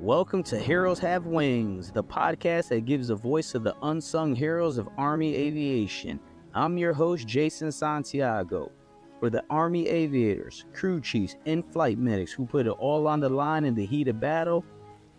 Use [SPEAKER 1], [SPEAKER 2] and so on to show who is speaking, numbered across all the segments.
[SPEAKER 1] Welcome to Heroes Have Wings, the podcast that gives a voice to the unsung heroes of Army aviation. I'm your host, Jason Santiago. For the Army aviators, crew chiefs, and flight medics who put it all on the line in the heat of battle,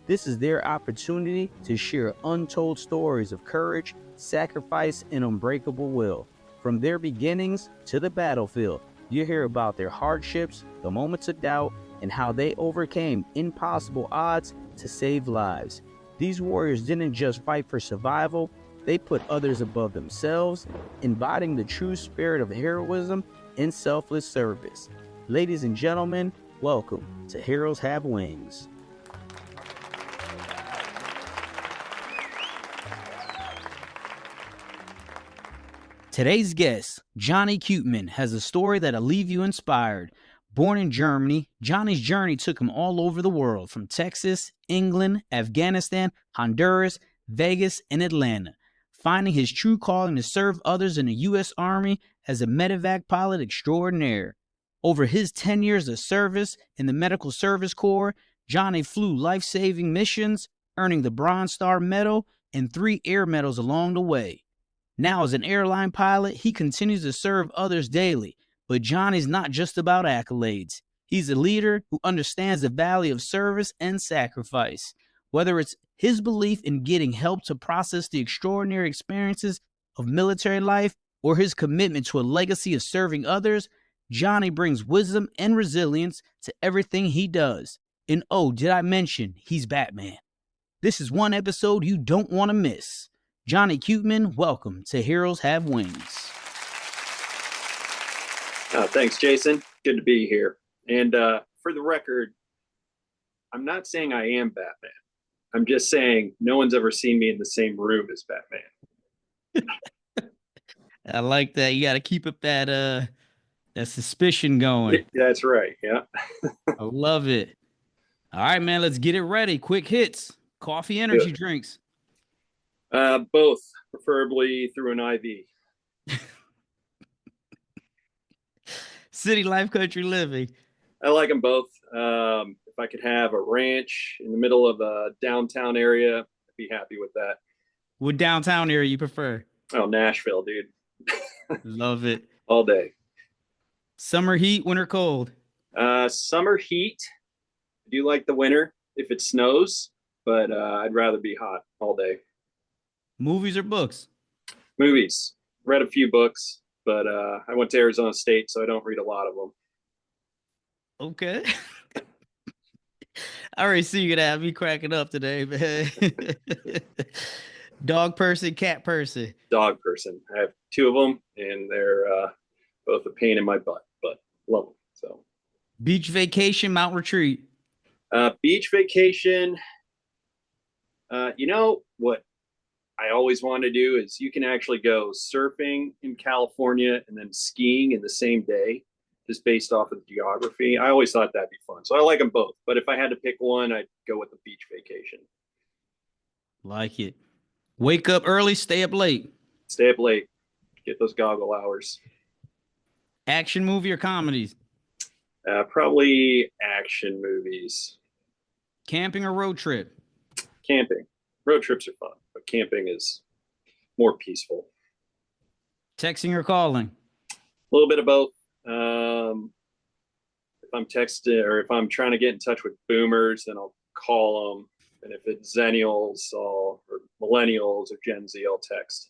[SPEAKER 1] this is their opportunity to share untold stories of courage, sacrifice, and unbreakable will. From their beginnings to the battlefield, you hear about their hardships, the moments of doubt, and how they overcame impossible odds to save lives. These warriors didn't just fight for survival, they put others above themselves, embodying the true spirit of heroism and selfless service. Ladies and gentlemen, welcome to Heroes Have Wings. Today's guest, Johnny Keutmann, has a story that'll leave you inspired. Born in Germany, Johnny's journey took him all over the world, from Texas, England, Afghanistan, Honduras, Vegas, and Atlanta, finding his true calling to serve others in the U.S. Army as a MEDEVAC pilot extraordinaire. Over his 10 years of service in the Medical Service Corps, Johnny flew life-saving missions, earning the Bronze Star Medal and 3 air medals along the way. Now, as an airline pilot, he continues to serve others daily. But Johnny's not just about accolades. He's a leader who understands the value of service and sacrifice. Whether it's his belief in getting help to process the extraordinary experiences of military life or his commitment to a legacy of serving others, Johnny brings wisdom and resilience to everything he does. And oh, did I mention he's Batman? This is one episode you don't want to miss. Johnny Keutmann, welcome to Heroes Have Wings.
[SPEAKER 2] Thanks, Jason. Good to be here. And for the record, I'm not saying I am Batman. I'm just saying no one's ever seen me in the same room as Batman.
[SPEAKER 1] I like that. You got to keep up that suspicion going.
[SPEAKER 2] That's right. Yeah.
[SPEAKER 1] I love it. All right, man. Let's get it ready. Quick hits. Coffee, energy drinks.
[SPEAKER 2] Both, preferably through an IV.
[SPEAKER 1] City life, country living.
[SPEAKER 2] I like them both. If I could have a ranch in the middle of a downtown area, I'd be happy with that.
[SPEAKER 1] What downtown area you prefer?
[SPEAKER 2] Oh, Nashville, dude.
[SPEAKER 1] Love it.
[SPEAKER 2] All day.
[SPEAKER 1] Summer heat, winter cold?
[SPEAKER 2] Summer heat. I do like the winter if it snows, but I'd rather be hot all day.
[SPEAKER 1] Movies or books?
[SPEAKER 2] Movies. Read a few books. But I went to Arizona State, so I don't read a lot of them.
[SPEAKER 1] Okay. I already see you're going to have me cracking up today, man. Dog person, cat person?
[SPEAKER 2] Dog person. I have 2 of them, and they're both a pain in my butt, but love them. So.
[SPEAKER 1] Beach vacation, mountain retreat?
[SPEAKER 2] Beach vacation. You know what I always want to do is you can actually go surfing in California and then skiing in the same day, just based off of the geography. I always thought that'd be fun. So I like them both. But if I had to pick one, I'd go with the beach vacation.
[SPEAKER 1] Like it. Wake up early, stay up late.
[SPEAKER 2] Stay up late. Get those goggle hours.
[SPEAKER 1] Action movie or comedies?
[SPEAKER 2] Probably action movies.
[SPEAKER 1] Camping or road trip?
[SPEAKER 2] Camping. Road trips are fun, but camping is more peaceful.
[SPEAKER 1] Texting or calling?
[SPEAKER 2] A little bit of both. If I'm texting or if I'm trying to get in touch with boomers, then I'll call them. And if it's Zennials or Millennials or Gen Z, I'll text.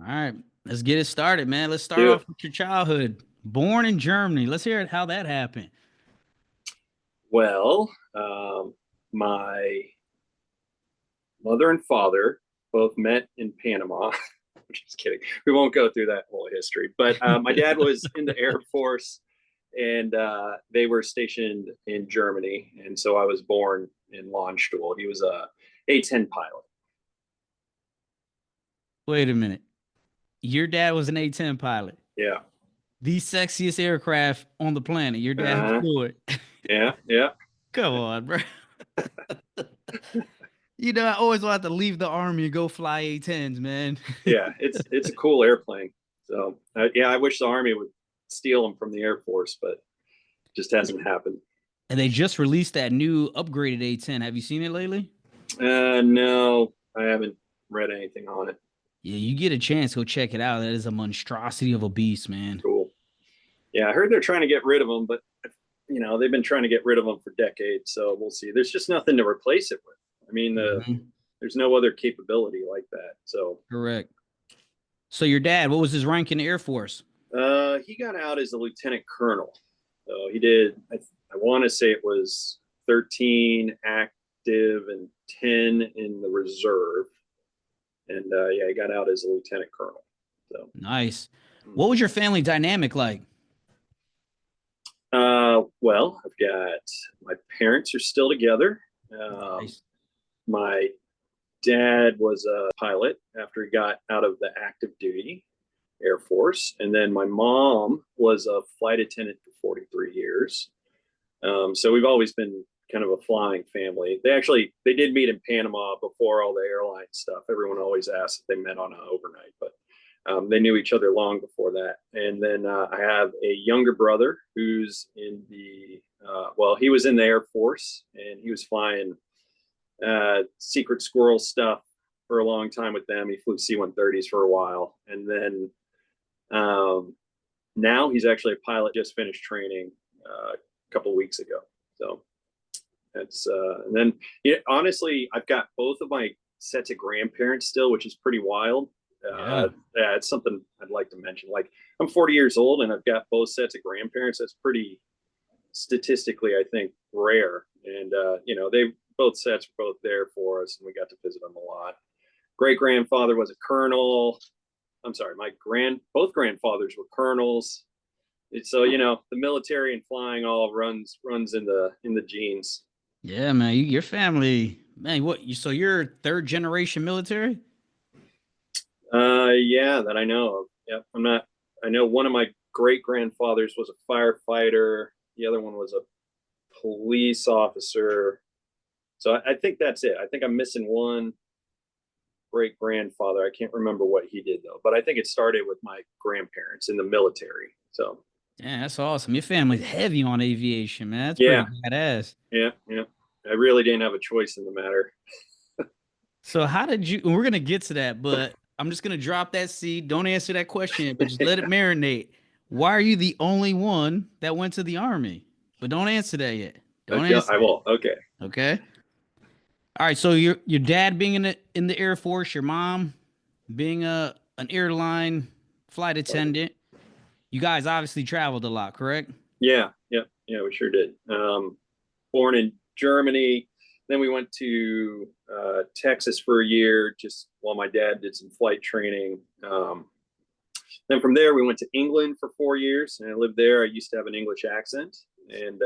[SPEAKER 1] All right, let's get it started, man. Let's start off with your childhood. Born in Germany. Let's hear how that happened.
[SPEAKER 2] Well, my mother and father both met in Panama. I'm just kidding. We won't go through that whole history. But my dad was in the Air Force, and they were stationed in Germany. And so I was born in Landstuhl. He was a A-10 pilot.
[SPEAKER 1] Wait a minute. Your dad was an A-10 pilot?
[SPEAKER 2] Yeah.
[SPEAKER 1] The sexiest aircraft on the planet. Your dad flew it.
[SPEAKER 2] Yeah.
[SPEAKER 1] Come on, bro. You know, I always wanted to leave the Army and go fly A-10s, man.
[SPEAKER 2] Yeah, it's a cool airplane. So, I wish the Army would steal them from the Air Force, but it just hasn't happened.
[SPEAKER 1] And they just released that new upgraded A10. Have you seen it lately?
[SPEAKER 2] No, I haven't read anything on it.
[SPEAKER 1] Yeah, you get a chance, go check it out. That is a monstrosity of a beast, man.
[SPEAKER 2] Cool. Yeah, I heard they're trying to get rid of them, but they've been trying to get rid of them for decades. So we'll see. There's just nothing to replace it with. I mean, there's no other capability like that. So
[SPEAKER 1] Correct. So your dad, what was his rank in the Air Force?
[SPEAKER 2] he got out as a lieutenant colonel. So he did. I want to say it was 13 active and 10 in the reserve, and yeah, he got out as a lieutenant colonel. So
[SPEAKER 1] Nice. What was your family dynamic like?
[SPEAKER 2] well, I've got my parents are still together.
[SPEAKER 1] Nice.
[SPEAKER 2] My dad was a pilot after he got out of the active duty Air Force, and then my mom was a flight attendant for 43 years. So we've always been kind of a flying family. They did meet in Panama before all the airline stuff. Everyone always asks if they met on an overnight, but they knew each other long before that. And then I have a younger brother who's in he was in the Air Force, and he was flying secret squirrel stuff for a long time with them. He flew C-130s for a while. And then now he's actually a pilot, just finished training a couple of weeks ago. So that's, and then honestly, I've got both of my sets of grandparents still, which is pretty wild.
[SPEAKER 1] Yeah.
[SPEAKER 2] Yeah, it's something I'd like to mention. Like, I'm 40 years old and I've got both sets of grandparents. That's pretty statistically, I think, rare. And both sets were both there for us, and we got to visit them a lot. Great grandfather was a colonel. I'm sorry, both grandfathers were colonels. So the military and flying all runs in the genes.
[SPEAKER 1] Yeah, man. Your family, man. So you're third generation military?
[SPEAKER 2] Yeah, that I know of. Yep. I know one of my great grandfathers was a firefighter. The other one was a police officer. So I think that's it. I think I'm missing one great grandfather. I can't remember what he did though, but I think it started with my grandparents in the military. So
[SPEAKER 1] Yeah, that's awesome. Your family's heavy on aviation, man. That's
[SPEAKER 2] yeah,
[SPEAKER 1] pretty badass.
[SPEAKER 2] yeah, yeah. I really didn't have a choice in the matter.
[SPEAKER 1] So how did you, and we're gonna get to that, but I'm just gonna drop that seed. Don't answer that question, but just let it marinate. Why are you the only one that went to the army? But don't answer that yet. Don't answer
[SPEAKER 2] I
[SPEAKER 1] that.
[SPEAKER 2] will. Okay.
[SPEAKER 1] Okay. All right. So your dad being in the Air Force, your mom being an airline flight attendant. You guys obviously traveled a lot, correct?
[SPEAKER 2] Yeah, yeah, yeah. We sure did. Born in Germany, then we went to Texas for a year, just while my dad did some flight training. Then from there, we went to England for 4 years, and I lived there. I used to have an English accent, and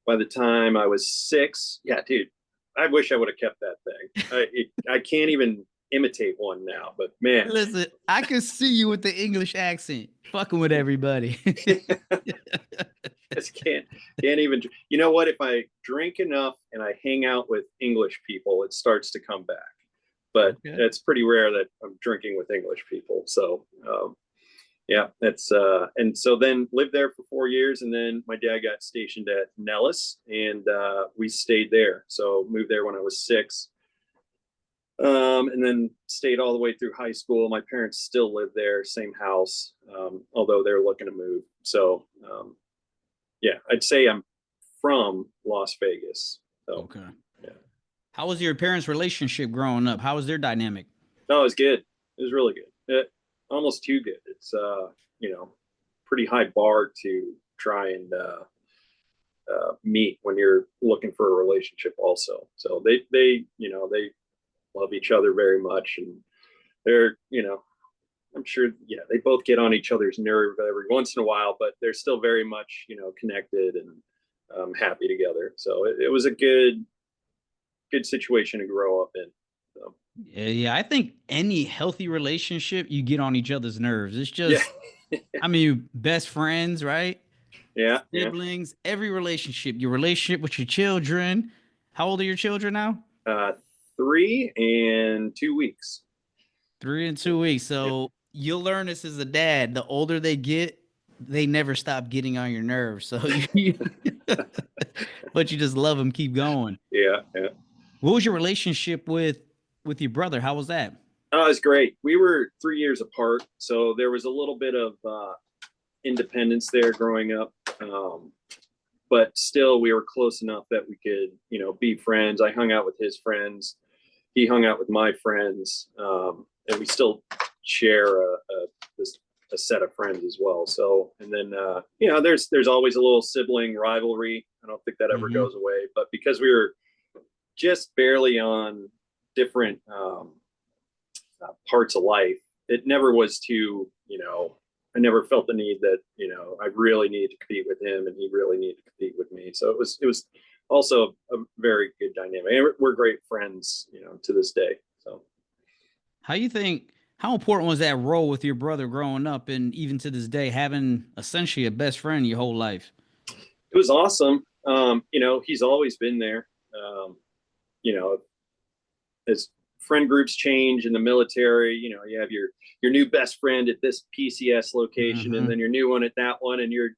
[SPEAKER 2] by the time I was 6, yeah, dude, I wish I would have kept that thing. I can't even imitate one now, but man,
[SPEAKER 1] Listen, I can see you with the English accent, fucking with everybody.
[SPEAKER 2] just can't even. You know what? If I drink enough and I hang out with English people, it starts to come back. But
[SPEAKER 1] Okay.
[SPEAKER 2] it's pretty rare that I'm drinking with English people. So yeah, that's and so then lived there for 4 years, and then my dad got stationed at Nellis, and we stayed there. So moved there when I was 6. And then stayed all the way through high school. My parents still live there, same house, although they're looking to move. So, yeah, I'd say I'm from Las Vegas. So,
[SPEAKER 1] Okay.
[SPEAKER 2] yeah.
[SPEAKER 1] How was your parents' relationship growing up? How was their dynamic?
[SPEAKER 2] No, it was good. It was really good. Almost too good. It's, pretty high bar to try and meet when you're looking for a relationship also. So they love each other very much, and they're I'm sure they both get on each other's nerve every once in a while, but they're still very much connected and happy together. So it was a good situation to grow up in. So
[SPEAKER 1] Yeah, I think any healthy relationship, you get on each other's nerves. It's
[SPEAKER 2] yeah.
[SPEAKER 1] just, I mean, best friends, right?
[SPEAKER 2] Yeah, yeah.
[SPEAKER 1] Siblings, every relationship, your relationship with your children. How old are your children now?
[SPEAKER 2] 3 and 2 weeks.
[SPEAKER 1] 3 and 2 weeks.
[SPEAKER 2] Yep.
[SPEAKER 1] So you'll learn this as a dad. The older they get, they never stop getting on your nerves. So but you just love them, keep going.
[SPEAKER 2] Yeah, yeah.
[SPEAKER 1] What was your relationship with your brother? How was that?
[SPEAKER 2] Oh, it was great. We were 3 years apart, so there was a little bit of independence there growing up. But still, we were close enough that we could, be friends. I hung out with his friends. He hung out with my friends, and we still share a set of friends as well. So, and then there's always a little sibling rivalry. I don't think that ever
[SPEAKER 1] Mm-hmm.
[SPEAKER 2] goes away. But because we were just barely on different parts of life, it never was too, I never felt the need that, I really need to compete with him and he really needed to compete with me. So it was also a very good dynamic. And we're great friends, to this day. So
[SPEAKER 1] How important was that role with your brother growing up and even to this day, having essentially a best friend your whole life?
[SPEAKER 2] it was awesome. He's always been there. You know, as friend groups change in the military, you have your new best friend at this PCS location, and
[SPEAKER 1] Mm-hmm.
[SPEAKER 2] then your new one at that one, and you're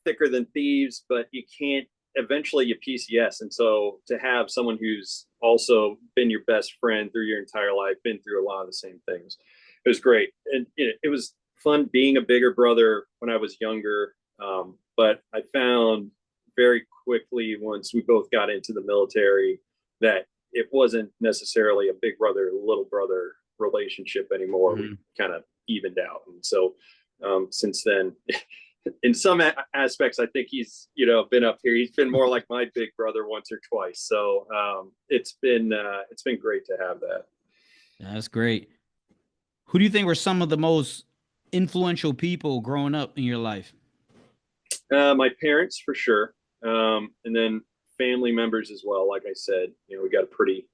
[SPEAKER 2] thicker than thieves, but you can't. Eventually, you PCS, and so to have someone who's also been your best friend through your entire life, been through a lot of the same things, it was great, and it was fun being a bigger brother when I was younger. But I found very quickly once we both got into the military that it wasn't necessarily a big brother little brother relationship anymore. We
[SPEAKER 1] Mm-hmm.
[SPEAKER 2] kind of evened out, and so since then, in some aspects, I think he's been up here. He's been more like my big brother once or twice. So it's been great to have that.
[SPEAKER 1] That's great. Who do you think were some of the most influential people growing up in your life?
[SPEAKER 2] My parents for sure, and then family members as well. Like I said, we got a pretty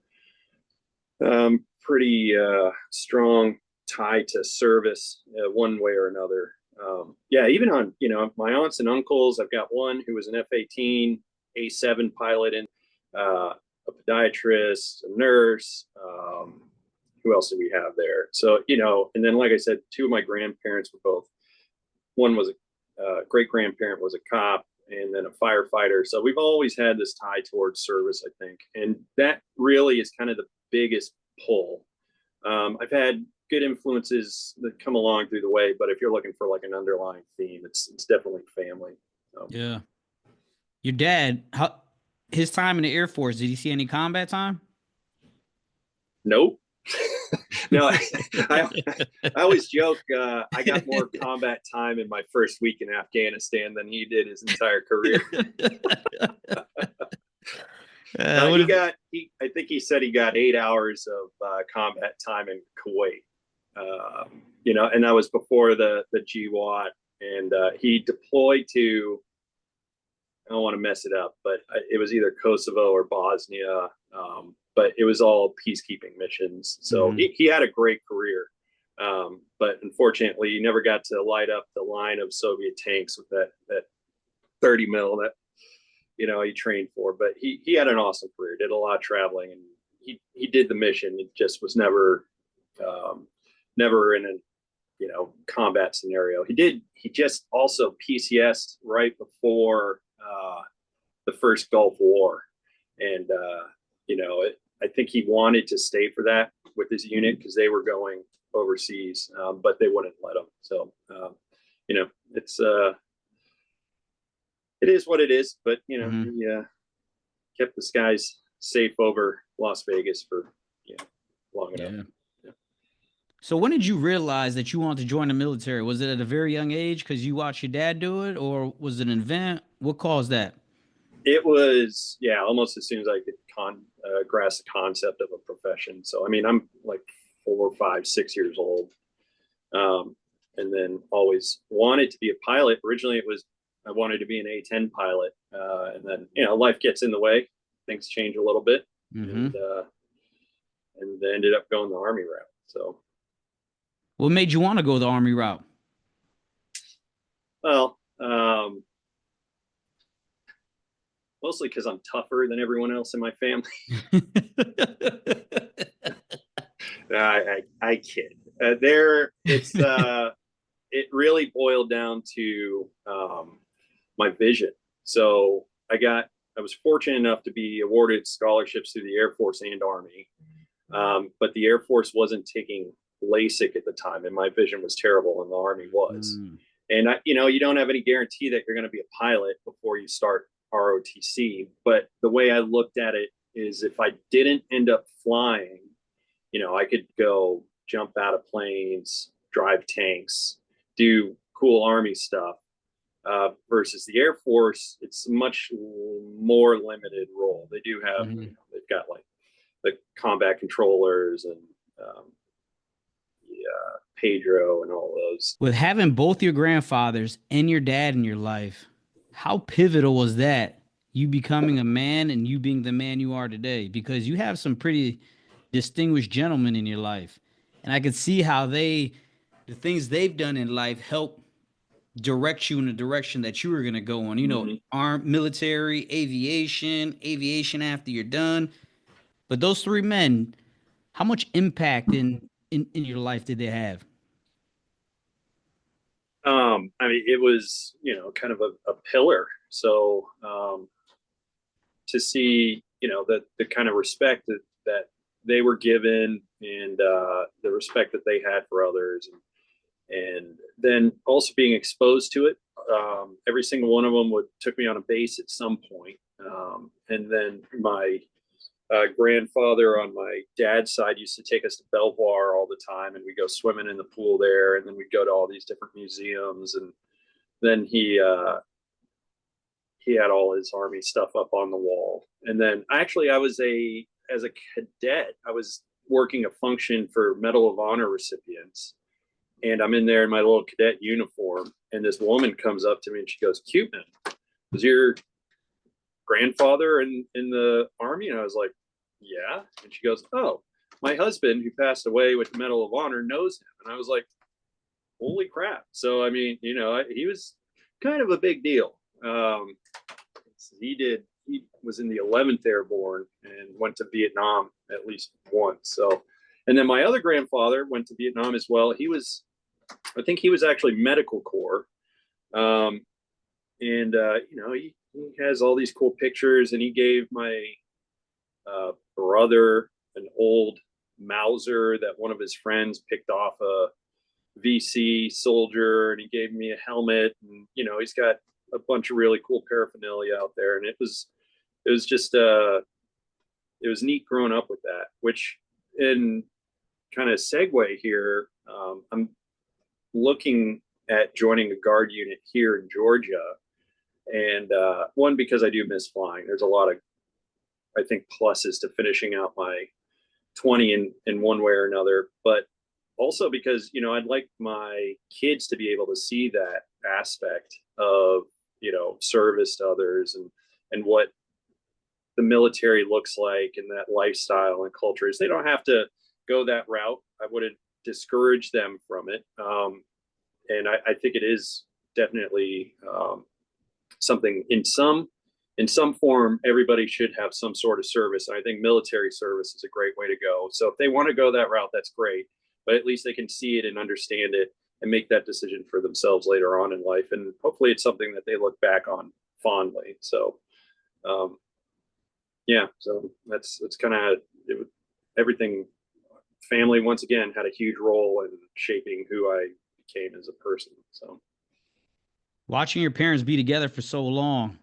[SPEAKER 2] strong tie to service one way or another. Yeah, even on my aunts and uncles. I've got one who was an F-18 A7 pilot and a podiatrist, a nurse. Who else do we have there? So and then like I said, two of my grandparents were both. One was a great grandparent was a cop, and then a firefighter. So we've always had this tie towards service, I think, and that really is kind of the biggest pull. I've had good influences that come along through the way, but if you're looking for like an underlying theme, it's definitely family. So,
[SPEAKER 1] Yeah. Your dad, his time in the Air Force, did he see any combat time?
[SPEAKER 2] nope. No, I always joke I got more combat time in my first week in Afghanistan than he did his entire career. I think he said he got 8 hours of combat time in Kuwait. And that was before the GWAT, and he deployed to. I don't want to mess it up, but it was either Kosovo or Bosnia. But it was all peacekeeping missions. So he had a great career. But unfortunately, he never got to light up the line of Soviet tanks with that 30 mil that he trained for. But he had an awesome career, did a lot of traveling, and he did the mission. It just was never in a combat scenario. He just also PCS'd right before the first Gulf War, and I think he wanted to stay for that with his unit because they were going overseas, but they wouldn't let him. So it is what it is. But he kept the skies safe over Las Vegas for long enough. Yeah.
[SPEAKER 1] So when did you realize that you wanted to join the military? Was it at a very young age because you watched your dad do it, or was it an event? What caused that?
[SPEAKER 2] It was, almost as soon as I could grasp the concept of a profession. So, I mean, I'm like 4, 5, 6 years old. And then always wanted to be a pilot. Originally, I wanted to be an A-10 pilot. And then, life gets in the way. Things change a little bit. And then ended up going the Army route. So,
[SPEAKER 1] what made you want to go the Army route?
[SPEAKER 2] Well, mostly because I'm tougher than everyone else in my family. I kid. it really boiled down to my vision. So I was fortunate enough to be awarded scholarships through the Air Force and Army, but the Air Force wasn't taking LASIK at the time, and my vision was terrible, and the Army was.
[SPEAKER 1] Mm.
[SPEAKER 2] And you don't have any guarantee that you're going to be a pilot before you start ROTC. But the way I looked at it is, if I didn't end up flying, I could go jump out of planes, drive tanks, do cool Army stuff. Versus the Air Force, it's a much more limited role. They do have, they've got like the combat controllers and Pedro and all those.
[SPEAKER 1] With having both your grandfathers and your dad in your life, how pivotal was that? You becoming a man and you being the man you are today, because you have some pretty distinguished gentlemen in your life. And I could see how the things they've done in life help direct you in the direction that you were going to go on, armed military, aviation after you're done. But those three men, how much impact in your life did they have?
[SPEAKER 2] I mean, it was, kind of a pillar. So, to see, the kind of respect that they were given, and the respect that they had for others, and then also being exposed to it. Every single one of them took me on a base at some point. And then my grandfather on my dad's side used to take us to Belvoir all the time, and we'd go swimming in the pool there, and then we'd go to all these different museums. And then he had all his Army stuff up on the wall. And then actually, as a cadet, I was working a function for Medal of Honor recipients, and I'm in there in my little cadet uniform, and this woman comes up to me and she goes, "Keutmann, was your grandfather in the Army?" And I was like, "Yeah." And she goes, "Oh, my husband, who passed away with the Medal of Honor, knows him." And I was like, "Holy crap." So, I mean, he was kind of a big deal. He was in the 11th Airborne and went to Vietnam at least once. So, and then my other grandfather went to Vietnam as well. I think he was actually medical corps. And, he has all these cool pictures, and he gave my brother an old Mauser that one of his friends picked off a VC soldier, and he gave me a helmet, and he's got a bunch of really cool paraphernalia out there. And it was just it was neat growing up with that. Which, in kind of segue here, I'm looking at joining a guard unit here in Georgia. And one, because I do miss flying. There's a lot of, I think, pluses to finishing out my 20 in one way or another. But also because, I'd like my kids to be able to see that aspect of, service to others, and what the military looks like, and that lifestyle and culture is. They don't have to go that route. I wouldn't discourage them from it. And I think it is definitely something in some form. Everybody should have some sort of service. And I think military service is a great way to go. So if they want to go that route, that's great. But at least they can see it and understand it and make that decision for themselves later on in life. And hopefully it's something that they look back on fondly. So, so that's kind of everything. Family, once again, had a huge role in shaping who I became as a person. So,
[SPEAKER 1] Watching your parents be together for so long,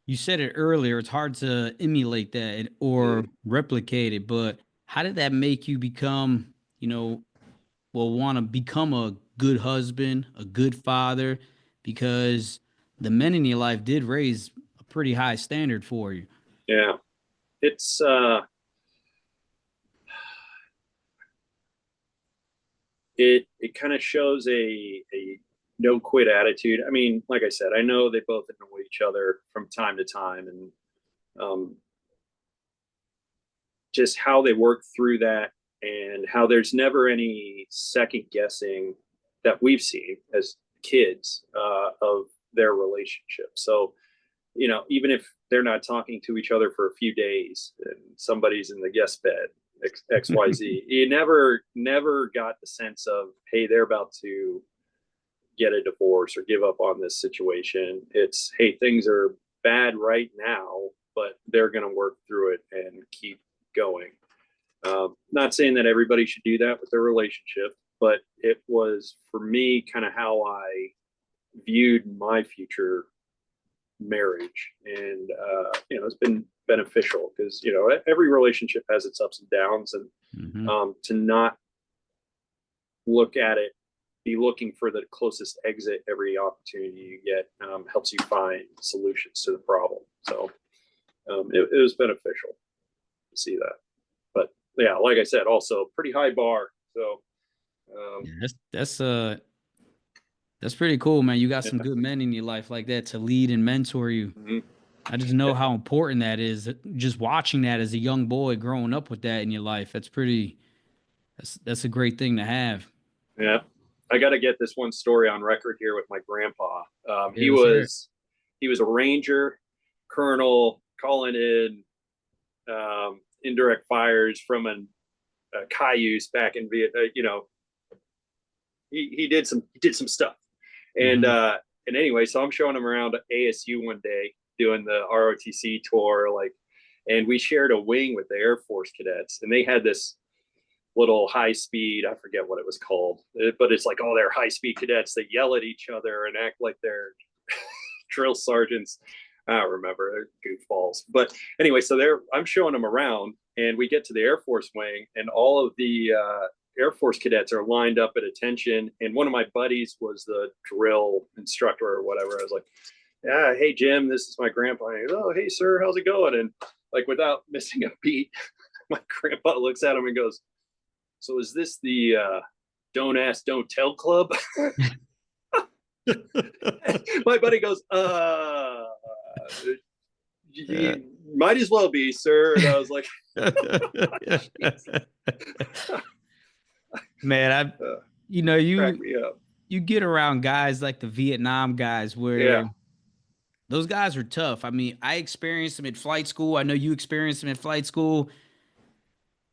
[SPEAKER 1] you said it earlier, it's hard to emulate that or replicate it, but how did that make you become, want to become a good husband, a good father? Because the men in your life did raise a pretty high standard for you.
[SPEAKER 2] Yeah, it's it kind of shows a no quit attitude. I mean, like I said, I know they both annoy each other from time to time, and just how they work through that, and how there's never any second guessing that we've seen as kids of their relationship. So, even if they're not talking to each other for a few days and somebody's in the guest bed, XYZ, you never got the sense of, hey, they're about to get a divorce or give up on this situation. It's, hey, things are bad right now, but they're going to work through it and keep going. Not saying that everybody should do that with their relationship, but it was for me kind of how I viewed my future marriage. And, it's been beneficial because, every relationship has its ups and downs. And to not look at it, be looking for the closest exit every opportunity you get, helps you find solutions to the problem. So it was beneficial to see that. But yeah, like I said, also pretty high bar. So
[SPEAKER 1] that's pretty cool, man. You got some good men in your life like that to lead and mentor you.
[SPEAKER 2] Mm-hmm.
[SPEAKER 1] I just know how important that is. Just watching that as a young boy, growing up with that in your life, that's a great thing to have.
[SPEAKER 2] Yeah, I got to get this one story on record here with my grandpa.
[SPEAKER 1] Yeah, let's hear it.
[SPEAKER 2] He was a ranger, colonel, calling in indirect fires from a Cayuse back in Vietnam. He did some stuff, and anyway, so I'm showing him around ASU one day doing the ROTC tour, and we shared a wing with the Air Force cadets, and they had this little high speed, I forget what it was called, but it's like all their high speed cadets that yell at each other and act like they're drill sergeants. I don't remember, they're goofballs. But anyway, so I'm showing them around, and we get to the Air Force wing, and all of the Air Force cadets are lined up at attention. And one of my buddies was the drill instructor or whatever. I was like, yeah, hey, Jim, this is my grandpa. And he goes, oh, hey, sir, how's it going? And without missing a beat, my grandpa looks at him and goes, so is this the don't ask, don't tell club? My buddy goes, might as well be, sir. And I was like,
[SPEAKER 1] man, you get around guys like the Vietnam guys where those guys are tough. I mean, I experienced them at flight school. I know you experienced them at flight school.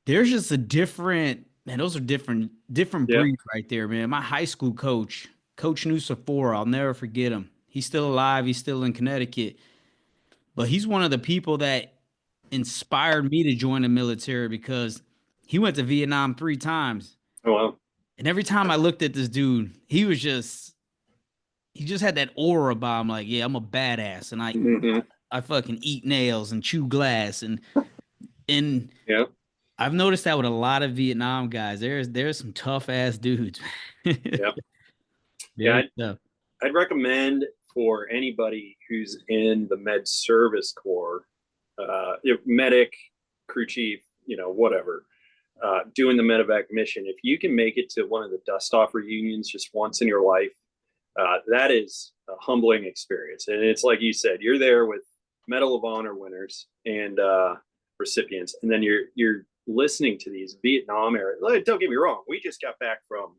[SPEAKER 1] There's just a different, man, those are different breeds right there, man. My high school coach, Coach Nusafora, I'll never forget him. He's still alive. He's still in Connecticut. But he's one of the people that inspired me to join the military because he went to Vietnam 3 times.
[SPEAKER 2] Oh, wow.
[SPEAKER 1] And every time I looked at this dude, he just had that aura about him, like, yeah, I'm a badass. And I fucking eat nails and chew glass. And
[SPEAKER 2] yeah.
[SPEAKER 1] I've noticed that with a lot of Vietnam guys. There's some tough ass dudes.
[SPEAKER 2] Yeah. I'd recommend for anybody who's in the med service corps, medic, crew chief, whatever, doing the MEDEVAC mission. If you can make it to one of the dust off reunions just once in your life, that is a humbling experience. And it's like you said, you're there with Medal of Honor winners and recipients, and then you're listening to these Vietnam era. Don't get me wrong, we just got back from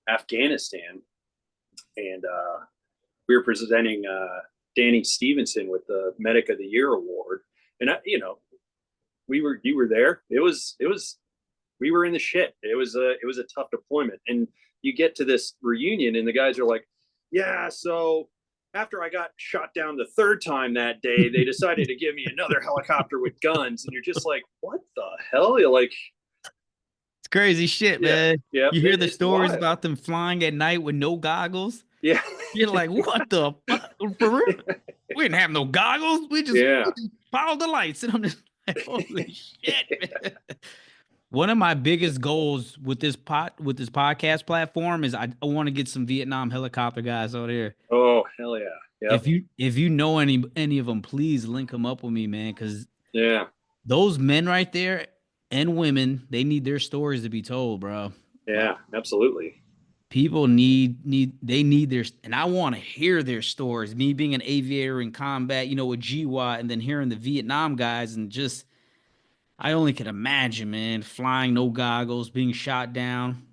[SPEAKER 2] Afghanistan, and we were presenting Danny Stevenson with the Medic of the Year award, and you were there. It was we were in the shit. It was a tough deployment, and you get to this reunion, and the guys are like, yeah, so after I got shot down the 3rd time that day, they decided to give me another helicopter with guns. And you're just like, what the hell? You're like,
[SPEAKER 1] it's crazy shit, man.
[SPEAKER 2] Yeah.
[SPEAKER 1] You hear the stories about them flying at night with no goggles.
[SPEAKER 2] Yeah.
[SPEAKER 1] You're like, what the fuck? For real? We didn't have no goggles. We just followed the lights. And I'm just like, holy shit, man. One of my biggest goals with this podcast platform is I want to get some Vietnam helicopter guys out here.
[SPEAKER 2] Oh, hell yeah. Yep.
[SPEAKER 1] If you know any of them, please link them up with me, man. Because those men right there and women, they need their stories to be told, bro.
[SPEAKER 2] Yeah, absolutely.
[SPEAKER 1] People need their, and I want to hear their stories. Me being an aviator in combat, with GWAT, and then hearing the Vietnam guys, and just, I only can imagine, man, flying no goggles, being shot down.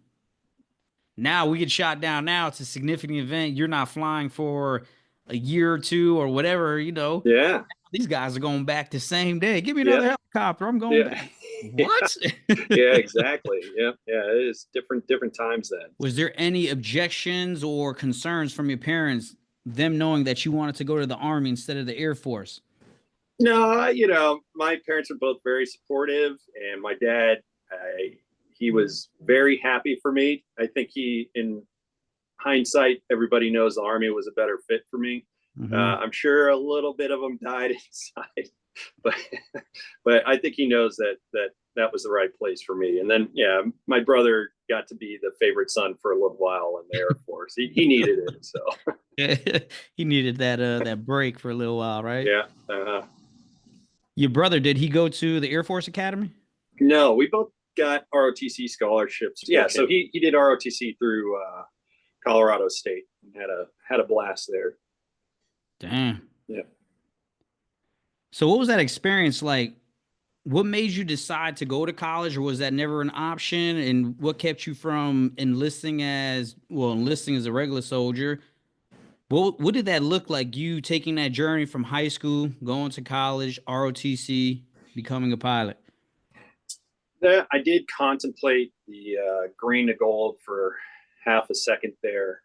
[SPEAKER 1] Now we get shot down. Now it's a significant event. You're not flying for a year or 2 or whatever,
[SPEAKER 2] Yeah.
[SPEAKER 1] These guys are going back the same day. Give me
[SPEAKER 2] Yeah,
[SPEAKER 1] another helicopter. I'm going
[SPEAKER 2] yeah,
[SPEAKER 1] back.
[SPEAKER 2] yeah,
[SPEAKER 1] What?
[SPEAKER 2] yeah, exactly. Yeah, yeah. It is different times then.
[SPEAKER 1] Was there any objections or concerns from your parents, them knowing that you wanted to go to the Army instead of the Air Force?
[SPEAKER 2] No, my parents are both very supportive, and my dad, he was very happy for me. I think in hindsight, everybody knows the Army was a better fit for me.
[SPEAKER 1] Mm-hmm.
[SPEAKER 2] I'm sure a little bit of them died inside, but but I think he knows that was the right place for me. And then, yeah, my brother got to be the favorite son for a little while in the Air Force. He needed it, so
[SPEAKER 1] He needed that break for a little while, right?
[SPEAKER 2] yeah.
[SPEAKER 1] Your brother, did he go to the Air Force Academy?
[SPEAKER 2] No, we both got ROTC scholarships. Yeah, so he did ROTC through Colorado State and had a blast there.
[SPEAKER 1] Damn.
[SPEAKER 2] Yeah.
[SPEAKER 1] So what was that experience like? What made you decide to go to college, or was that never an option? And what kept you from enlisting as a regular soldier? What did that look like? You taking that journey from high school, going to college, ROTC, becoming a pilot.
[SPEAKER 2] I did contemplate the green to gold for half a second there.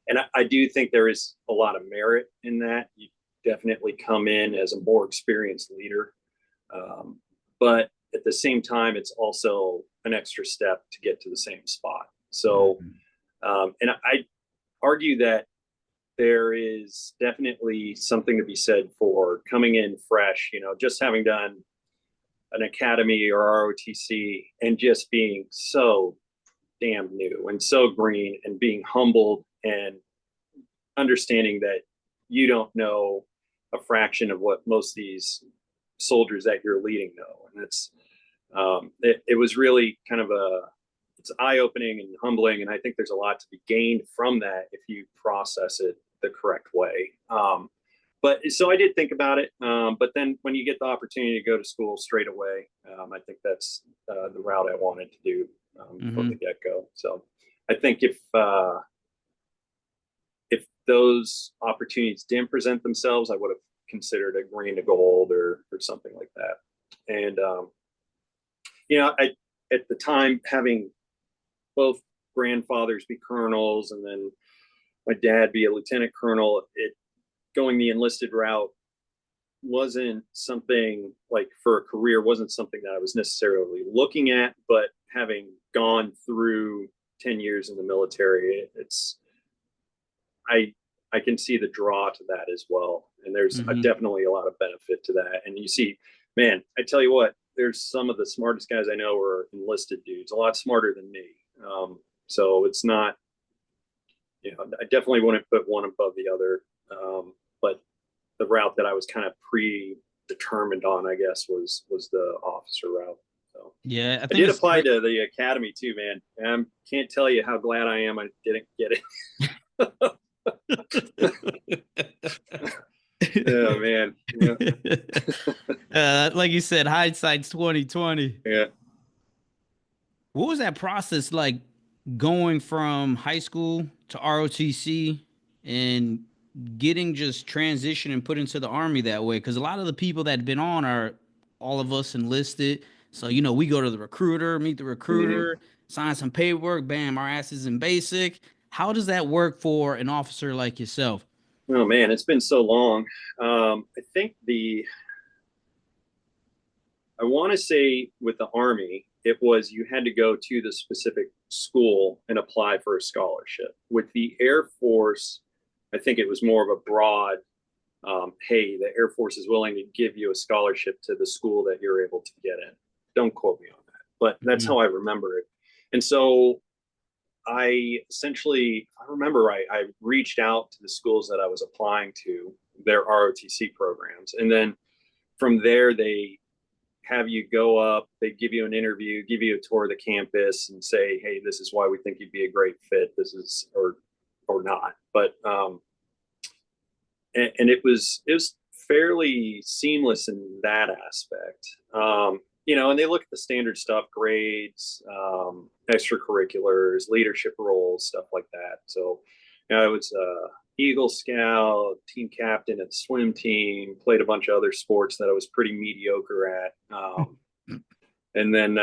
[SPEAKER 2] And I do think there is a lot of merit in that. You definitely come in as a more experienced leader. But at the same time, it's also an extra step to get to the same spot. So,
[SPEAKER 1] Mhm.
[SPEAKER 2] and I argue that there is definitely something to be said for coming in fresh, just having done an academy or ROTC and just being so damn new and so green and being humbled and understanding that you don't know a fraction of what most of these soldiers that you're leading know. And it was really kind of it's eye-opening and humbling. And I think there's a lot to be gained from that if you process it the correct way. But so I did think about it. But then when you get the opportunity to go to school straight away, I think that's the route I wanted to do from the
[SPEAKER 1] Mhm.
[SPEAKER 2] get-go. So I think if those opportunities didn't present themselves, I would have considered a green to gold or something like that. And I at the time having both grandfathers be colonels and then my dad be a lieutenant colonel, it going the enlisted route wasn't something like for a career wasn't something that I was necessarily looking at, but having gone through 10 years in the military, I I can see the draw to that as well. And there's
[SPEAKER 1] Mhm.
[SPEAKER 2] definitely a lot of benefit to that. And you see, man, I tell you what, there's some of the smartest guys I know are enlisted dudes, a lot smarter than me. So it's not, I definitely wouldn't put one above the other. But the route that I was kind of predetermined on, I guess, was the officer route. So
[SPEAKER 1] Yeah, I
[SPEAKER 2] I
[SPEAKER 1] think
[SPEAKER 2] did
[SPEAKER 1] it's
[SPEAKER 2] apply
[SPEAKER 1] great.
[SPEAKER 2] to the academy too, man. And I can't tell you how glad I am I didn't get it. Oh man, yeah,
[SPEAKER 1] Like you said, hindsight's 2020.
[SPEAKER 2] yeah.
[SPEAKER 1] What was that process like going from high school to ROTC and getting just transitioned and put into the army that way? Because a lot of the people that have been on are all of us enlisted. So, we go to the recruiter, meet the
[SPEAKER 2] Mm-hmm.
[SPEAKER 1] recruiter, sign some paperwork, bam, our ass is in basic. How does that work for an officer like yourself?
[SPEAKER 2] Oh man, it's been so long. I think I want to say with the Army, it was you had to go to the specific school and apply for a scholarship. With the Air Force, I think it was more of a broad, hey, the Air Force is willing to give you a scholarship to the school that you're able to get in. Don't quote me on that, but that's how
[SPEAKER 1] Mhm.
[SPEAKER 2] I remember it. And so I essentially, if I remember right, I reached out to the schools that I was applying to, their ROTC programs. And then from there, they have you go up, they give you an interview, give you a tour of the campus and say, hey, this is why we think you'd be a great fit. This is, or not. But, and it was fairly seamless in that aspect. And they look at the standard stuff, grades, extracurriculars, leadership roles, stuff like that. So, it was. Eagle Scout, team captain at swim team, played a bunch of other sports that I was pretty mediocre at. And then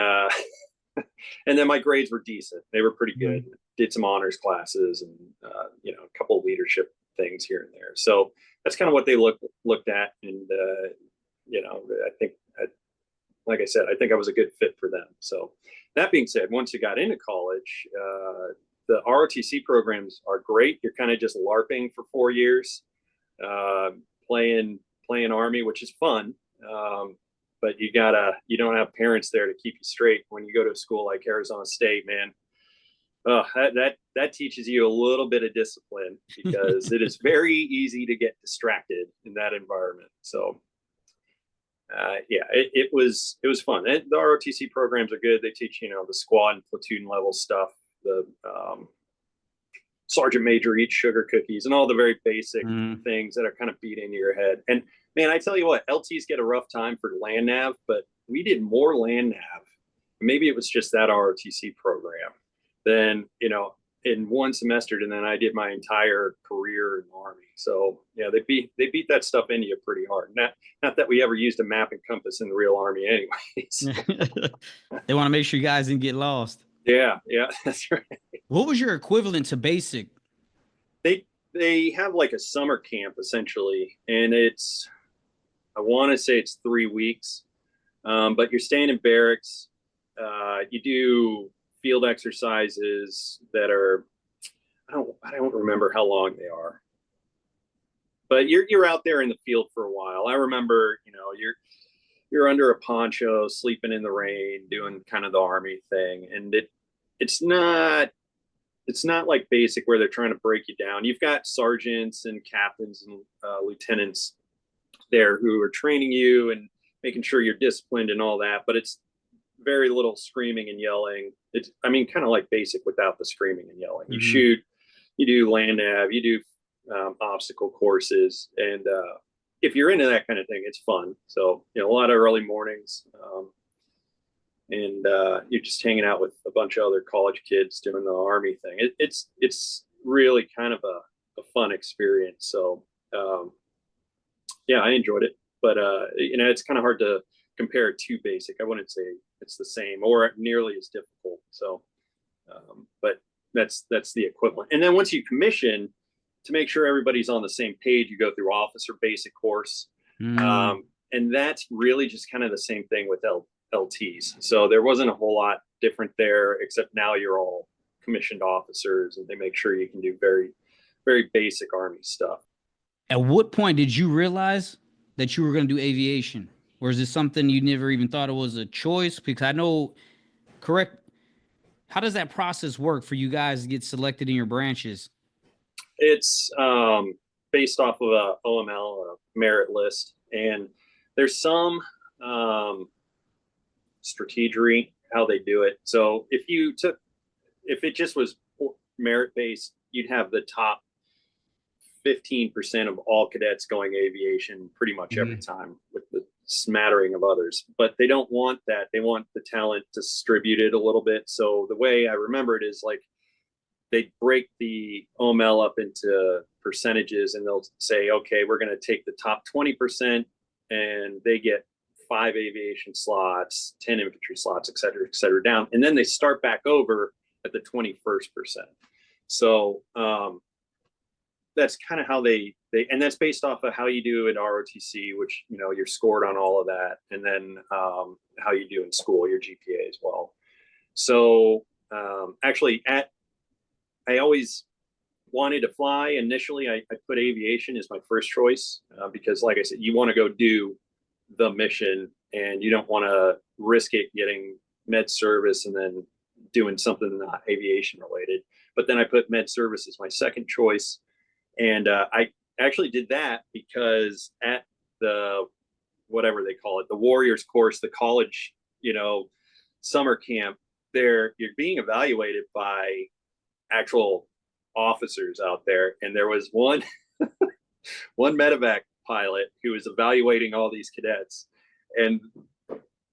[SPEAKER 2] and then my grades were decent. They were pretty good. Did some honors classes and a couple of leadership things here and there. So that's kind of what they looked at. And I think, like I said, I think I was a good fit for them. So that being said, once you got into college, the ROTC programs are great. You're kind of just LARPing for 4 years, playing Army, which is fun. But you don't have parents there to keep you straight when you go to a school like Arizona State, man. That teaches you a little bit of discipline because it is very easy to get distracted in that environment. So it was fun. The ROTC programs are good. They teach, the squad and platoon level stuff, the sergeant major eats sugar cookies and all the very basic things that are kind of beat into your head. And man, I tell you what, LTs get a rough time for land nav, but we did more land nav. Maybe it was just that ROTC program than, in one semester, and then I did my entire career in the Army. So yeah, they beat that stuff into you pretty hard. Not that we ever used a map and compass in the real Army anyways.
[SPEAKER 1] They want to make sure you guys didn't get lost.
[SPEAKER 2] Yeah, that's right.
[SPEAKER 1] What was your equivalent to basic?
[SPEAKER 2] They have like a summer camp essentially, and I want to say it's 3 weeks, but you're staying in barracks. You do field exercises that are, I don't remember how long they are, but you're out there in the field for a while. I remember, you're under a poncho, sleeping in the rain, doing kind of the Army thing, and it's not like basic where they're trying to break you down. You've got sergeants and captains and lieutenants there who are training you and making sure you're disciplined and all that, but it's very little screaming and yelling. It's, kind of like basic without the screaming and yelling. You shoot, you do land nav, you do obstacle courses, and if you're into that kind of thing, it's fun. So a lot of early mornings, and you're just hanging out with a bunch of other college kids doing the Army thing. It's really kind of a fun experience. So I enjoyed it, but it's kind of hard to compare it to basic. I wouldn't say it's the same or nearly as difficult. So, but that's the equivalent. And then once you commission, to make sure everybody's on the same page, you go through officer basic course. And that's really just kind of the same thing with LTs. So there wasn't a whole lot different there, except now you're all commissioned officers and they make sure you can do very, very basic Army stuff.
[SPEAKER 1] At what point did you realize that you were going to do aviation? Or is it something you never even thought it was a choice? Because I know, how does that process work for you guys to get selected in your branches?
[SPEAKER 2] It's based off of a OML, a merit list, and there's some strategery how they do it. So if it just was merit based, you'd have the top 15% of all cadets going aviation pretty much every time, with the smattering of others. But they don't want that. They want the talent distributed a little bit. So the way I remember it is like they break the OML up into percentages, and they'll say, okay, we're going to take the top 20% and they get 5 aviation slots, 10 infantry slots, et cetera, down. And then they start back over at the 21st percent. So that's kind of how they, and that's based off of how you do in ROTC, which, you're scored on all of that. And then how you do in school, your GPA as well. So actually I always wanted to fly. Initially, I put aviation as my first choice because, like I said, you want to go do the mission and you don't want to risk it getting med service and then doing something not aviation related. But then I put med service as my second choice. And I actually did that because at the, whatever they call it, the Warriors course, the college, summer camp, you're being evaluated by actual officers out there. And there was one MEDEVAC pilot who was evaluating all these cadets, and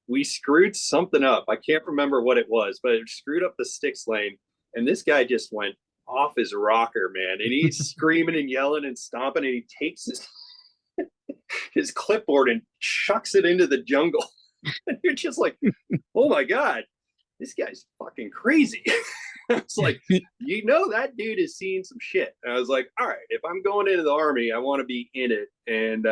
[SPEAKER 2] we screwed something up. I can't remember what it was, but it screwed up the sticks lane. And this guy just went off his rocker, man. And he's screaming and yelling and stomping, and he takes his clipboard and chucks it into the jungle. And you're just like, oh my God, this guy's fucking crazy. It's like, that dude is seeing some shit. And I was like, all right, if I'm going into the Army, I want to be in it. And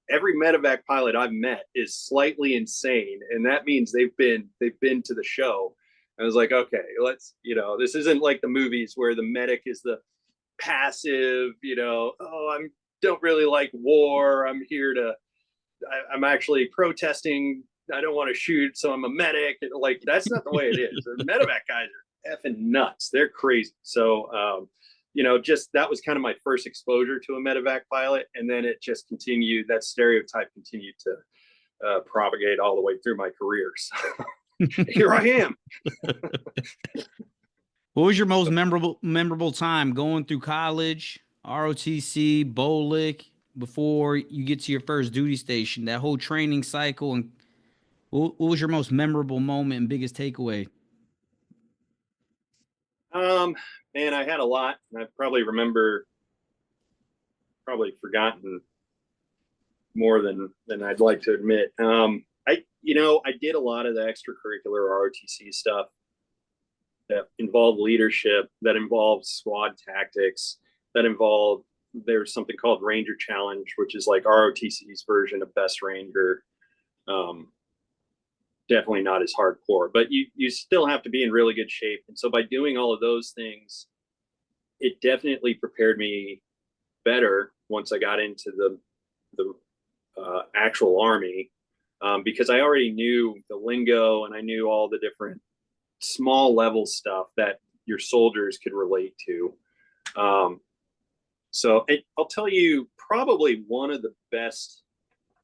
[SPEAKER 2] every medevac pilot I've met is slightly insane, and that means they've been to the show. I was like, okay, let's, this isn't like the movies where the medic is the passive, I don't really like war. I'm here to, I'm actually protesting. I don't want to shoot, so I'm a medic. Like, that's not the way it is. The medevac guys are effing nuts. They're crazy. So, just that was kind of my first exposure to a medevac pilot. And then it just continued, that stereotype continued to propagate all the way through my career. So here I am.
[SPEAKER 1] What was your most memorable time going through college, ROTC, BOLIC, before you get to your first duty station, that whole training cycle? And what was your most memorable moment and biggest takeaway?
[SPEAKER 2] Man, I had a lot, and I probably forgotten more than I'd like to admit. I did a lot of the extracurricular ROTC stuff that involved leadership, that involved squad tactics, that involved, there's something called Ranger Challenge, which is like ROTC's version of Best Ranger. Definitely not as hardcore, but you still have to be in really good shape. And so by doing all of those things, it definitely prepared me better once I got into the actual Army, because I already knew the lingo and I knew all the different small level stuff that your soldiers could relate to. So I'll tell you, probably one of the best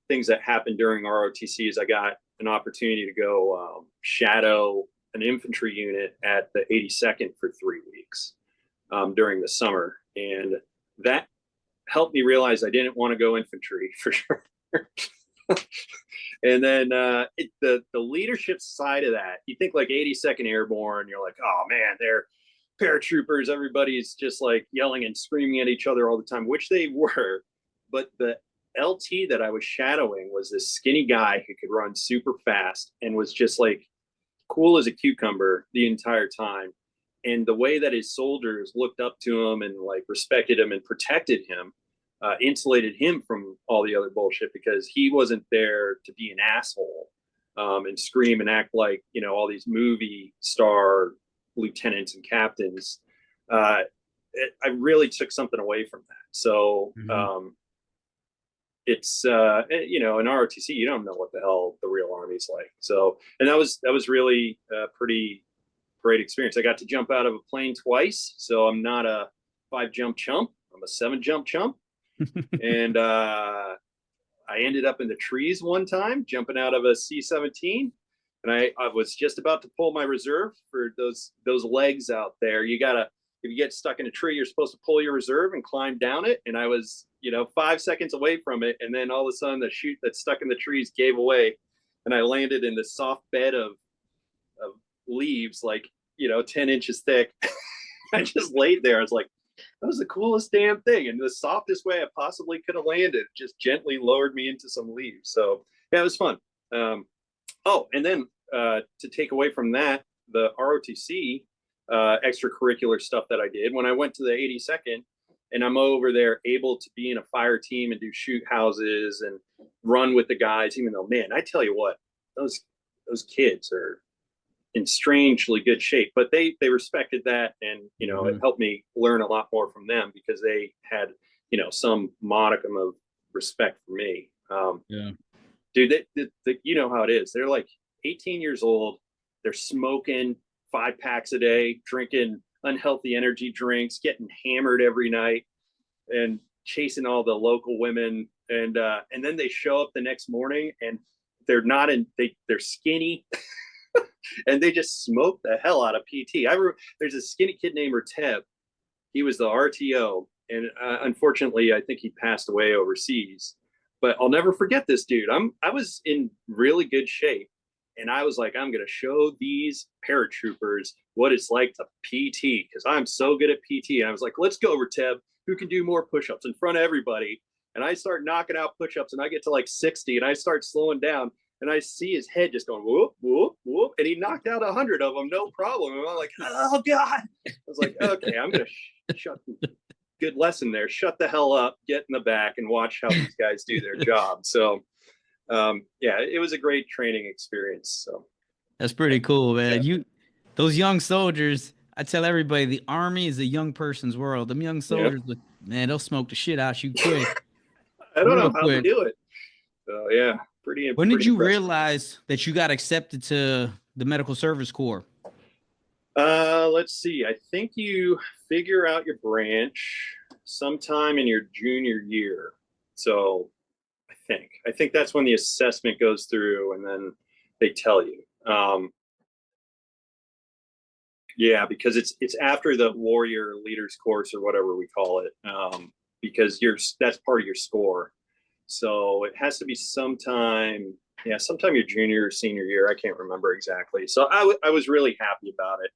[SPEAKER 2] things that happened during ROTC is I got an opportunity to go shadow an infantry unit at the 82nd for 3 weeks during the summer. And that helped me realize I didn't want to go infantry for sure. And then the leadership side of that, you think like 82nd Airborne, you're like, oh man, they're paratroopers. Everybody's just like yelling and screaming at each other all the time, which they were. But the LT that I was shadowing was this skinny guy who could run super fast and was just like cool as a cucumber the entire time. And the way that his soldiers looked up to him and like respected him and protected him, insulated him from all the other bullshit, because he wasn't there to be an asshole and scream and act like, all these movie star lieutenants and captains. I really took something away from that. So it's in ROTC, you don't know what the hell the real Army's like. So, and that was really a pretty great experience. I got to jump out of a plane twice, so I'm not a 5-jump chump. I'm a 7-jump chump. And I ended up in the trees one time, jumping out of a C-17. And I was just about to pull my reserve for those legs out there. You gotta, if you get stuck in a tree, you're supposed to pull your reserve and climb down it. And I was, 5 seconds away from it. And then all of a sudden the chute that's stuck in the trees gave away. And I landed in the soft bed of leaves, like, 10 inches thick. I just laid there. I was like, that was the coolest damn thing. And the softest way I possibly could have landed, just gently lowered me into some leaves. So yeah, it was fun. And then to take away from that, the ROTC extracurricular stuff that I did when I went to the 82nd, and I'm over there able to be in a fire team and do shoot houses and run with the guys, even though, man, I tell you what, those kids are in strangely good shape, but they respected that. And, it helped me learn a lot more from them because they had, some modicum of respect for me. Dude, you know how it is. They're like 18 years old. They're smoking 5 packs a day, drinking unhealthy energy drinks, getting hammered every night, and chasing all the local women. And then they show up the next morning and they're they're skinny. And they just smoke the hell out of PT. There's a skinny kid named Teb. He was the RTO, and unfortunately, I think he passed away overseas. But I'll never forget this dude. I was in really good shape, And I was like, I'm going to show these paratroopers what it's like to PT, because I'm so good at PT. And I was like, let's go, Rateb, who can do more push-ups in front of everybody. And I start knocking out push-ups, and I get to like 60, and I start slowing down, and I see his head just going whoop, whoop, whoop. And he knocked out 100 of them, no problem. And I'm like, oh God. I was like, okay, I'm going to shut. Good lesson there. Shut the hell up, get in the back, and watch how these guys do their job. So yeah, it was a great training experience. So
[SPEAKER 1] that's pretty cool, man.
[SPEAKER 2] Yeah.
[SPEAKER 1] Those young soldiers, I tell everybody, the Army is a young person's world. Them young soldiers, man, they'll smoke the shit out you quick.
[SPEAKER 2] I don't
[SPEAKER 1] Real
[SPEAKER 2] know how they
[SPEAKER 1] quick.
[SPEAKER 2] do it. So yeah, pretty.
[SPEAKER 1] When did you
[SPEAKER 2] impressive.
[SPEAKER 1] realize that you got accepted to the Medical Service Corps?
[SPEAKER 2] Let's see. I think you figure out your branch sometime in your junior year. So I think that's when the assessment goes through, and then they tell you. Yeah, because it's after the warrior leaders course or whatever we call it, because that's part of your score. So it has to be sometime your junior or senior year. I can't remember exactly. So I was really happy about it.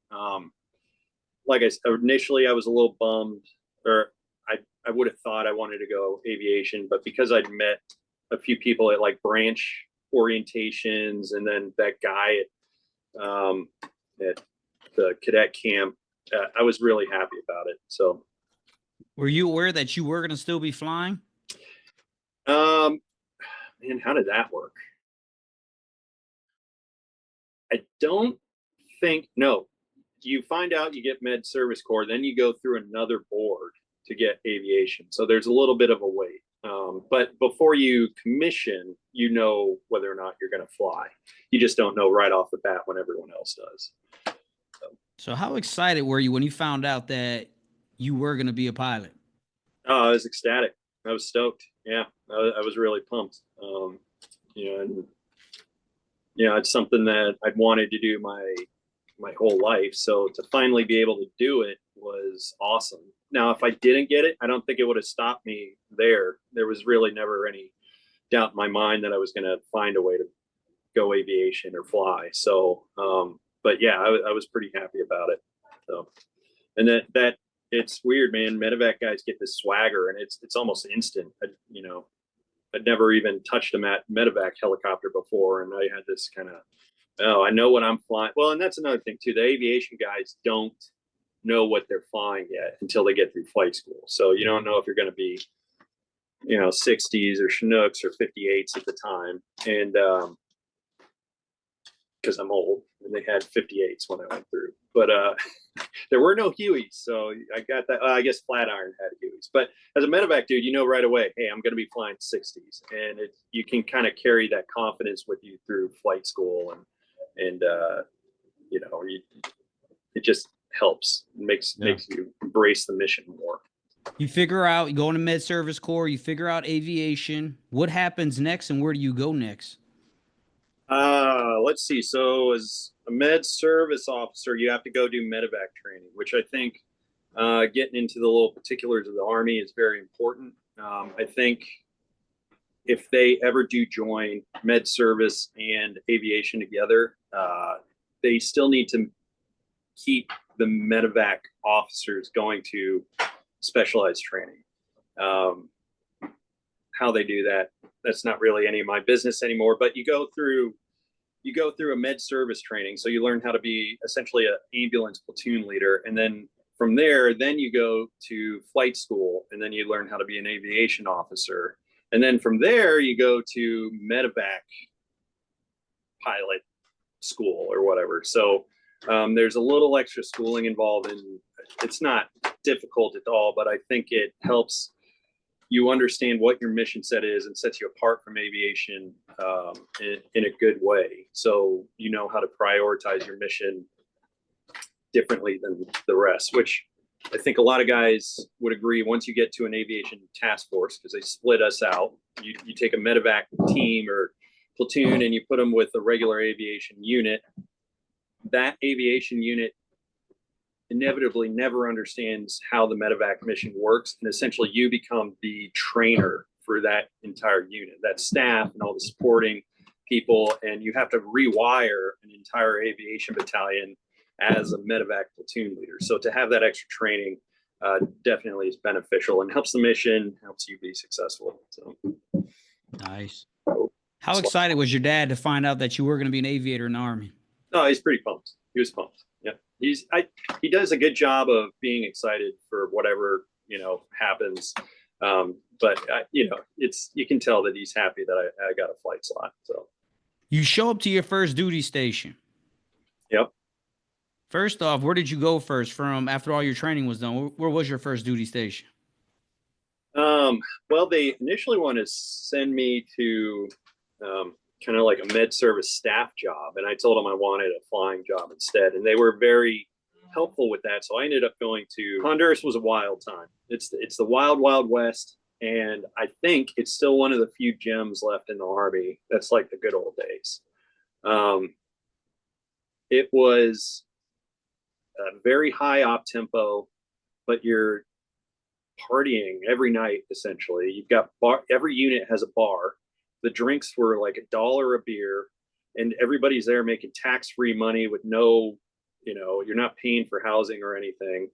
[SPEAKER 2] Like I said, initially I was a little bummed, or I would have thought I wanted to go aviation, but because I'd met a few people at like branch orientations, and then that guy at the cadet camp, I was really happy about it. So,
[SPEAKER 1] were you aware that you were going to still be flying?
[SPEAKER 2] Man, how did that work? I don't think, no. You find out you get Med Service Corps, then you go through another board to get aviation. So there's a little bit of a wait. But before you commission, you know whether or not you're going to fly. You just don't know right off the bat when everyone else does.
[SPEAKER 1] So how excited were you when you found out that you were going to be a pilot?
[SPEAKER 2] Oh, I was ecstatic. I was stoked. Yeah, I was really pumped. And it's something that I'd wanted to do my whole life. So to finally be able to do it was awesome. Now, if I didn't get it, I don't think it would have stopped me there. There was really never any doubt in my mind that I was going to find a way to go aviation or fly. So, but yeah, I was pretty happy about it. So, and that it's weird, man. MEDEVAC guys get this swagger, and it's almost instant. I'd never even touched a MEDEVAC helicopter before, and I had this kind of, I know what I'm flying. Well, and that's another thing too. The aviation guys don't know what they're flying yet until they get through flight school. So you don't know if you're going to be, 60s or Chinooks or 58s at the time. And because I'm old, and they had 58s when I went through. But there were no Hueys, so I got that. I guess Flatiron had Hueys. But as a MEDEVAC dude, you know right away, hey, I'm going to be flying 60s, and you can kind of carry that confidence with you through flight school, and it just helps. It makes you embrace the mission more.
[SPEAKER 1] You figure out, you go into Med Service Corps, you figure out aviation. What happens next, and where do you go next?
[SPEAKER 2] Let's see. So as a med service officer, you have to go do MEDEVAC training, which I think getting into the little particulars of the Army is very important. I think if they ever do join med service and aviation together, they still need to keep the MEDEVAC officers going to specialized training. How they do that, that's not really any of my business anymore, but you go through a med service training. So you learn how to be essentially an ambulance platoon leader. And then from there, then you go to flight school, and then you learn how to be an aviation officer. And then from there, you go to MEDEVAC pilot school or whatever. So there's a little extra schooling involved, and it's not difficult at all, but I think it helps you understand what your mission set is and sets you apart from aviation in a good way. So you know how to prioritize your mission differently than the rest, which I think a lot of guys would agree. Once you get to an aviation task force, because they split us out, you take a MEDEVAC team or platoon and you put them with a regular aviation unit. That aviation unit inevitably never understands how the MEDEVAC mission works, and essentially you become the trainer for that entire unit, that staff and all the supporting people, and you have to rewire an entire aviation battalion as a medevac platoon leader. So to have that extra training definitely is beneficial and helps the mission, helps you be successful. So
[SPEAKER 1] nice. How excited was your dad to find out that you were going to be an aviator in the Army?
[SPEAKER 2] Oh, he's pretty pumped. He was pumped. Yeah, he does a good job of being excited for whatever happens. But you can tell that he's happy that I got a flight slot. So
[SPEAKER 1] you show up to your first duty station.
[SPEAKER 2] Yep.
[SPEAKER 1] First off, where did you go first from after all your training was done? Where was your first duty station?
[SPEAKER 2] Well, they initially wanted to send me to kind of like a med service staff job, and I told them I wanted a flying job instead, and they were very helpful with that. So I ended up going to Honduras. Was a wild time. It's the wild, wild west, and I think it's still one of the few gems left in the Army. That's like the good old days. It was a very high op tempo, but you're partying every night essentially. You've got every unit has a bar. The drinks were like $1 a beer, and everybody's there making tax-free money with no, you're not paying for housing or anything.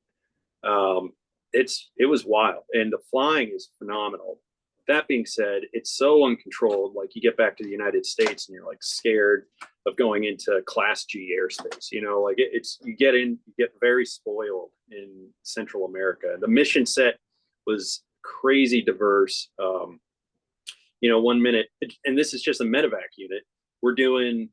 [SPEAKER 2] It was wild, and the flying is phenomenal. That being said, it's so uncontrolled. Like you get back to the United States and you're like scared of going into Class G airspace. Like you get very spoiled in Central America. The mission set was crazy diverse. 1 minute, and this is just a medevac unit. We're doing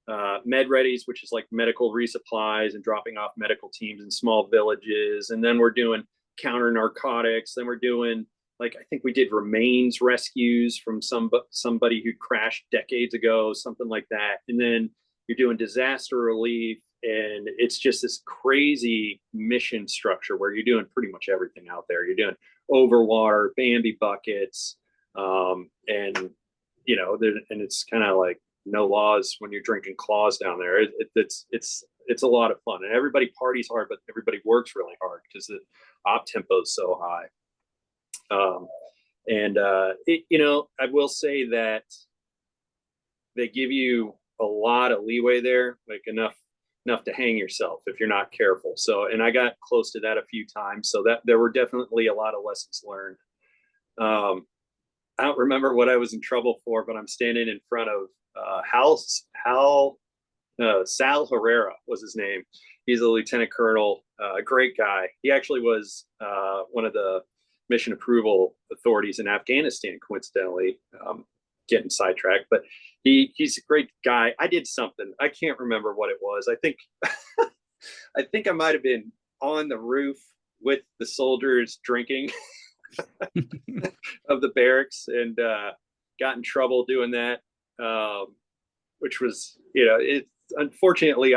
[SPEAKER 2] med readies, which is like medical resupplies and dropping off medical teams in small villages. And then we're doing counter narcotics. Then we're doing, like, I think we did remains rescues from somebody who crashed decades ago, something like that. And then you're doing disaster relief. And it's just this crazy mission structure where you're doing pretty much everything out there. You're doing overwater, Bambi buckets, and it's kind of like no laws when you're drinking claws down there. It's a lot of fun, and everybody parties hard, but everybody works really hard because the op tempo is so high. I will say that they give you a lot of leeway there, like enough to hang yourself if you're not careful. So, and I got close to that a few times. So that there were definitely a lot of lessons learned. I don't remember what I was in trouble for, but I'm standing in front of Sal Herrera was his name. He's a lieutenant colonel, a great guy. He actually was one of the mission approval authorities in Afghanistan, coincidentally. Getting sidetracked, but he's a great guy. I did something. I can't remember what it was. I think I might have been on the roof with the soldiers drinking of the barracks, and got in trouble doing that, which was, it's unfortunately,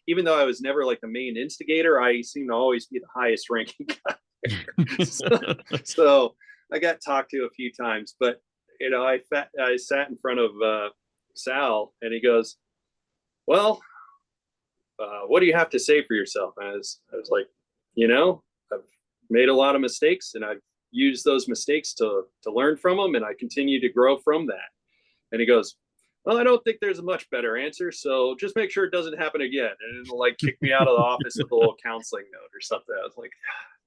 [SPEAKER 2] even though I was never like the main instigator, I seem to always be the highest ranking guy. so I got talked to a few times, but I sat in front of Sal, and he goes, well, what do you have to say for yourself? And I was like, I've made a lot of mistakes, and I've used those mistakes to learn from them, and I continue to grow from that. And he goes, well, I don't think there's a much better answer, so just make sure it doesn't happen again. And it'll like kick me out of the office with a little counseling note or something. I was like,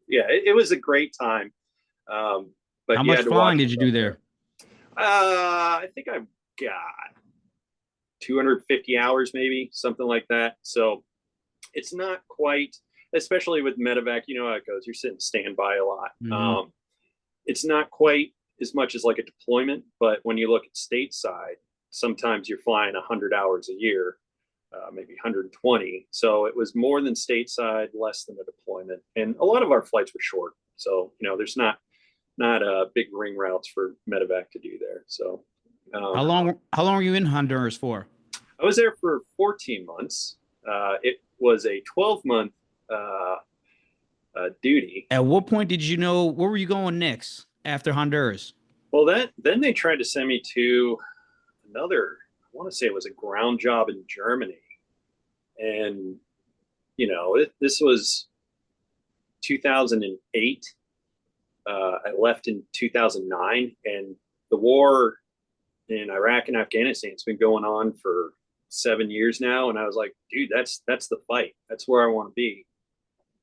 [SPEAKER 2] yeah, it was a great time. But
[SPEAKER 1] how much flying did you do there?
[SPEAKER 2] I think I got 250 hours, maybe something like that. So it's not quite, especially with medevac, you know how it goes. You're sitting standby a lot. Mm-hmm. It's not quite as much as like a deployment, but when you look at stateside, sometimes you're flying 100 hours a year, maybe 120. So it was more than stateside, less than a deployment. And a lot of our flights were short. So, there's not big ring routes for medevac to do there. So
[SPEAKER 1] how long were you in Honduras for?
[SPEAKER 2] I was there for 14 months. It was a 12-month duty.
[SPEAKER 1] At what point did you know where were you going next after Honduras?
[SPEAKER 2] Well, then they tried to send me to another, I want to say it was a ground job in Germany. And, this was 2008. I left in 2009, and the war in Iraq and Afghanistan. It's been going on for 7 years now. And I was like, dude, that's the fight. That's where I want to be.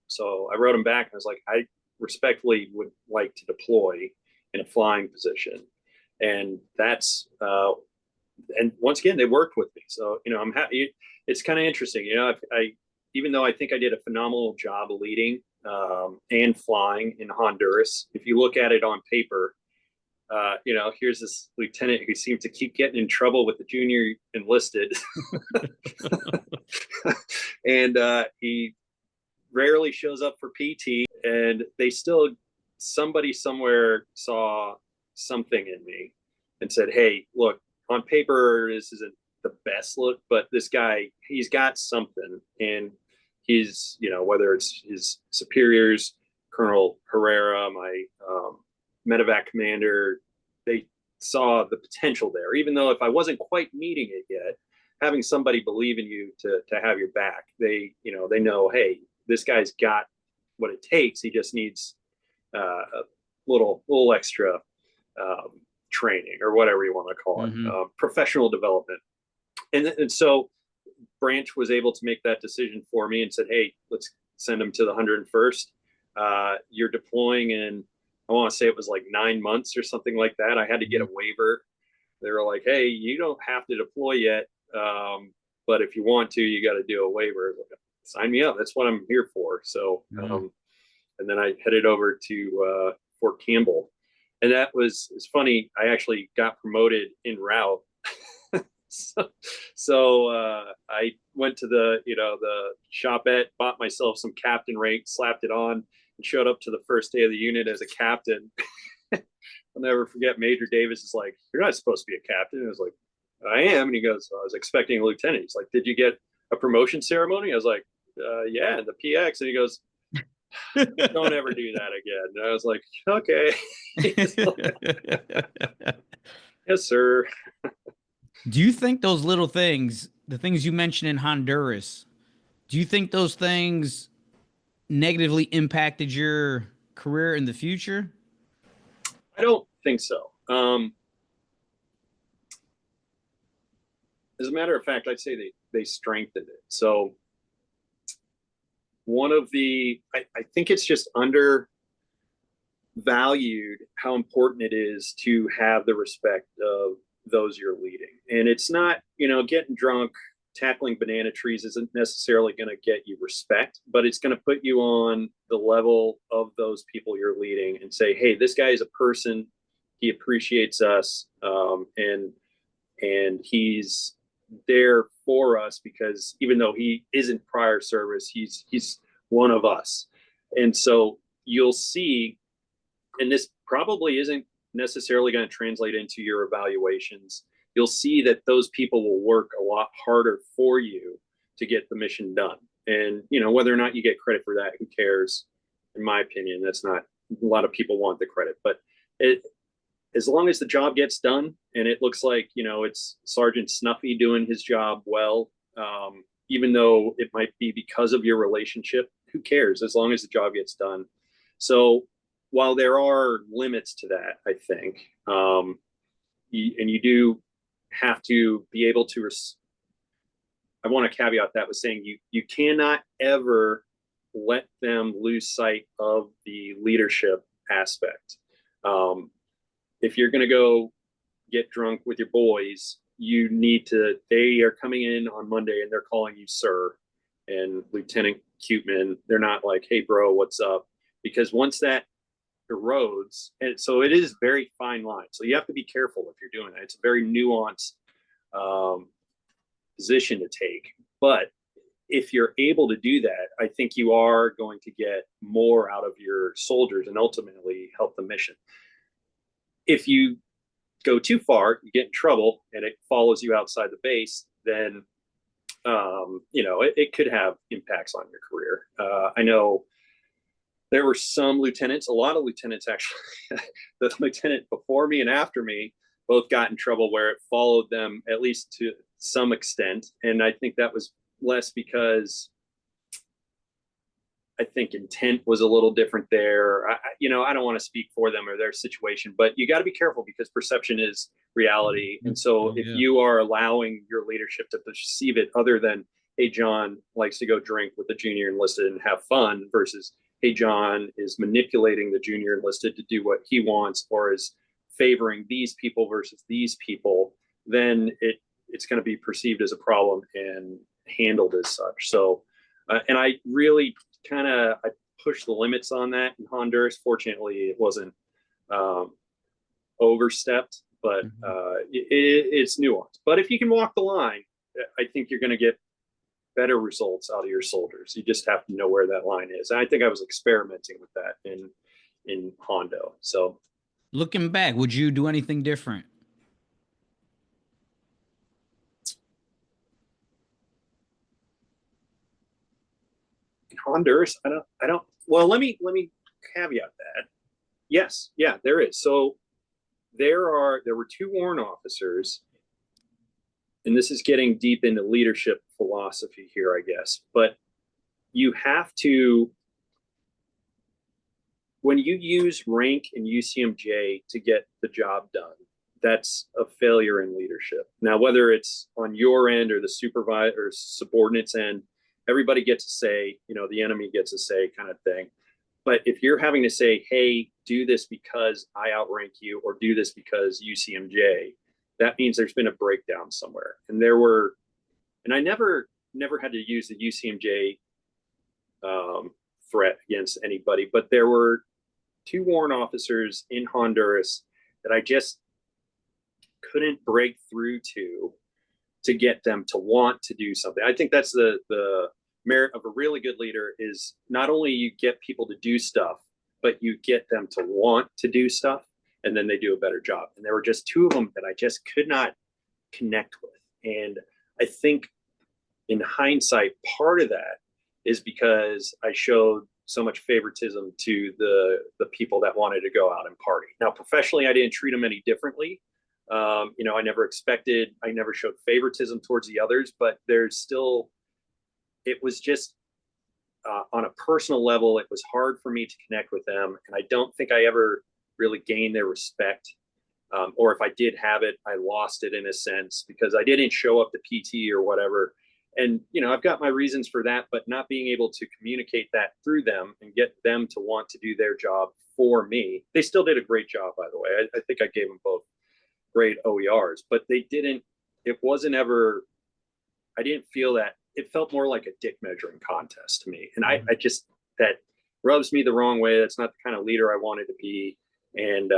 [SPEAKER 2] So I wrote him back and I was like, I respectfully would like to deploy in a flying position. And that's, and once again, they worked with me. So, you know, I'm happy. It's kind of interesting. You know, even though I think I did a phenomenal job leading and flying in Honduras, if you look at it on paper, you know, here's this lieutenant who seemed to keep getting in trouble with the junior enlisted. And he rarely shows up for PT, and somebody somewhere saw something in me and said, hey, look, on paper, this isn't the best look, but this guy, he's got something. And he's, you know, whether it's his superiors, Colonel Herrera, my MEDEVAC commander, they saw the potential there. Even though if I wasn't quite meeting it yet, having somebody believe in you to have your back, they know, hey, this guy's got what it takes. He just needs a little extra training, or whatever you want to call it, professional development. And so Branch was able to make that decision for me and said, hey, let's send him to the 101st. You're deploying in, I want to say it was like 9 months or something like that. I had to get a waiver. They were like, hey, you don't have to deploy yet, but if you want to, you got to do a waiver. Like, sign me up. That's what I'm here for. So, and then I headed over to Fort Campbell. And that was, it's funny, I actually got promoted en route. So I went to the shopette, bought myself some captain rank, slapped it on, and showed up to the first day of the unit as a captain. I'll never forget, Major Davis is like, you're not supposed to be a captain. I was like, I am. And he goes, I was expecting a lieutenant. He's like, did you get a promotion ceremony? I was like, yeah, the PX. And he goes, don't ever do that again. And I was like, okay. Yes, sir.
[SPEAKER 1] Do you think those little things, the things you mentioned in Honduras, do you think those things negatively impacted your career in the future?
[SPEAKER 2] I don't think so. As a matter of fact, I'd say they strengthened it. So I think it's just undervalued how important it is to have the respect of those you're leading. And it's not, getting drunk, tackling banana trees isn't necessarily going to get you respect, but it's going to put you on the level of those people you're leading and say, hey, this guy is a person. He appreciates us. And he's there for us because even though he isn't prior service, he's one of us. And so you'll see, and this probably isn't necessarily going to translate into your evaluations, you'll see that those people will work a lot harder for you to get the mission done. And, whether or not you get credit for that, who cares? In my opinion, that's not, a lot of people want the credit, but as long as the job gets done and it looks like, it's Sergeant Snuffy doing his job well, even though it might be because of your relationship, who cares? As long as the job gets done. So while there are limits to that, I think, and you do have to be able to, I want to caveat that with saying you cannot ever let them lose sight of the leadership aspect. If you're going to go get drunk with your boys, they are coming in on Monday and they're calling you sir and Lieutenant Keutmann. They're not like, hey bro, what's up? Because once that erodes, and so it is very fine line. So you have to be careful if you're doing that. It's a very nuanced position to take. But if you're able to do that, I think you are going to get more out of your soldiers and ultimately help the mission. If you go too far, you get in trouble and it follows you outside the base, then, it could have impacts on your career. I know there were some lieutenants, a lot of lieutenants actually, the lieutenant before me and after me both got in trouble where it followed them at least to some extent. And I think that was less because I think intent was a little different there. I don't want to speak for them or their situation, but you got to be careful because perception is reality. And so if you are allowing your leadership to perceive it other than, hey, John likes to go drink with the junior enlisted and have fun, versus, hey, John is manipulating the junior enlisted to do what he wants, or is favoring these people versus these people, then it's going to be perceived as a problem and handled as such. So, and I really I pushed the limits on that in Honduras. Fortunately, it wasn't overstepped, but it's nuanced. But if you can walk the line, I think you're going to get better results out of your soldiers. You just have to know where that line is. And I think I was experimenting with that in Hondo. So,
[SPEAKER 1] looking back, would you do anything different?
[SPEAKER 2] Honduras, I don't. Well, let me caveat that. Yes, yeah, there is. So there were two warrant officers, and this is getting deep into leadership philosophy here, I guess. But you have to, when you use rank and UCMJ to get the job done, that's a failure in leadership. Now, whether it's on your end or the supervisor or subordinates end, everybody gets a say, the enemy gets a say, kind of thing. But if you're having to say, hey, do this because I outrank you, or do this because UCMJ, that means there's been a breakdown somewhere. And I never had to use the UCMJ threat against anybody, but there were two warrant officers in Honduras that I just couldn't break through to get them to want to do something. I think that's the merit of a really good leader, is not only you get people to do stuff, but you get them to want to do stuff, and then they do a better job. And there were just two of them that I just could not connect with. And I think in hindsight, part of that is because I showed so much favoritism to the people that wanted to go out and party. Now, professionally, I didn't treat them any differently. I never showed favoritism towards the others, but it was just on a personal level, it was hard for me to connect with them. And I don't think I ever really gained their respect. Or if I did have it, I lost it in a sense because I didn't show up to PT or whatever. And, I've got my reasons for that, but not being able to communicate that through them and get them to want to do their job for me. They still did a great job, by the way. I think I gave them both great OERs, but I didn't feel that. It felt more like a dick measuring contest to me. And I just, that rubs me the wrong way. That's not the kind of leader I wanted to be. And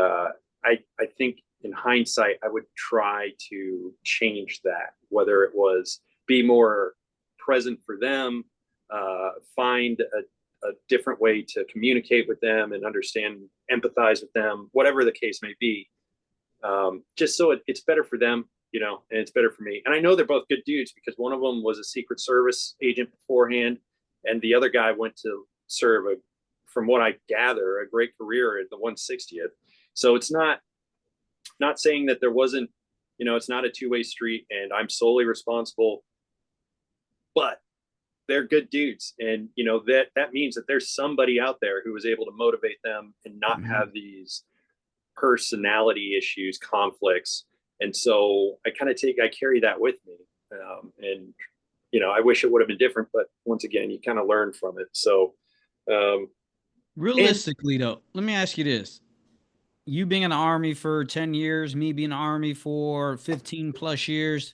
[SPEAKER 2] I think in hindsight, I would try to change that, whether it was be more present for them, find a different way to communicate with them and understand, empathize with them, whatever the case may be. Just so it's better for them, and it's better for me. And I know they're both good dudes because one of them was a Secret Service agent beforehand, and the other guy went to serve from what I gather, a great career at the 160th. So it's not saying that there wasn't, it's not a two-way street and I'm solely responsible, but they're good dudes. And, that means that there's somebody out there who was able to motivate them and not have these personality issues, conflicts. And so I carry that with me. And, I wish it would have been different, but once again, you kind of learn from it. So,
[SPEAKER 1] realistically though, let me ask you this. You being in the Army for 10 years, me being in the Army for 15 plus years,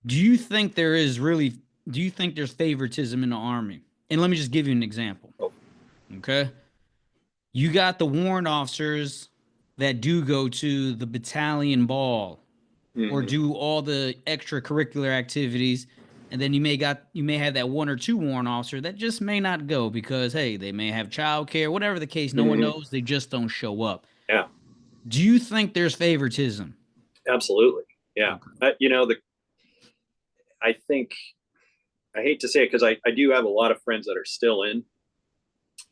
[SPEAKER 1] do you think there's favoritism in the Army? And let me just give you an example. Okay. You got the warrant officers that do go to the battalion ball or do all the extracurricular activities. And then you may have that one or two warrant officer that just may not go because, hey, they may have childcare, whatever the case, no one knows. They just don't show up.
[SPEAKER 2] Yeah.
[SPEAKER 1] Do you think there's favoritism?
[SPEAKER 2] Absolutely. Yeah. I think, I hate to say it because I do have a lot of friends that are still in,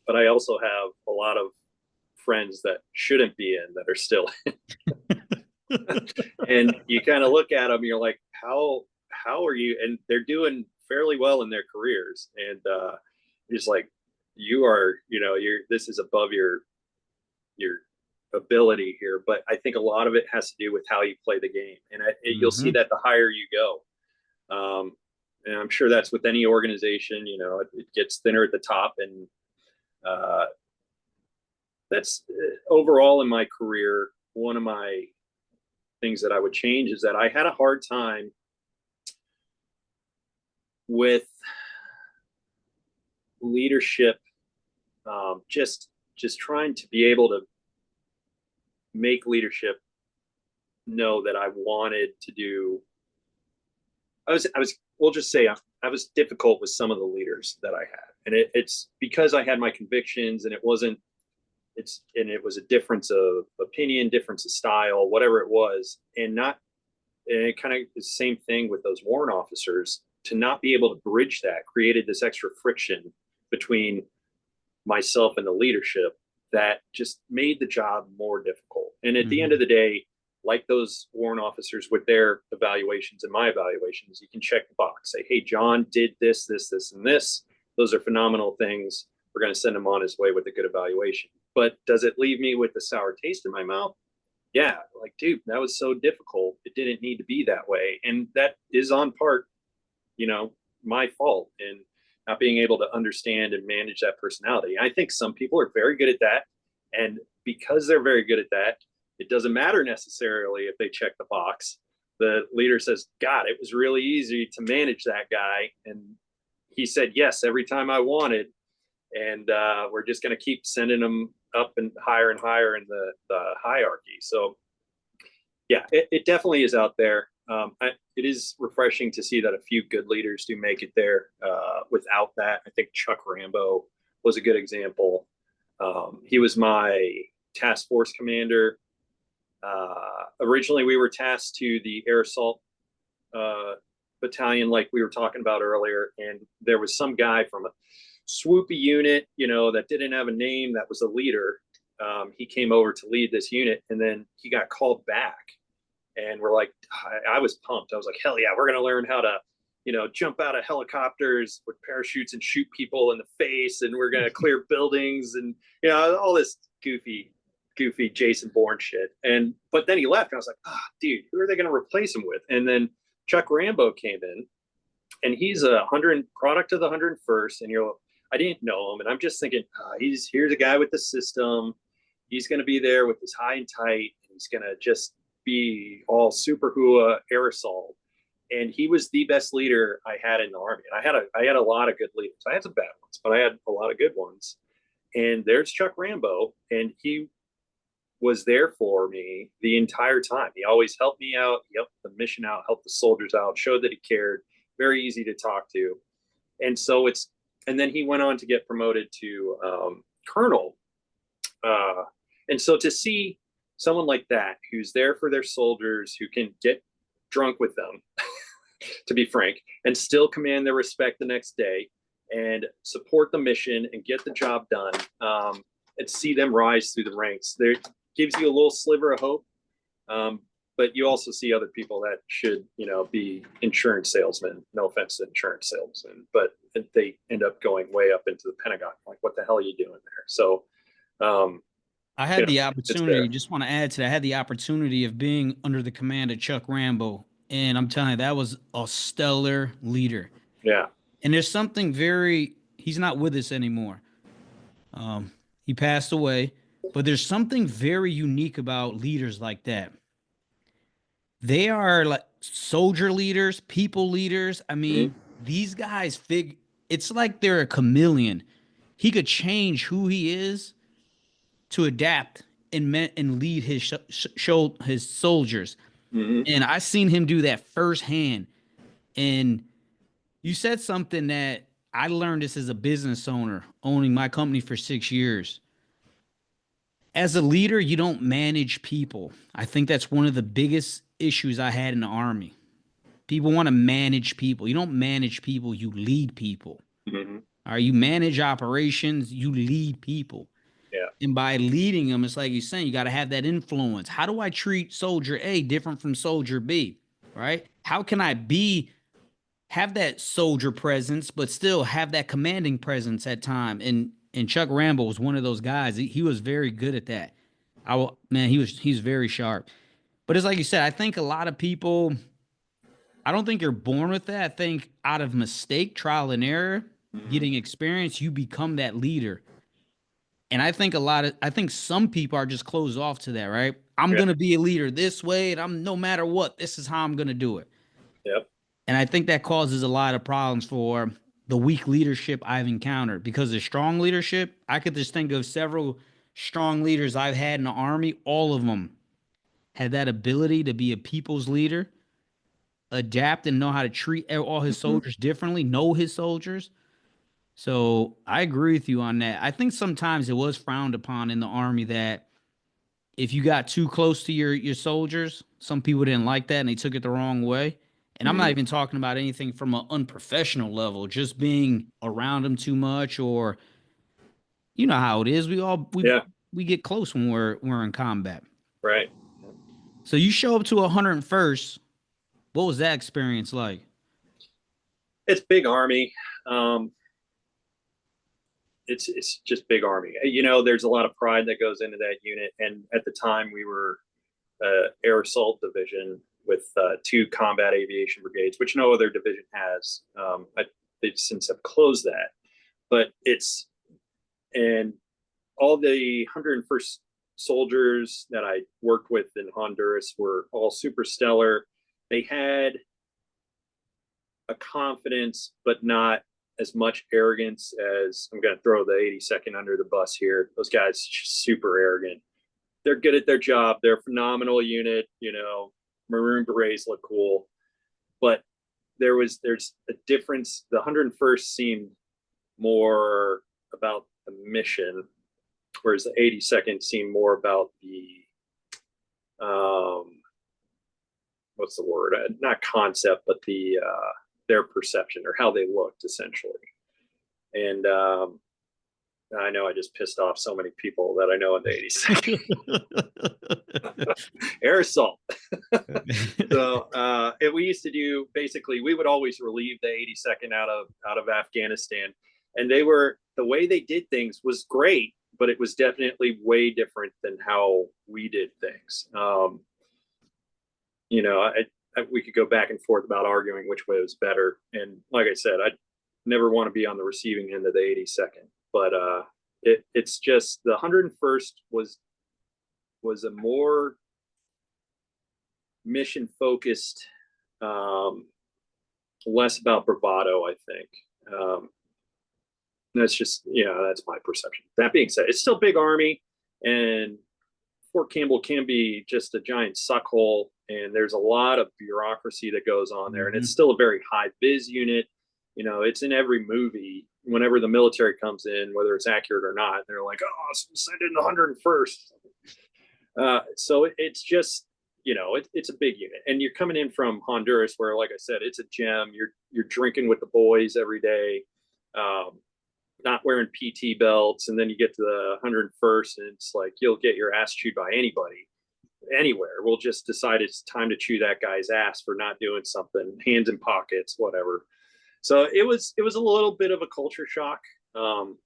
[SPEAKER 2] but I also have a lot of friends that shouldn't be in that are still in. And you kind of look at them, you're like, how are you? And they're doing fairly well in their careers. And just like, this is above your ability here. But I think a lot of it has to do with how you play the game. And you'll see that the higher you go. And I'm sure that's with any organization, it gets thinner at the top. And that's overall in my career, one of my things that I would change is that I had a hard time with leadership, just trying to be able to make leadership know that I wanted to do. We'll just say I was difficult with some of the leaders that I had, and it's because I had my convictions, and it was a difference of opinion, difference of style, whatever it was, and it kind of the same thing with those warrant officers. To not be able to bridge that created this extra friction between myself and the leadership that just made the job more difficult. And at the end of the day, like those warrant officers with their evaluations and my evaluations, you can check the box, say, hey, John did this, this, this, and this. Those are phenomenal things. We're going to send him on his way with a good evaluation. But does it leave me with a sour taste in my mouth? Yeah, like, dude, that was so difficult. It didn't need to be that way. And that is on part, my fault in not being able to understand and manage that personality. I think some people are very good at that. And because they're very good at that, it doesn't matter necessarily if they check the box. The leader says, God, it was really easy to manage that guy. And he said yes every time I wanted. And we're just going to keep sending them up and higher in the hierarchy. So, yeah, it definitely is out there. It is refreshing to see that a few good leaders do make it there without that. I think Chuck Rambo was a good example. He was my task force commander. Originally, we were tasked to the air assault battalion, like we were talking about earlier, and there was some guy from a swoopy unit, that didn't have a name, that was a leader. He came over to lead this unit, and then he got called back. And we're like, I was pumped. I was like, hell yeah, we're going to learn how to, jump out of helicopters with parachutes and shoot people in the face. And we're going to clear buildings and, all this goofy Jason Bourne shit. But then he left. And I was like, dude, who are they going to replace him with? And then Chuck Rambo came in, and he's a product of the 101st. And I didn't know him. And I'm just thinking, here's a guy with the system. He's going to be there with his high and tight. And he's going to just be all super hua air assault. And he was the best leader I had in the Army. And I had a lot of good leaders. I had some bad ones, but I had a lot of good ones. And there's Chuck Rambo, and he was there for me the entire time. He always helped me out. He helped the mission out, helped the soldiers out, showed that he cared. Very easy to talk to. And so and then he went on to get promoted to colonel. And so to see someone like that, who's there for their soldiers, who can get drunk with them, to be frank, and still command their respect the next day and support the mission and get the job done, and see them rise through the ranks. There gives you a little sliver of hope. But you also see other people that should, be insurance salesmen. No offense to insurance salesmen, but they end up going way up into the Pentagon. Like, what the hell are you doing there? So,
[SPEAKER 1] I had the opportunity, just want to add to that, I had the opportunity of being under the command of Chuck Rambo. And I'm telling you, that was a stellar leader.
[SPEAKER 2] Yeah.
[SPEAKER 1] And there's something he's not with us anymore. He passed away, but there's something very unique about leaders like that. They are like soldier leaders, people leaders. I mean, these guys it's like they're a chameleon. He could change who he is to adapt and lead his soldiers. And I've seen him do that firsthand. And you said something that I learned this as a business owner, owning my company for 6 years. As a leader, you don't manage people. I think that's one of the biggest issues I had in the Army. People want to manage people. You don't manage people, you lead people. All right, you manage operations, you lead people.
[SPEAKER 2] Yeah.
[SPEAKER 1] And by leading them, it's like you're saying, you got to have that influence. How do I treat soldier A different from soldier B? Right? How can I be have that soldier presence, but still have that commanding presence at time. And Chuck Rambo was one of those guys. He was very good at that. Man, he's very sharp. But it's like you said, I think a lot of people, I don't think you're born with that. I think out of mistake, trial and error,
[SPEAKER 2] Mhm.
[SPEAKER 1] getting experience, you become that leader. And I think some people are just closed off to that, right? I'm
[SPEAKER 2] Yeah.
[SPEAKER 1] gonna be a leader this way, and I'm no matter what, this is how I'm gonna do it.
[SPEAKER 2] Yep.
[SPEAKER 1] And I think that causes a lot of problems for the weak leadership I've encountered. Because the strong leadership, I could just think of several strong leaders I've had in the army. All of them had that ability to be a people's leader, adapt and know how to treat all his
[SPEAKER 2] Mhm.
[SPEAKER 1] soldiers differently, know his soldiers. So I agree with you on that. I think sometimes it was frowned upon in the army that if you got too close to your soldiers, some people didn't like that and they took it the wrong way. And I'm not
[SPEAKER 2] Mhm.
[SPEAKER 1] even talking about anything from an unprofessional level, just being around them too much, or you know how it is.
[SPEAKER 2] Yeah.
[SPEAKER 1] We get close when we're in combat.
[SPEAKER 2] Right.
[SPEAKER 1] So you show up to 101st. What was that experience like?
[SPEAKER 2] It's big army. Um, it's just big army. You know, there's a lot of pride that goes into that unit. And at the time, we were air assault division with two combat aviation brigades, which no other division has. They've since have closed that, but it's and all the 101st soldiers that I worked with in Honduras were all super stellar. They had a confidence, but not as much arrogance as I'm going to throw the 82nd under the bus here. Those guys super arrogant. They're good at their job. They're a phenomenal unit. You know, Maroon Berets look cool, but there's a difference. The 101st seemed more about the mission, whereas the 82nd seemed more about the um, what's the word? Not concept, but the their perception or how they looked essentially. And I know I just pissed off so many people that I know in the 82nd. Air assault. So we used to do basically we would always relieve the 82nd out of Afghanistan, and they were the way they did things was great, but it was definitely way different than how we did things. You know, we could go back and forth about arguing which way was better, and like I said, I never want to be on the receiving end of the 82nd, but it's just the 101st was a more mission focused, um, less about bravado, I think. Um, that's just, that's my perception. That being said, it's still big army, and Fort Campbell can be just a giant suckhole, and there's a lot of bureaucracy that goes on there, and it's
[SPEAKER 1] Mhm.
[SPEAKER 2] still a very high vis unit. You know, it's in every movie. Whenever the military comes in, whether it's accurate or not, they're like, "Oh, send in the 101st." So it's just, it's a big unit, and you're coming in from Honduras, where, like I said, it's a gem. You're drinking with the boys every day, um, not wearing PT belts, and then you get to the 101st, and it's like you'll get your ass chewed by anybody, anywhere. We'll just decide it's time to chew that guy's ass for not doing something, hands in pockets, whatever. So it was a little bit of a culture shock, um,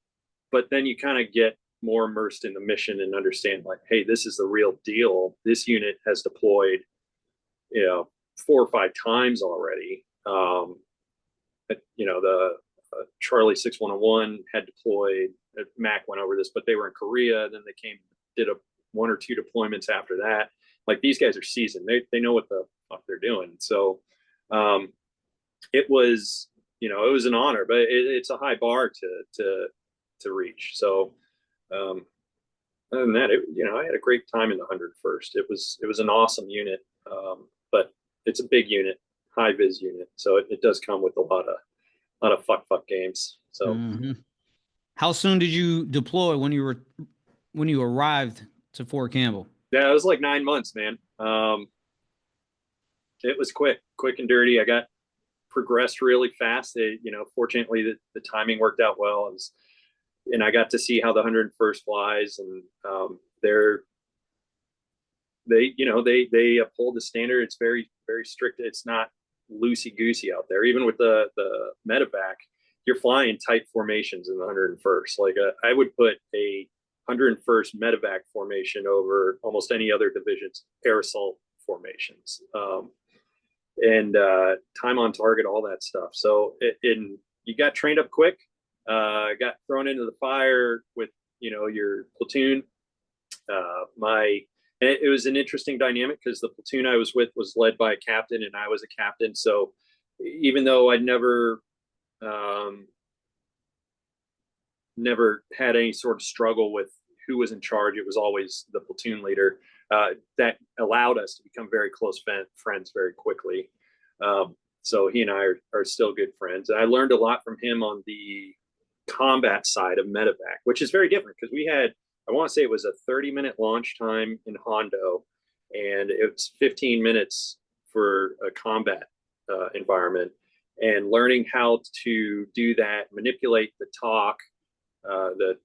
[SPEAKER 2] but then you kind of get more immersed in the mission and understand, like, hey, this is the real deal. This unit has deployed, 4 or 5 times already. The Charlie 6101 had deployed. Mac went over this, but they were in Korea. Then they did 1 or 2 deployments after that. Like, these guys are seasoned. They know what the fuck they're doing. So it was, it was an honor, but it's a high bar to reach. So other than that, I had a great time in the 101st. It was an awesome unit, but it's a big unit, high vis unit, so it does come with a lot of fuck games. So
[SPEAKER 1] Mhm. How soon did you deploy when you arrived to Fort Campbell?
[SPEAKER 2] yeah, it was like 9 months, man. It was quick and dirty. I got progressed really fast. Fortunately, the timing worked out well. And I got to see how the 101st flies, and they uphold the standard. It's very very strict. It's not loosey goosey out there. Even with the MEDEVAC, you're flying tight formations in the 101st. Like I would put a 101st MEDEVAC formation over almost any other division's air assault formations. And time on target, all that stuff. So you got trained up quick, got thrown into the fire with, your platoon. It was an interesting dynamic because the platoon I was with was led by a captain and I was a captain. So even though I'd never had any sort of struggle with who was in charge, it was always the platoon leader. That allowed us to become very close friends very quickly. So he and I are still good friends. And I learned a lot from him on the combat side of MEDEVAC, which is very different because we had, I want to say it was a 30-minute launch time in Hondo, and it was 15 minutes for a combat environment. And learning how to do that, manipulate the talk, the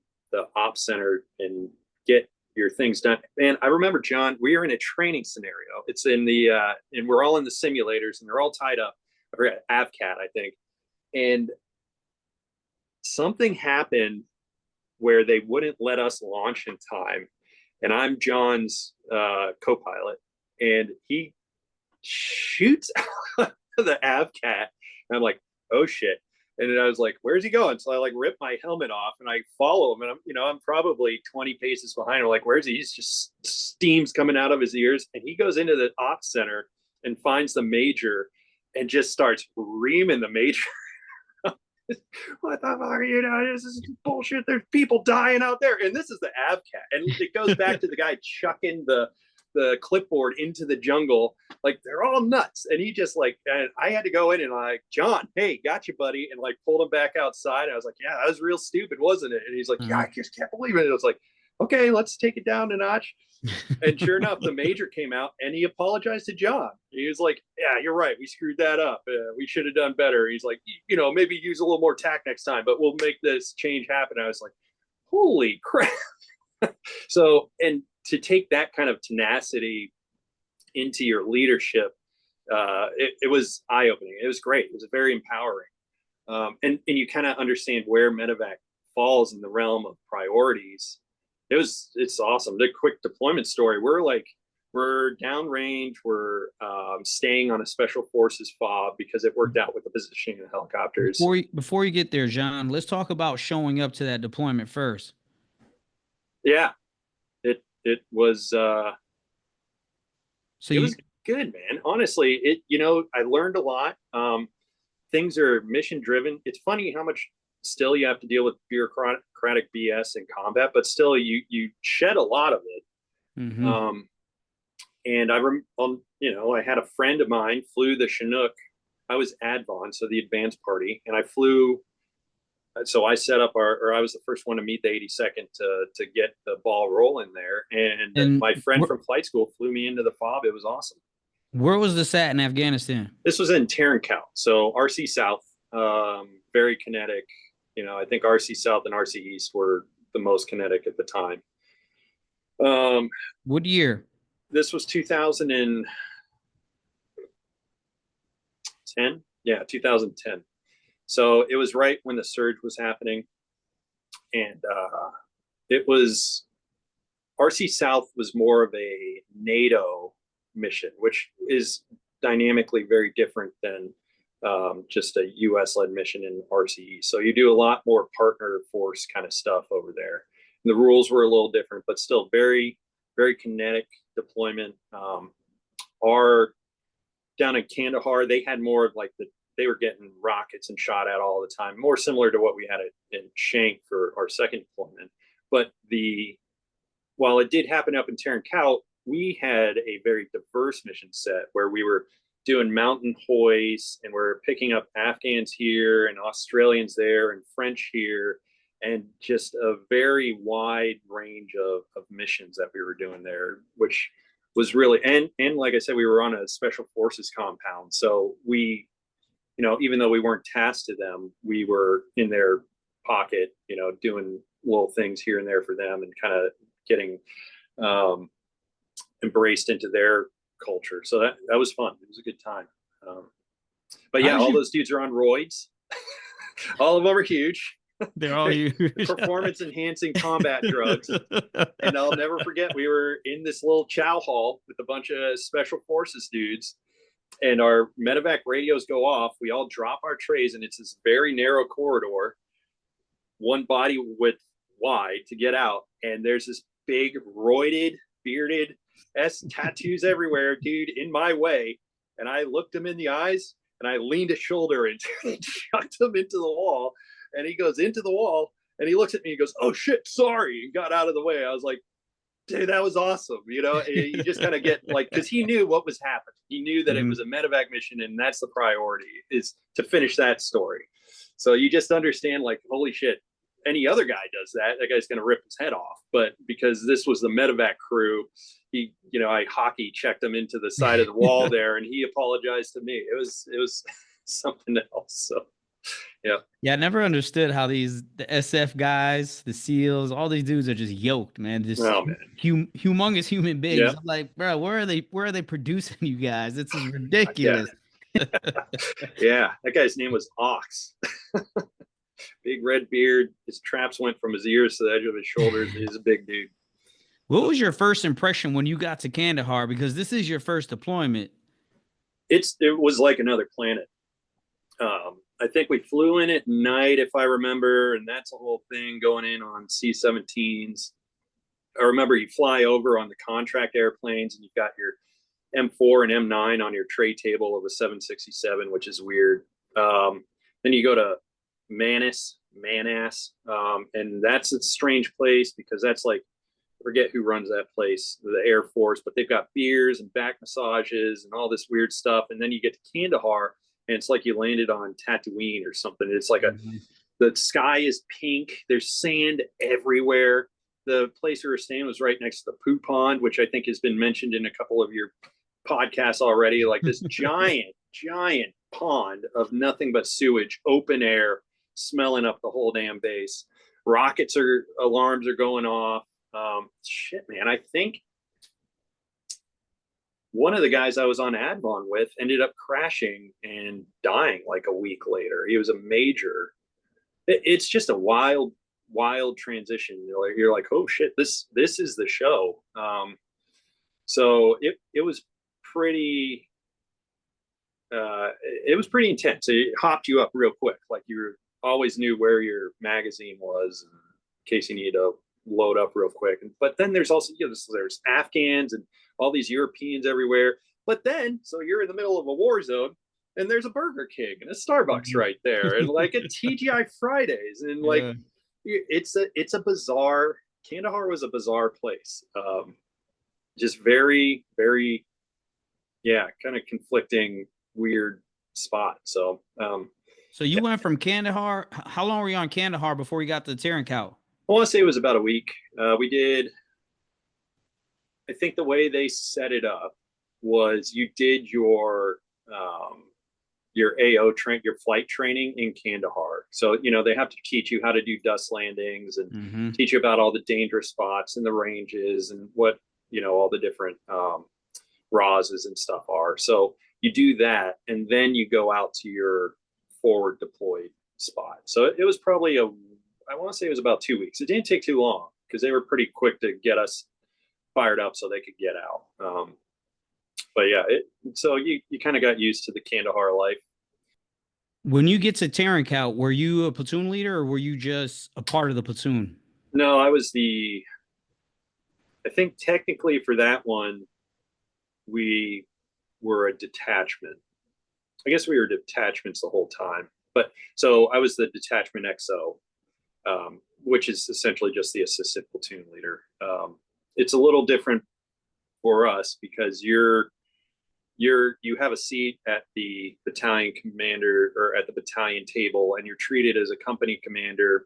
[SPEAKER 2] ops center, and get your things done. And I remember, John, we are in a training scenario. It's in the and we're all in the simulators, and they're all tied up. I forgot, AVCAT, I think. And something happened where they wouldn't let us launch in time. And I'm John's co-pilot, and he shoots the AVCAT. And I'm like, oh shit. And then I was like, where's he going? So I like rip my helmet off and I follow him. And I'm probably 20 paces behind him. Like, where's he? He's just steam's coming out of his ears. And he goes into the ops center and finds the major and just starts reaming the major. What the fuck are you doing? This is bullshit. There's people dying out there. And this is the AVCAT. And it goes back to the guy chucking the clipboard into the jungle. Like, they're all nuts. And he just like, and I had to go in and like, John, hey, got you, buddy. And like pulled him back outside. I was like, yeah, that was real stupid, wasn't it? And he's like, yeah, I just can't believe it. And it was like, okay, let's take it down a notch. And sure enough, the major came out and he apologized to John. He was like, yeah, you're right. We screwed that up. We should have done better. He's like, maybe use a little more tact next time, but we'll make this change happen. I was like, holy crap. So, and to take that kind of tenacity into your leadership, it was eye-opening. It was great. It was very empowering. And you kind of understand where MEDEVAC falls in the realm of priorities. It's awesome. The quick deployment story. We're downrange. We're staying on a special forces fob because it worked out with the positioning of the helicopters.
[SPEAKER 1] Before you get there, John, let's talk about showing up to that deployment first.
[SPEAKER 2] Yeah, it was. It was good, man. Honestly, I learned a lot. Things are mission driven. It's funny how much still you have to deal with bureaucratic BS in combat, but still you shed a lot of it.
[SPEAKER 1] Mm-hmm.
[SPEAKER 2] And I had a friend of mine flew the Chinook. I was ADVON, so the advanced party, and I flew. So I set up I was the first one to meet the 82nd to get the ball rolling there. And my friend from flight school flew me into the FOB. It was awesome.
[SPEAKER 1] Where was this at in Afghanistan?
[SPEAKER 2] This was in Tarankout. So RC South, very kinetic. I think RC South and RC East were the most kinetic at the time.
[SPEAKER 1] What year?
[SPEAKER 2] This was 2010. Yeah, 2010. So it was right when the surge was happening. And it was, RC South was more of a NATO mission, which is dynamically very different than just a US-led mission in RCE. So you do a lot more partner force kind of stuff over there. And the rules were a little different, but still very, very kinetic deployment. Down in Kandahar, they had more of like they were getting rockets and shot at all the time, more similar to what we had in Shank for our second deployment. But while it did happen up in Tarankout, we had a very diverse mission set where we were doing mountain hoists and we're picking up Afghans here and Australians there and French here, and just a very wide range of missions that we were doing there, which was really, and like I said, we were on a special forces compound. So we, even though we weren't tasked to them, we were in their pocket, doing little things here and there for them and kind of getting embraced into their culture. So that was fun. It was a good time. But
[SPEAKER 1] How
[SPEAKER 2] yeah,
[SPEAKER 1] did
[SPEAKER 2] all
[SPEAKER 1] you?
[SPEAKER 2] those dudes are on roids. All of them are huge.
[SPEAKER 1] They're all huge.
[SPEAKER 2] Performance enhancing combat drugs. And I'll never forget, we were in this little chow hall with a bunch of special forces dudes, and our medevac radios go off. We all drop our trays, and it's this very narrow corridor, one body width wide to get out. And there's this big, roided, bearded, tattoos everywhere dude in my way. And I looked him in the eyes, and I leaned a shoulder and chucked him into the wall. And he goes into the wall, and he looks at me and goes, "Oh shit, sorry," and got out of the way. I was like, dude, that was awesome. You just kind of get like, because he knew what was happening. He knew that it was a medevac mission, and that's the priority, is to finish that story. So you just understand, like, holy shit, any other guy does that, that guy's going to rip his head off. But because this was the medevac crew, I hockey checked him into the side of the wall there, and he apologized to me. It was something else. So yeah.
[SPEAKER 1] Yeah, I never understood how the SF guys, the SEALs, all these dudes are just yoked, man. Just humongous human beings.
[SPEAKER 2] Yeah.
[SPEAKER 1] I'm like, bro, where are they producing you guys? This is ridiculous.
[SPEAKER 2] Yeah, that guy's name was Ox. Big red beard. His traps went from his ears to the edge of his shoulders. He's a big dude.
[SPEAKER 1] What was your first impression when you got to Kandahar? Because this is your first deployment.
[SPEAKER 2] It was like another planet. I think we flew in at night, if I remember, and that's a whole thing, going in on C-17s. I remember you fly over on the contract airplanes, and you've got your M4 and M9 on your tray table of a 767, which is weird. Then you go to Manas, and that's a strange place, because that's like, I forget who runs that place, the Air Force, but they've got beers and back massages and all this weird stuff. And then you get to Kandahar, and it's like you landed on Tatooine or something. It's like the sky is pink. There's sand everywhere. The place we were staying was right next to the poo pond, which I think has been mentioned in a couple of your podcasts already. Like this giant pond of nothing but sewage, open air, smelling up the whole damn base. Alarms are going off. Shit, man. I think one of the guys I was on Advon with ended up crashing and dying like a week later. He was a major. It's just a wild transition. You're like, oh shit, this is the show. So it was pretty. It was pretty intense. It hopped you up real quick. Like you always knew where your magazine was in case you need to load up real quick. But then there's also there's Afghans and all these Europeans everywhere. But then, so you're in the middle of a war zone, and there's a Burger King and a Starbucks right there, and like a TGI Fridays, and like it's a bizarre. Kandahar was a bizarre place. Just very, very, kind of conflicting, weird spot. So,
[SPEAKER 1] so you went from Kandahar. How long were you on Kandahar before you got to Tarankout?
[SPEAKER 2] I want to say it was about a week. We did. I think the way they set it up was you did your AO your flight training in Kandahar. So they have to teach you how to do dust landings and teach you about all the dangerous spots and the ranges and what all the different RASs and stuff are. So you do that, and then you go out to your forward deployed spot. So it was probably I want to say it was about 2 weeks. It didn't take too long because they were pretty quick to get us fired up so they could get out. But yeah, so you kind of got used to the Kandahar life.
[SPEAKER 1] When you get to Tarankout, were you a platoon leader or were you just a part of the platoon?
[SPEAKER 2] No, I was I think technically for that one, we were a detachment. I guess we were detachments the whole time. But so I was the detachment XO, which is essentially just the assistant platoon leader. It's a little different for us because you have a seat at the battalion commander or at the battalion table, and you're treated as a company commander,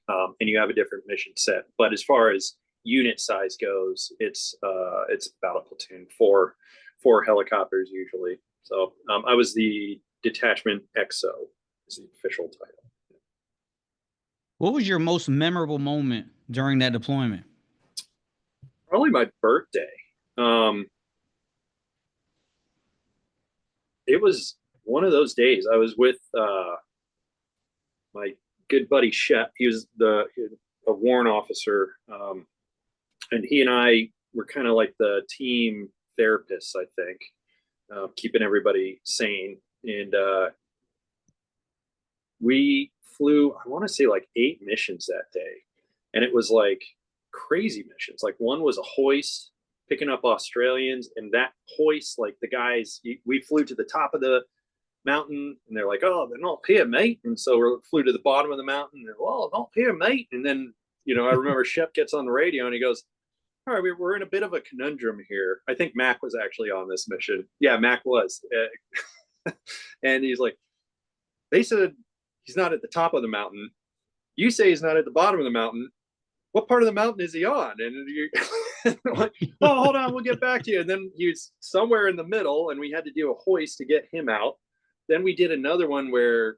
[SPEAKER 2] and you have a different mission set. But as far as unit size goes, it's about a platoon, four helicopters usually. So I was the detachment XO, is the official title.
[SPEAKER 1] What was your most memorable moment during that deployment?
[SPEAKER 2] Probably my birthday. It was one of those days I was with my good buddy Shep. He was a warrant officer, and he and I were kind of like the team therapists, I think, keeping everybody sane. And we flew, I want to say like 8 missions that day, and it was like crazy missions. Like one was a hoist picking up Australians, and that hoist, like the guys, we flew to the top of the mountain, and they're like, "Oh, they're not here, mate." And so we flew to the bottom of the mountain, and they're, "Oh, not here, mate." And then, I remember Shep gets on the radio and he goes, "All right, we're in a bit of a conundrum here." I think Mac was actually on this mission. Yeah, Mac was. And he's like, "They said he's not at the top of the mountain. You say he's not at the bottom of the mountain. What part of the mountain is he on?" And you're like, "Oh, hold on, we'll get back to you." And then he was somewhere in the middle, and we had to do a hoist to get him out. Then we did another one where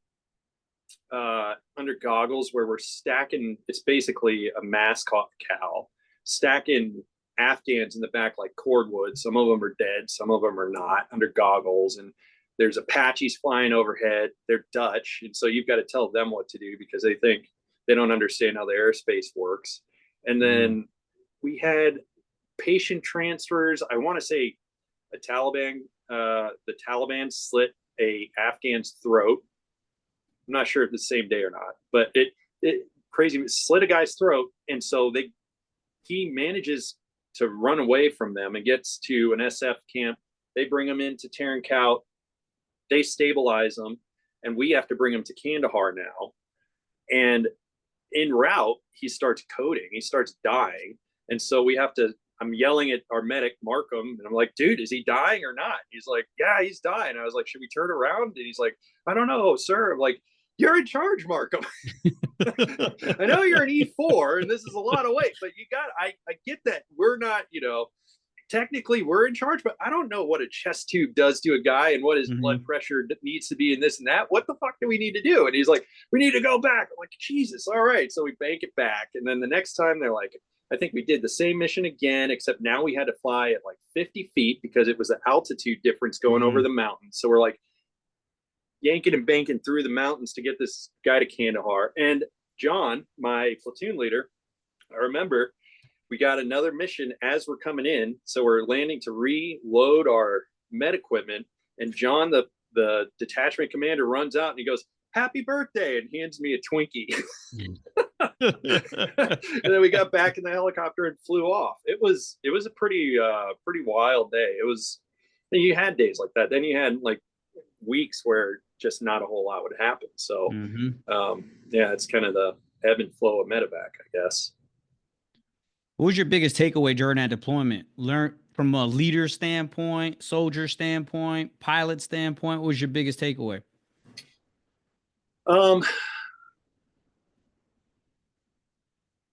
[SPEAKER 2] under goggles, where we're stacking, it's basically a mascot cow, stacking Afghans in the back like cordwood. Some of them are dead, some of them are not, under goggles. And there's Apaches flying overhead. They're Dutch. And so you've got to tell them what to do because they think they don't understand how the airspace works. And then we had patient transfers. I want to say the Taliban slit a Afghan's throat. I'm not sure if it's the same day or not, but it crazy, slit a guy's throat. And so he manages to run away from them and gets to an SF camp. They bring him into Tarin Kowt. They stabilize him, and we have to bring him to Kandahar now. And en route, he starts coding. He starts dying. And so I'm yelling at our medic, Markham, and I'm like, "Dude, is he dying or not?" He's like, "Yeah, he's dying." I was like, "Should we turn around?" And he's like, "I don't know, sir." I'm like, "You're in charge, Markham." I know you're an E4 and this is a lot of weight, but I get that we're not, technically we're in charge, but I don't know what a chest tube does to a guy and what his blood pressure needs to be in this and that. What the fuck do we need to do? And he's like, "We need to go back." I'm like, "Jesus, all right." So we bank it back. And then the next time they're like, I think we did the same mission again, except now we had to fly at like 50 feet because it was an altitude difference going over the mountains. So we're like yanking and banking through the mountains to get this guy to Kandahar. And John, my platoon leader, I remember we got another mission as we're coming in. So we're landing to reload our med equipment. And John, the detachment commander, runs out and he goes, "Happy birthday," and hands me a Twinkie. And then we got back in the helicopter and flew off. It was a pretty wild day. You had days like that. Then you had like weeks where just not a whole lot would happen. So it's kind of the ebb and flow of medevac, I guess.
[SPEAKER 1] What was your biggest takeaway during that deployment? Learn from a leader standpoint, soldier standpoint, pilot standpoint. What was your biggest takeaway?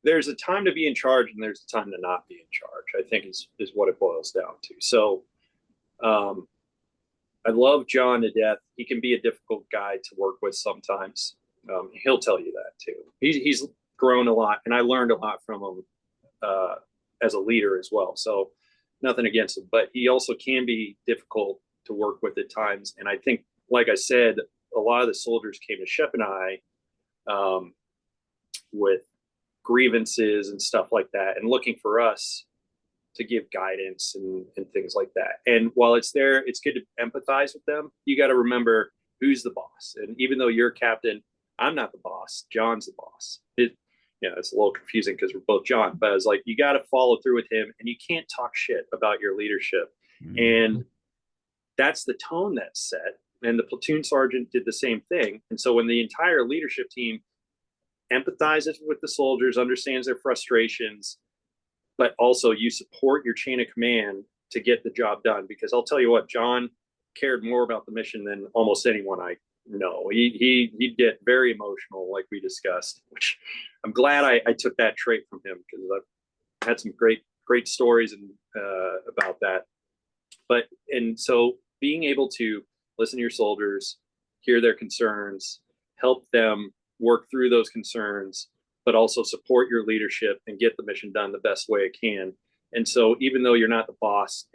[SPEAKER 2] There's a time to be in charge and there's a time to not be in charge, I think is what it boils down to. So I love John to death. He can be a difficult guy to work with sometimes. He'll tell you that too. He's grown a lot, and I learned a lot from him as a leader as well. So nothing against him, but he also can be difficult to work with at times. And I think, like I said, a lot of the soldiers came to Shep and I with grievances and stuff like that, and looking for us to give guidance and things like that. And while it's there, it's good to empathize with them. You got to remember who's the boss. And even though you're captain, I'm not the boss. John's the boss. It's a little confusing because we're both John, but I was like, you got to follow through with him, and you can't talk shit about your leadership. And that's the tone that's set. And the platoon sergeant did the same thing. And so when the entire leadership team empathizes with the soldiers, understands their frustrations, but also you support your chain of command to get the job done. Because I'll tell you what, John cared more about the mission than almost anyone I know. He'd get very emotional, like we discussed, which I'm glad I took that trait from him, because I've had some great stories about that. And so being able to listen to your soldiers, hear their concerns, help them work through those concerns, but also support your leadership and get the mission done the best way it can. And so even though you're not the boss,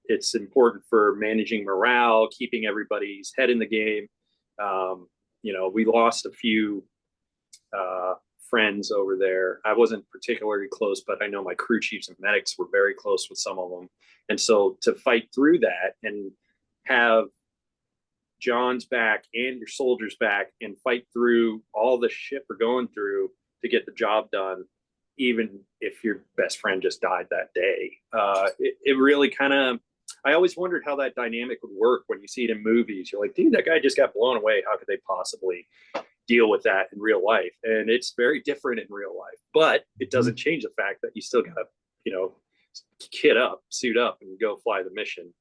[SPEAKER 2] it's important for managing morale, keeping everybody's head in the game. We lost a few friends over there. I wasn't particularly close, but I know my crew chiefs and medics were very close with some of them. And so to fight through that and have John's back and your soldiers back and fight through all the shit we're going through to get the job done, even if your best friend just died that day. It really kind of, I always wondered how that dynamic would work when you see it in movies. You're like, dude, that guy just got blown away. How could they possibly deal with that in real life? And it's very different in real life, but it doesn't change the fact that you still got to, kit up, suit up, and go fly the mission.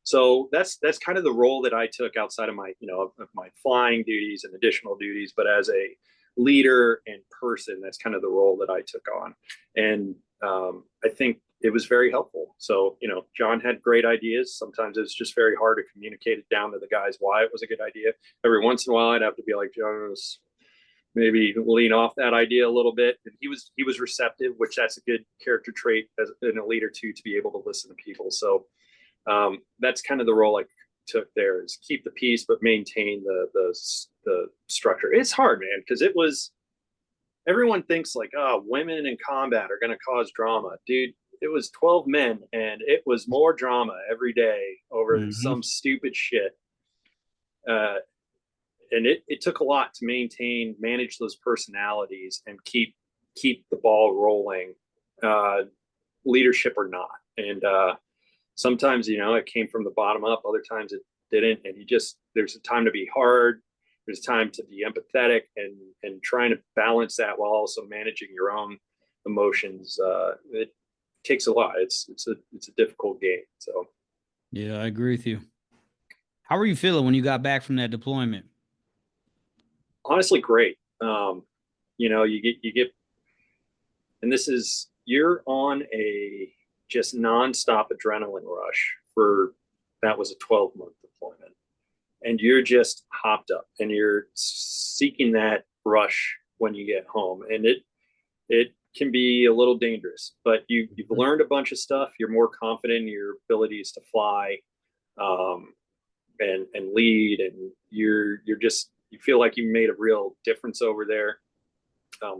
[SPEAKER 2] So that's kind of the role that I took outside of my, of my flying duties and additional duties, but as a leader and person, that's kind of the role that I took on. And I think it was very helpful. So, John had great ideas. Sometimes it's just very hard to communicate it down to the guys why it was a good idea. Every once in a while, I'd have to be like, John, maybe lean off that idea a little bit. And he was receptive, which that's a good character trait as in a leader too, to be able to listen to people. So that's kind of the role I took there, is keep the peace but maintain the structure. It's hard, man, because everyone thinks like, women in combat are going to cause drama. Dude, it was 12 men and it was more drama every day over some stupid shit. And it took a lot to manage those personalities and keep the ball rolling, leadership or not. And sometimes, it came from the bottom up. Other times it didn't. And there's a time to be hard. There's time to be empathetic and trying to balance that while also managing your own emotions. It takes a lot. It's a difficult game. So.
[SPEAKER 1] Yeah, I agree with you. How were you feeling when you got back from that deployment?
[SPEAKER 2] Honestly, great. You get, and you're on a just nonstop adrenaline rush that was a 12-month deployment, and you're just hopped up and you're seeking that rush when you get home, and it can be a little dangerous, but you've learned a bunch of stuff. You're more confident in your abilities to fly, and lead, and you feel like you made a real difference over there,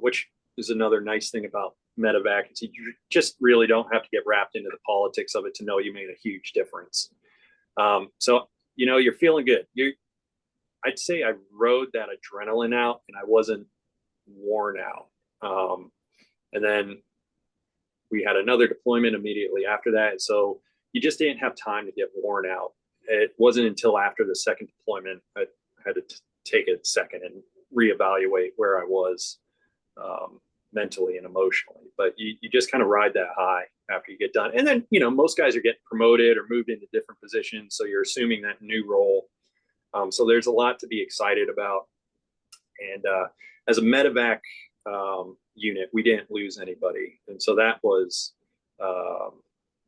[SPEAKER 2] which is another nice thing about MEDEVAC. Is you just really don't have to get wrapped into the politics of it to know you made a huge difference. So you're feeling good. I'd say I rode that adrenaline out, and I wasn't worn out. And then we had another deployment immediately after that, and so you just didn't have time to get worn out. It wasn't until after the second deployment I had to take a second and reevaluate where I was mentally and emotionally. But you just kind of ride that high after you get done. And then, most guys are getting promoted or moved into different positions. So you're assuming that new role. So there's a lot to be excited about. And as a MEDEVAC unit, we didn't lose anybody. And so that was,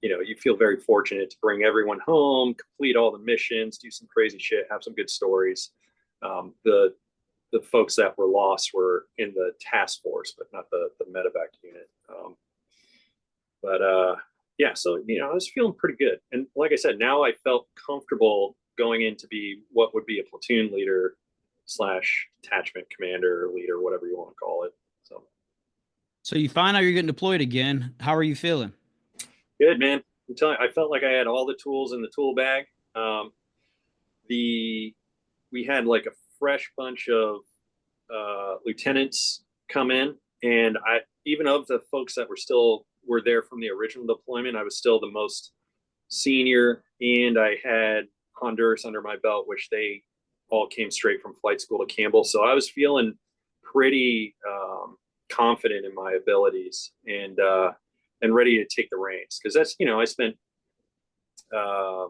[SPEAKER 2] you feel very fortunate to bring everyone home, complete all the missions, do some crazy shit, have some good stories. The folks that were lost were in the task force, but not the MEDEVAC unit. Yeah, so, I was feeling pretty good. And like I said, now I felt comfortable going in to be what would be a platoon leader / detachment commander or leader, whatever you want to call it.
[SPEAKER 1] So you find out you're getting deployed again. How are you feeling?
[SPEAKER 2] Good, man. I'm telling you, I felt like I had all the tools in the tool bag. We had like a fresh bunch of lieutenants come in, and even of the folks that were there from the original deployment, I was still the most senior, and I had Honduras under my belt, which they all came straight from flight school to Campbell. So I was feeling pretty confident in my abilities and ready to take the reins, because that's, I spent a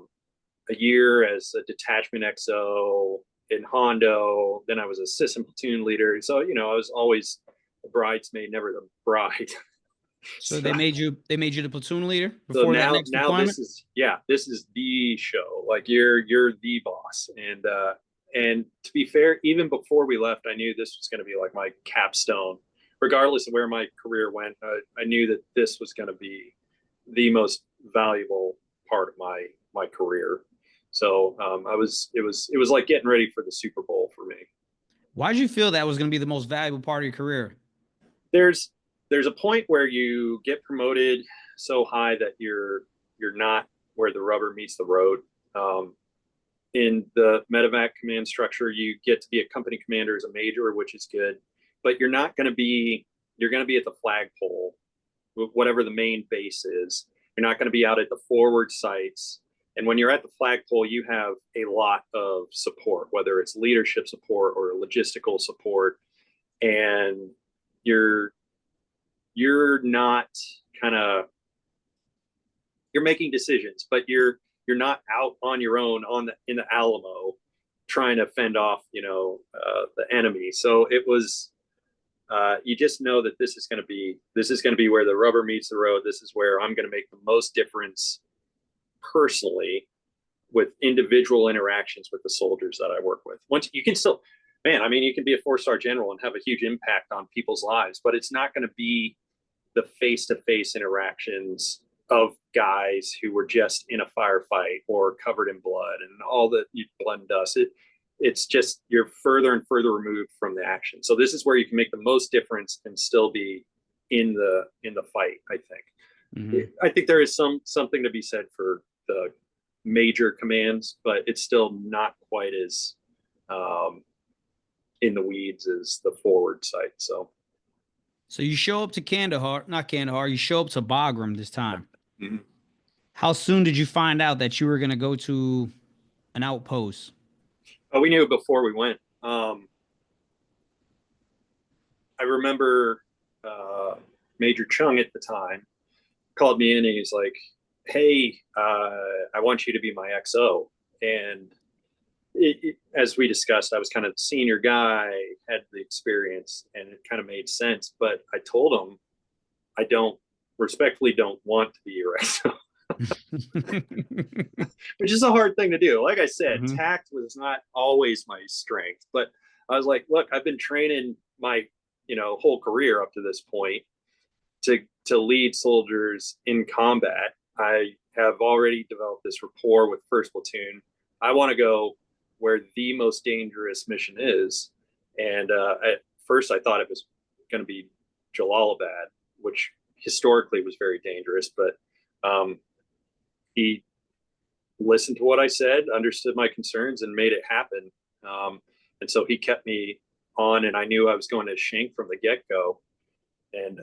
[SPEAKER 2] year as a detachment XO in Hondo. Then I was assistant platoon leader. So, I was always a bridesmaid, never the bride.
[SPEAKER 1] So they made you the platoon leader
[SPEAKER 2] So
[SPEAKER 1] before that next deployment?
[SPEAKER 2] this is the show. Like you're the boss. And to be fair, even before we left, I knew this was going to be like my capstone. Regardless of where my career went, I knew that this was going to be the most valuable part of my career. So it was like getting ready for the Super Bowl for me.
[SPEAKER 1] Why did you feel that was going to be the most valuable part of your career?
[SPEAKER 2] There's a point where you get promoted so high that you're not where the rubber meets the road. In the MEDEVAC command structure, you get to be a company commander as a major, which is good, but you're not going to be, you're going to be at the flagpole, whatever the main base is. You're not going to be out at the forward sites. And when you're at the flagpole, you have a lot of support, whether it's leadership support or logistical support. And you're not kind of, you're making decisions, but you're not out on your own in the Alamo trying to fend off, the enemy. So it was, you just know that this is going to be where the rubber meets the road. This is where I'm going to make the most difference personally with individual interactions with the soldiers that I work with. Once you can still, man, I mean, you can be a 4-star general and have a huge impact on people's lives, but it's not going to be the face-to-face interactions of guys who were just in a firefight or covered in blood and all the blood and dust. It's just, you're further and further removed from the action. So this is where you can make the most difference and still be in the fight, I think. Mm-hmm. I think there is something to be said for the major commands, but it's still not quite as in the weeds as the forward site. So
[SPEAKER 1] you show up to not Kandahar, you show up to Bagram this time.
[SPEAKER 2] Mm-hmm.
[SPEAKER 1] How soon did you find out that you were going to go to an outpost?
[SPEAKER 2] Oh, we knew before we went. I remember Major Chung at the time called me in and he's like, hey, I want you to be my XO. And as we discussed, I was kind of the senior guy, had the experience, and it kind of made sense. But I told him, I respectfully don't want to be your XO. Which is a hard thing to do. Like I said, mm-hmm. Tact was not always my strength, but I was like, look, I've been training my, whole career up to this point to lead soldiers in combat. I have already developed this rapport with First Platoon. I want to go where the most dangerous mission is. And at first I thought it was going to be Jalalabad, which historically was very dangerous, but he listened to what I said, understood my concerns, and made it happen. And so he kept me on, and I knew I was going to Shank from the get-go. And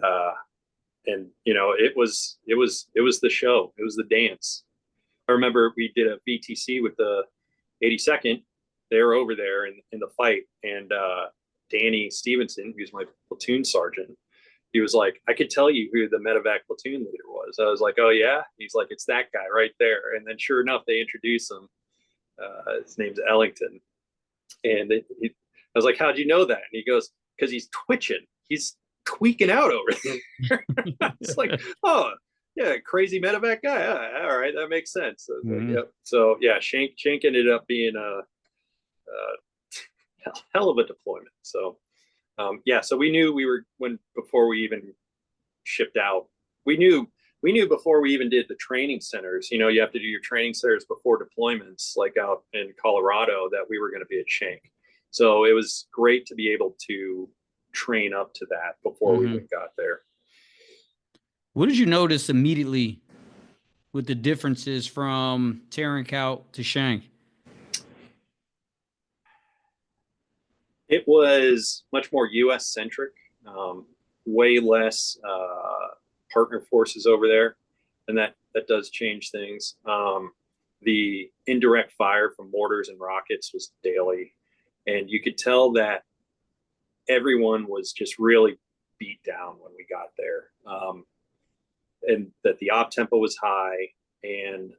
[SPEAKER 2] it was the show. It was the dance. I remember we did a VTC with the 82nd. They were over there in the fight, and Danny Stevenson, who's my platoon sergeant, he was like, I could tell you who the MEDEVAC platoon leader was. I was like, oh yeah? He's like, it's that guy right there. And then sure enough, they introduced him. His name's Ellington. And I was like, how'd you know that? And he goes, because he's twitching. He's tweaking out over there. It's like, oh yeah, crazy MEDEVAC guy. All right, that makes sense. So, mm-hmm. Yep. So yeah, Shank ended up being a hell of a deployment. So so we knew before we even shipped out, we knew before we even did the training centers, you have to do your training centers before deployments, like out in Colorado, that we were going to be at Shank. So it was great to be able to train up to that before mm-hmm. we even got there.
[SPEAKER 1] What did you notice immediately with the differences from Tarankout to Shank?
[SPEAKER 2] It was much more U.S. centric, way less partner forces over there, and that does change things. The indirect fire from mortars and rockets was daily, and you could tell that everyone was just really beat down when we got there, and that the op tempo was high, and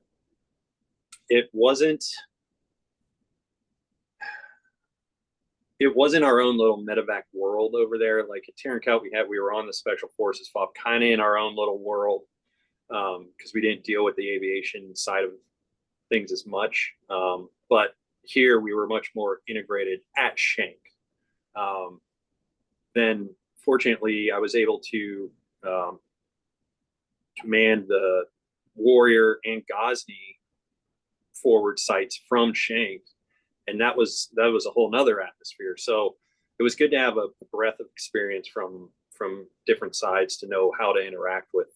[SPEAKER 2] it wasn't our own little MEDEVAC world over there. Like at Tarankout, we were on the Special Forces FOB, kind of in our own little world, because we didn't deal with the aviation side of things as much. But here we were much more integrated at Shank. Then fortunately, I was able to command the Warrior and Ghazni forward sights from Shank, and that was a whole nother atmosphere. So it was good to have a breadth of experience from different sides to know how to interact with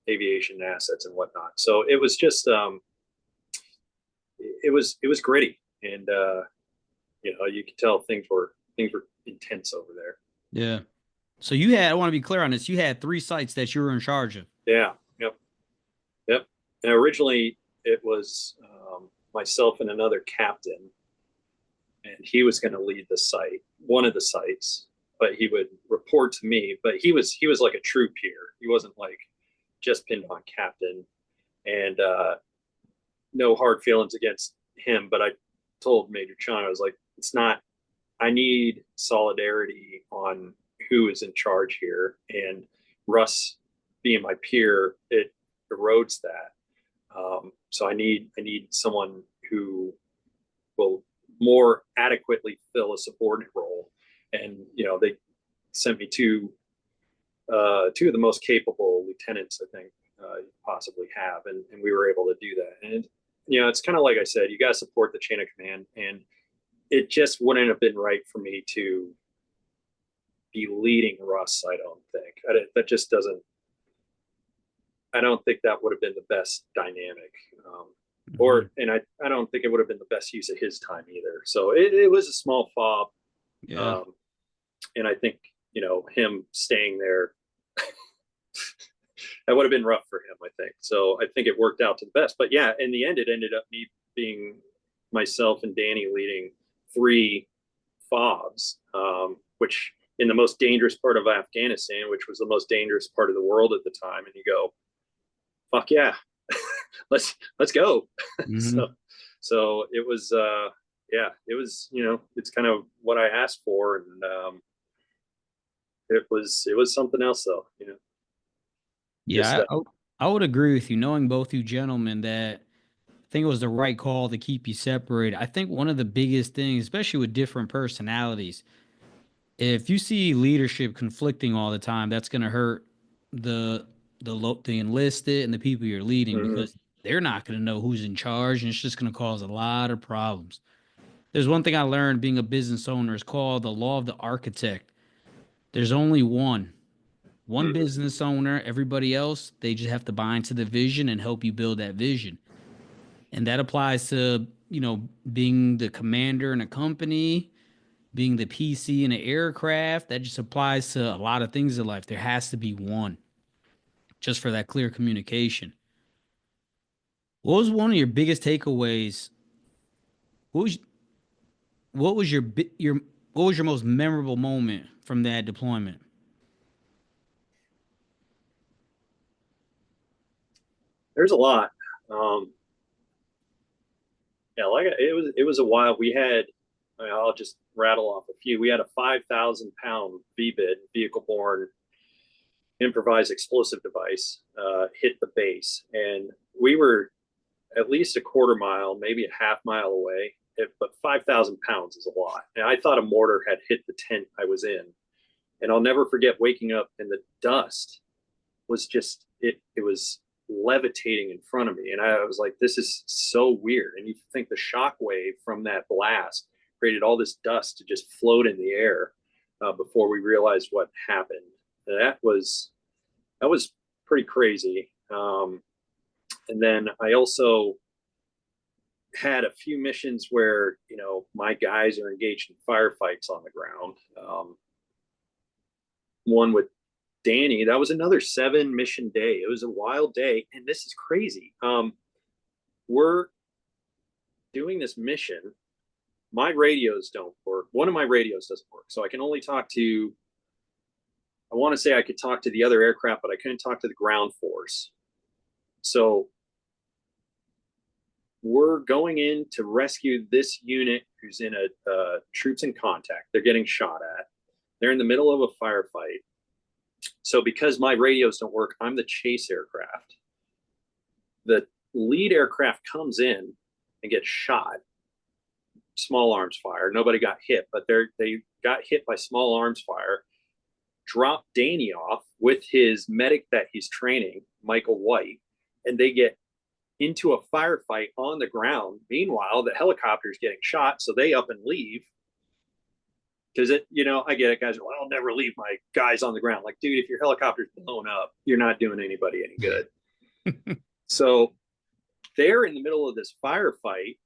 [SPEAKER 2] aviation assets and whatnot. So it was just it was gritty, and you could tell things were intense over there.
[SPEAKER 1] Yeah. So I want to be clear on this. You had 3 sites that you were in charge of.
[SPEAKER 2] Yeah. Yep. And originally it was myself and another captain, and he was going to lead one of the sites, but he would report to me. But he was like a true peer. He wasn't like just pinned on captain, and no hard feelings against him. But I told Major Chun, I was like, it's not. I need solidarity on who is in charge here, and Russ being my peer, it erodes that. So I need someone who will more adequately fill a subordinate role. And they sent me two of the most capable lieutenants I think you possibly have, and we were able to do that. And it's kind of like I said, you got to support the chain of command, and it just wouldn't have been right for me to be leading Russ. I don't think that just doesn't. I don't think that would have been the best dynamic, and I don't think it would have been the best use of his time either. So it was a small fob, and I think him staying there, that would have been rough for him. I think so. I think it worked out to the best. But yeah, in the end, it ended up me being myself and Danny leading 3 fobs, which in the most dangerous part of Afghanistan, which was the most dangerous part of the world at the time, and you go, fuck yeah, let's go.
[SPEAKER 1] Mm-hmm.
[SPEAKER 2] So it was it was it's kind of what I asked for, and it was something else though.
[SPEAKER 1] Yeah, I would agree with you. Knowing both you gentlemen, that I think it was the right call to keep you separated. I think one of the biggest things, especially with different personalities, if you see leadership conflicting all the time, that's going to hurt the enlisted and the people you're leading, because they're not going to know who's in charge, and it's just going to cause a lot of problems. There's one thing I learned being a business owner. It's called the law of the architect. There's only one business owner. Everybody else, they just have to buy into the vision and help you build that vision. And that applies to, being the commander in a company, being the PC in an aircraft. That just applies to a lot of things in life. There has to be one, just for that clear communication. What was one of your biggest takeaways? What was your most memorable moment from that deployment?
[SPEAKER 2] There's a lot. Like it was a while. We had, I'll just rattle off a few. We had a 5,000-pound VBID, vehicle-borne improvised explosive device, hit the base, and we were at least a quarter mile, maybe a half mile away. But 5,000 pounds is a lot. And I thought a mortar had hit the tent I was in, and I'll never forget waking up and the dust was just it was levitating in front of me, and I was like, this is so weird. And you think the shock wave from that blast created all this dust to just float in the air before we realized what happened. That was pretty crazy. And then I also had a few missions where my guys are engaged in firefights on the ground. One with Danny, that was another 7-mission day. It was a wild day, and this is crazy. We're doing this mission. My radios don't work. One of my radios doesn't work, so I can only talk to. I want to say I could talk to the other aircraft, but I couldn't talk to the ground force. So we're going in to rescue this unit who's in a troops in contact. They're getting shot at. They're in the middle of a firefight. So because my radios don't work, I'm the chase aircraft. The lead aircraft comes in and gets shot. Small arms fire. Nobody got hit, but they got hit by small arms fire. Dropped Danny off with his medic that he's training, Michael White. and they get into a firefight on the ground. Meanwhile, the helicopter's getting shot, so they up and leave. Because I get it, guys are like, I'll never leave my guys on the ground. Like, dude, if your helicopter's blown up, you're not doing anybody any good. So they're in the middle of this firefight.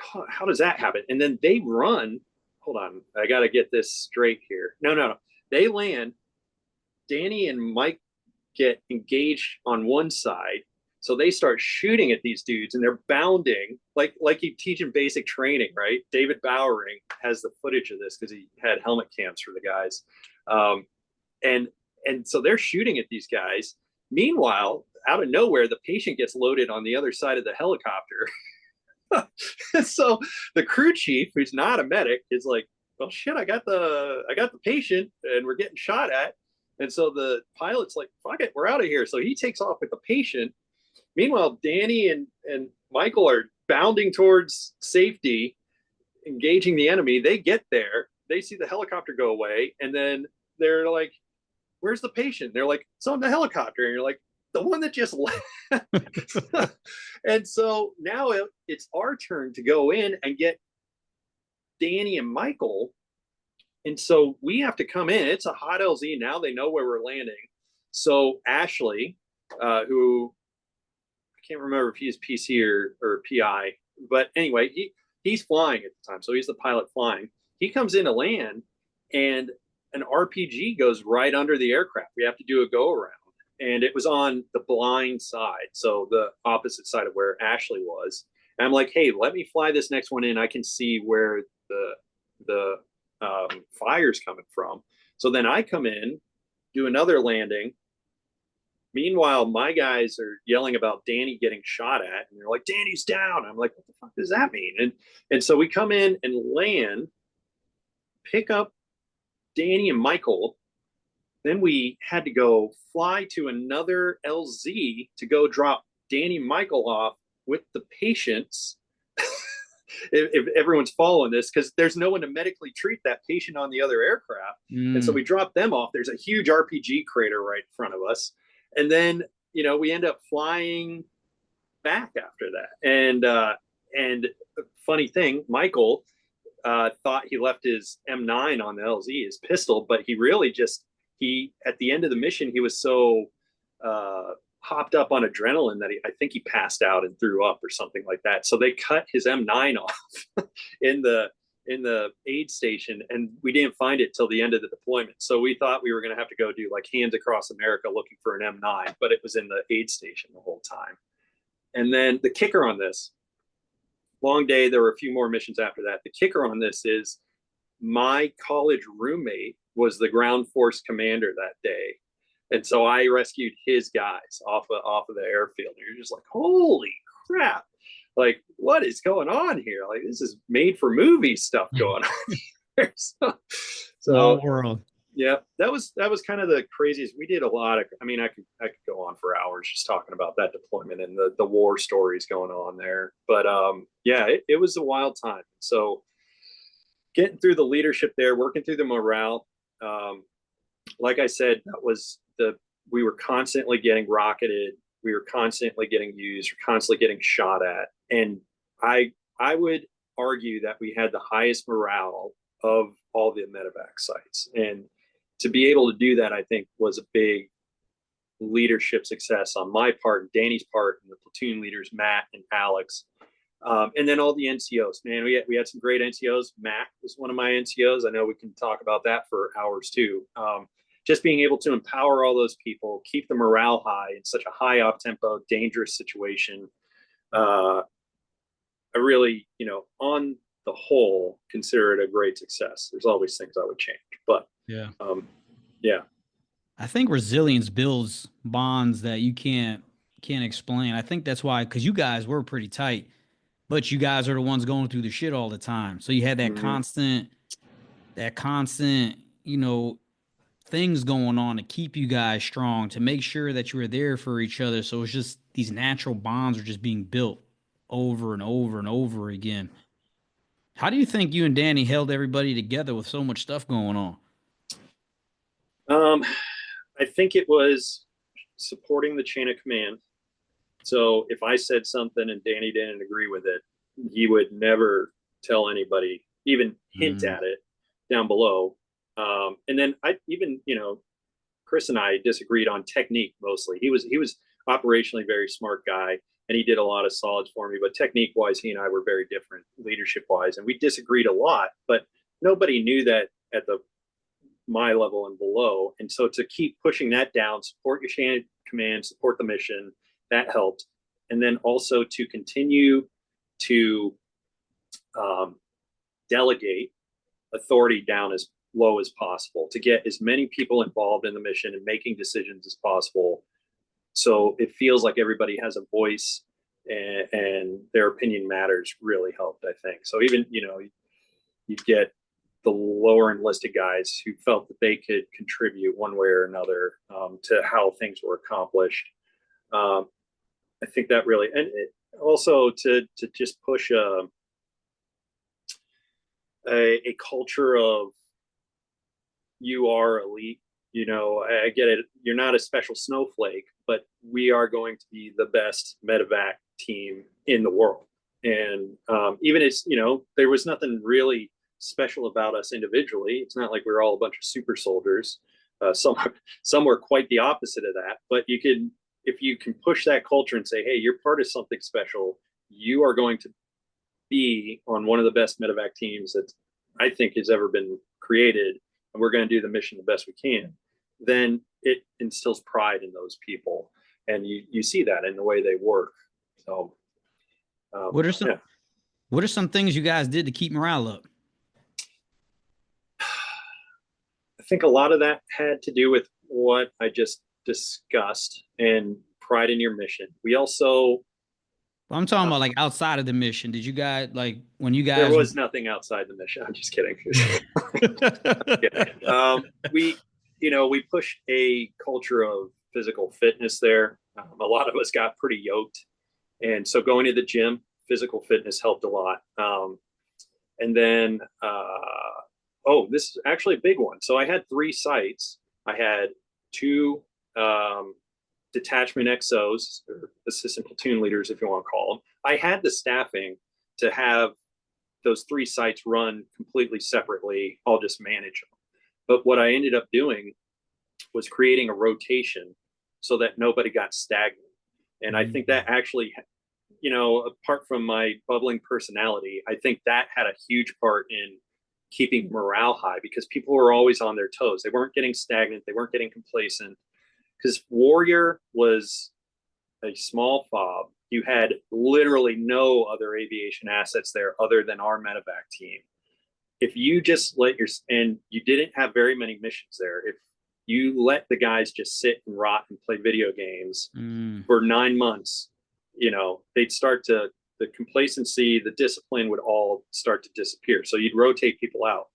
[SPEAKER 2] How does that happen? And then they run. Hold on, I got to get this straight here. No. They land. Danny and Mike get engaged on one side. So they start shooting at these dudes, and they're bounding like you teach in basic training, right? David Bowering has the footage of this because he had helmet cams for the guys, and so they're shooting at these guys. Meanwhile, out of nowhere, the patient gets loaded on the other side of the helicopter. So the crew chief, who's not a medic, is like, "Well, shit, I got the patient, and we're getting shot at." And so the pilot's like, "Fuck it, we're out of here." So he takes off with the patient. Meanwhile, Danny and Michael are bounding towards safety, engaging the enemy. They get there, they see the helicopter go away, and then they're like, "Where's the patient?" They're like, "It's on the helicopter." And you're like, "The one that just left." And so now it's our turn to go in and get Danny and Michael. And so we have to come in. It's a hot LZ now. They know where we're landing. So Ashley, who I can't remember if he's PC or PI, but anyway, he's flying at the time, so he's the pilot flying. He comes in to land, and an RPG goes right under the aircraft. We have to do a go around, and it was on the blind side, so the opposite side of where Ashley was. And I'm like, "Hey, let me fly this next one in. I can see where the fire's coming from." So then I come in, do another landing. Meanwhile, my guys are yelling about Danny getting shot at, and they're like, "Danny's down." I'm like, "What the fuck does that mean?" And so we come in and land, pick up Danny and Michael. Then we had to go fly to another LZ to go drop Danny and Michael off with the patients. If everyone's following this, because there's no one to medically treat that patient on the other aircraft. And so we drop them off. There's a huge RPG crater right in front of us. And then, we end up flying back after that. And funny thing, Michael thought he left his M9 on the LZ, his pistol, but he really at the end of the mission, he was so hopped up on adrenaline that I think he passed out and threw up or something like that. So they cut his M9 off in the aid station, and we didn't find it till the end of the deployment. So we thought we were going to have to go do like Hands Across America looking for an M9, but it was in the aid station the whole time. And then the kicker on this, long day, there were a few more missions after that. The kicker on this is my college roommate was the ground force commander that day. And so I rescued his guys off of the airfield. And you're just like, holy crap. Like, what is going on here? Like, this is made for movie stuff going on here. So
[SPEAKER 1] world.
[SPEAKER 2] Yeah, that was kind of the craziest. We did a lot of, I could go on for hours just talking about that deployment and the war stories going on there. But yeah, it was a wild time. So getting through the leadership there, working through the morale. Like I said, we were constantly getting rocketed. We were constantly getting used, we're constantly getting shot at. And I would argue that we had the highest morale of all the MEDEVAC sites. And to be able to do that, I think, was a big leadership success on my part and Danny's part, and the platoon leaders, Matt and Alex. And then all the NCOs, man, we had some great NCOs. Matt was one of my NCOs. I know we can talk about that for hours too. Just being able to empower all those people, keep the morale high in such a high up tempo, dangerous situation. I really, on the whole, consider it a great success. There's always things I would change, but yeah.
[SPEAKER 1] I think resilience builds bonds that you can't explain. I think that's why, because you guys were pretty tight, but you guys are the ones going through the shit all the time. So you had that constant, things going on to keep you guys strong, to make sure that you were there for each other. So it's just these natural bonds are just being built over and over and over again. How do you think you and Danny held everybody together with so much stuff going on?
[SPEAKER 2] I think it was supporting the chain of command. So if I said something and Danny didn't agree with it, he would never tell anybody, even hint
[SPEAKER 1] Mm.
[SPEAKER 2] at it down below. And then I even, Chris and I disagreed on technique mostly. He was operationally very smart guy, and he did a lot of solids for me. But technique wise, he and I were very different, leadership wise, and we disagreed a lot. But nobody knew that at the my level and below. And so to keep pushing that down, support your chain of command, support the mission, that helped. And then also to continue to um, delegate authority down as low as possible, to get as many people involved in the mission and making decisions as possible. So it feels like everybody has a voice, and their opinion matters really helped, I think. So even, you get the lower enlisted guys who felt that they could contribute one way or another to how things were accomplished. I think that really, and also to just push a culture of, you are elite. I get it. You're not a special snowflake, but we are going to be the best medevac team in the world. And even as, there was nothing really special about us individually. It's not like we're all a bunch of super soldiers. Some were quite the opposite of that. But if you can push that culture and say, hey, you're part of something special, you are going to be on one of the best medevac teams that I think has ever been created, and we're going to do the mission the best we can, then it instills pride in those people. And you see that in the way they work. So
[SPEAKER 1] What are some things you guys did to keep morale up?
[SPEAKER 2] I think a lot of that had to do with what I just discussed, and pride in your mission. We also,
[SPEAKER 1] I'm talking about like outside of the mission. Did you guys like when you
[SPEAKER 2] there
[SPEAKER 1] guys?
[SPEAKER 2] was nothing outside the mission. I'm just kidding. We pushed a culture of physical fitness there. A lot of us got pretty yoked, and so going to the gym, physical fitness helped a lot. And then, this is actually a big one. So I had 3 sites. I had 2 detachment XOs, or assistant platoon leaders, if you want to call them. I had the staffing to have those 3 sites run completely separately. I'll just manage them. But what I ended up doing was creating a rotation so that nobody got stagnant. And I think that actually, apart from my bubbling personality, I think that had a huge part in keeping morale high, because people were always on their toes. They weren't getting stagnant. They weren't getting complacent, because Warrior was a small fob. You had literally no other aviation assets there other than our medevac team. If you just and you didn't have very many missions there, if you let the guys just sit and rot and play video games for 9 months, they'd start to, the complacency, the discipline would all start to disappear. So you'd rotate people out,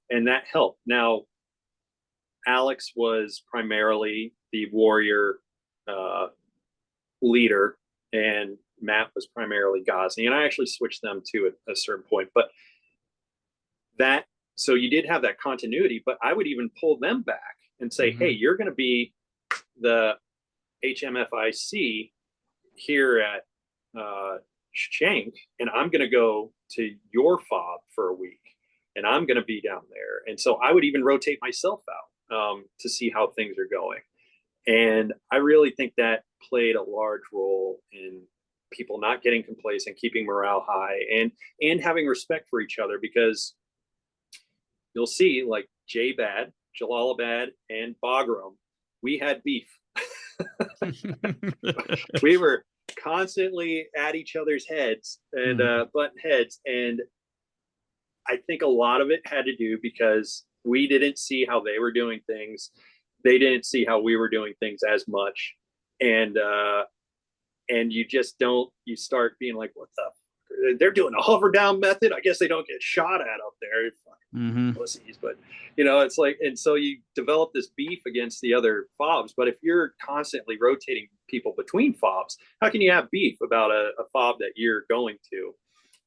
[SPEAKER 2] and that helped. Now, Alex was primarily the Warrior leader, and Matt was primarily Ghazni, and I actually switched them to at a certain point. But so you did have that continuity, but I would even pull them back and say, hey, you're going to be the HMFIC here at Shank, and I'm going to go to your fob for a week, and I'm going to be down there. And so I would even rotate myself out to see how things are going. And I really think that played a large role in people not getting complacent, keeping morale high, and having respect for each other, because you'll see, like J-Bad, Jalalabad, and Bagram, we had beef. We were constantly at each other's heads and button heads. And I think a lot of it had to do because we didn't see how they were doing things. They didn't see how we were doing things as much. And you just you start being like, what the, they're doing a hover down method. I guess they don't get shot at up there. Pussies, but it's like, and so you develop this beef against the other fobs. But if you're constantly rotating people between fobs, how can you have beef about a fob that you're going to?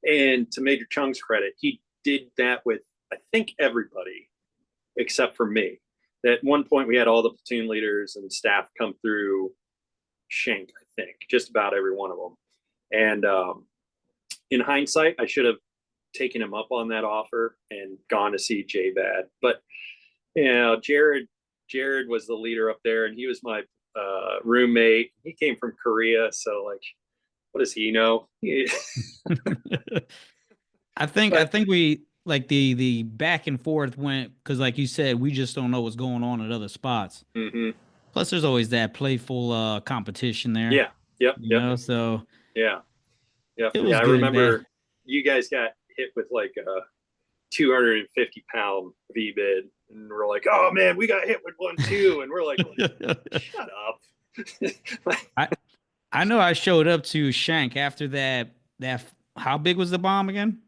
[SPEAKER 2] And to Major Chung's credit, he did that with, I think, everybody except for me. At one point, we had all the platoon leaders and staff come through Schenk, I think, just about every one of them. And in hindsight, I should have taken him up on that offer and gone to see J-Bad. But Jared was the leader up there, and he was my roommate. He came from Korea, so like, what does he know?
[SPEAKER 1] I think we like the back and forth went because, like you said, we just don't know what's going on at other spots.
[SPEAKER 2] Mm-hmm.
[SPEAKER 1] Plus, there's always that playful competition there.
[SPEAKER 2] Yeah. Yep.
[SPEAKER 1] You
[SPEAKER 2] Yep.
[SPEAKER 1] know, so
[SPEAKER 2] Yeah. Yep.
[SPEAKER 1] it
[SPEAKER 2] Yeah.
[SPEAKER 1] was
[SPEAKER 2] I
[SPEAKER 1] good and bad.
[SPEAKER 2] remember you guys got hit with like a 250-pound V-bid, and we're like, "Oh man, we got hit with one too," and we're like, "Shut up."
[SPEAKER 1] I I know I showed up to Shank after that. How big was the bomb again?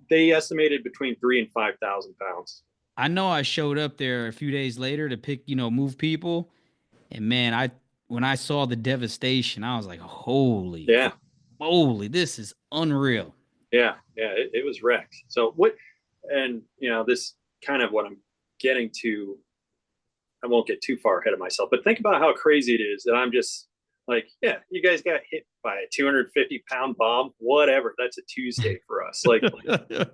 [SPEAKER 2] They estimated between 3,000 and 5,000 pounds.
[SPEAKER 1] I know I showed up there a few days later to pick, move people, and man, I when I saw the devastation, I was like, holy
[SPEAKER 2] Yeah.
[SPEAKER 1] moly, this is unreal.
[SPEAKER 2] Yeah. Yeah. It was wrecked. So what, and this kind of what I'm getting to, I won't get too far ahead of myself, but think about how crazy it is that I'm just like, yeah, you guys got hit by a 250-pound bomb, whatever. That's a Tuesday for us. Like,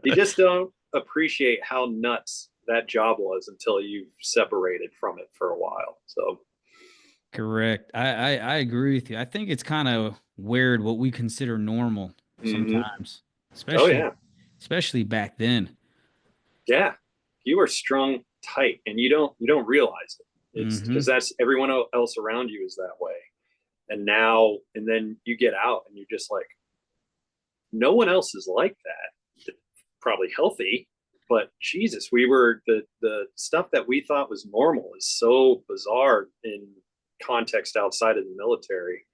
[SPEAKER 2] you just don't appreciate how nuts that job was until you've separated from it for a while. So,
[SPEAKER 1] Correct. I agree with you. I think it's kind of weird what we consider normal
[SPEAKER 2] mm-hmm.
[SPEAKER 1] sometimes,
[SPEAKER 2] Oh,
[SPEAKER 1] especially
[SPEAKER 2] yeah.
[SPEAKER 1] especially back then.
[SPEAKER 2] Yeah. You are strung tight and you don't realize it. It's because
[SPEAKER 1] Hmm.
[SPEAKER 2] that's everyone else around you is that way. And then you get out and you're just like, no one else is like that. Probably healthy, but Jesus, we were the stuff that we thought was normal is so bizarre in context outside of the military.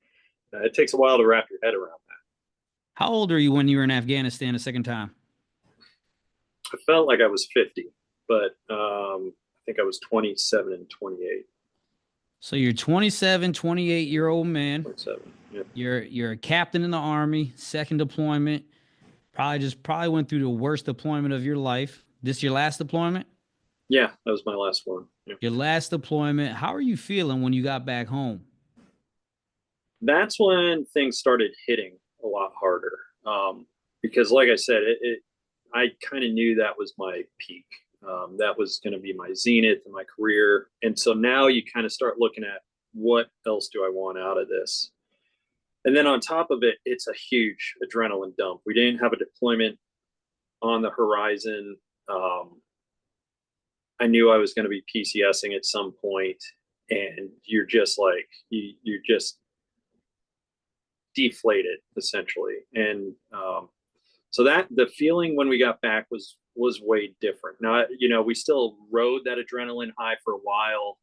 [SPEAKER 2] It takes a while to wrap your head around that.
[SPEAKER 1] How old are you when you were in Afghanistan a second time?
[SPEAKER 2] I felt like I was 50, but I think I was 27 and 28.
[SPEAKER 1] So you're 27, 28-year-old man.
[SPEAKER 2] 27. Yeah.
[SPEAKER 1] You're a captain in the army, second deployment. Probably went through the worst deployment of your life. This your last deployment?
[SPEAKER 2] Yeah, that was my last one. Yeah.
[SPEAKER 1] Your last deployment. How are you feeling when you got back home?
[SPEAKER 2] That's when things started hitting a lot harder. Because, like I said, I kind of knew that was my peak. That was going to be my zenith in my career. And so now you kind of start looking at what else do I want out of this? And then on top of it, it's a huge adrenaline dump. We didn't have a deployment on the horizon. I knew I was going to be PCSing at some point, and you're just like you're just deflated essentially. And so that the feeling when we got back was way different. Now, we still rode that adrenaline high for a while.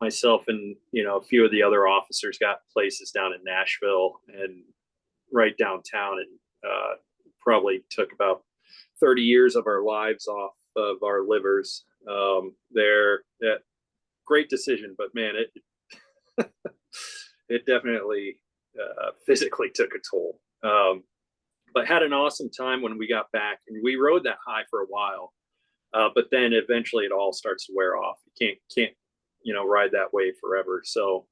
[SPEAKER 2] Myself and a few of the other officers got places down in Nashville and right downtown, and probably took about 30 years of our lives off of our livers there. That great decision, but man, it definitely physically took a toll. But had an awesome time when we got back, and we rode that high for a while. But then eventually it all starts to wear off. You can't ride that wave forever. So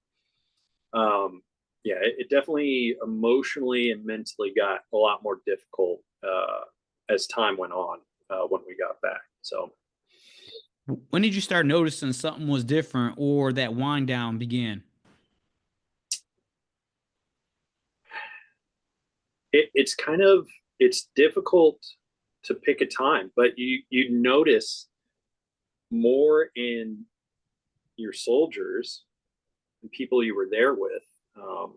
[SPEAKER 2] yeah, it definitely emotionally and mentally got a lot more difficult as time went on when we got back. So
[SPEAKER 1] When did you start noticing something was different or that wind down began?
[SPEAKER 2] it's difficult to pick a time, but you notice more in your soldiers and people you were there with.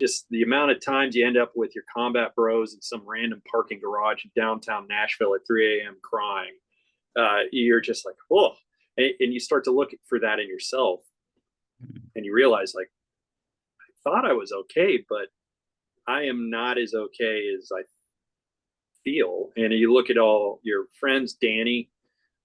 [SPEAKER 2] Just the amount of times you end up with your combat bros in some random parking garage in downtown Nashville at 3 a.m. crying. You're just like, oh, and you start to look for that in yourself, and you realize, like, I thought I was okay, but I am not as okay as I feel. And you look at all your friends. Danny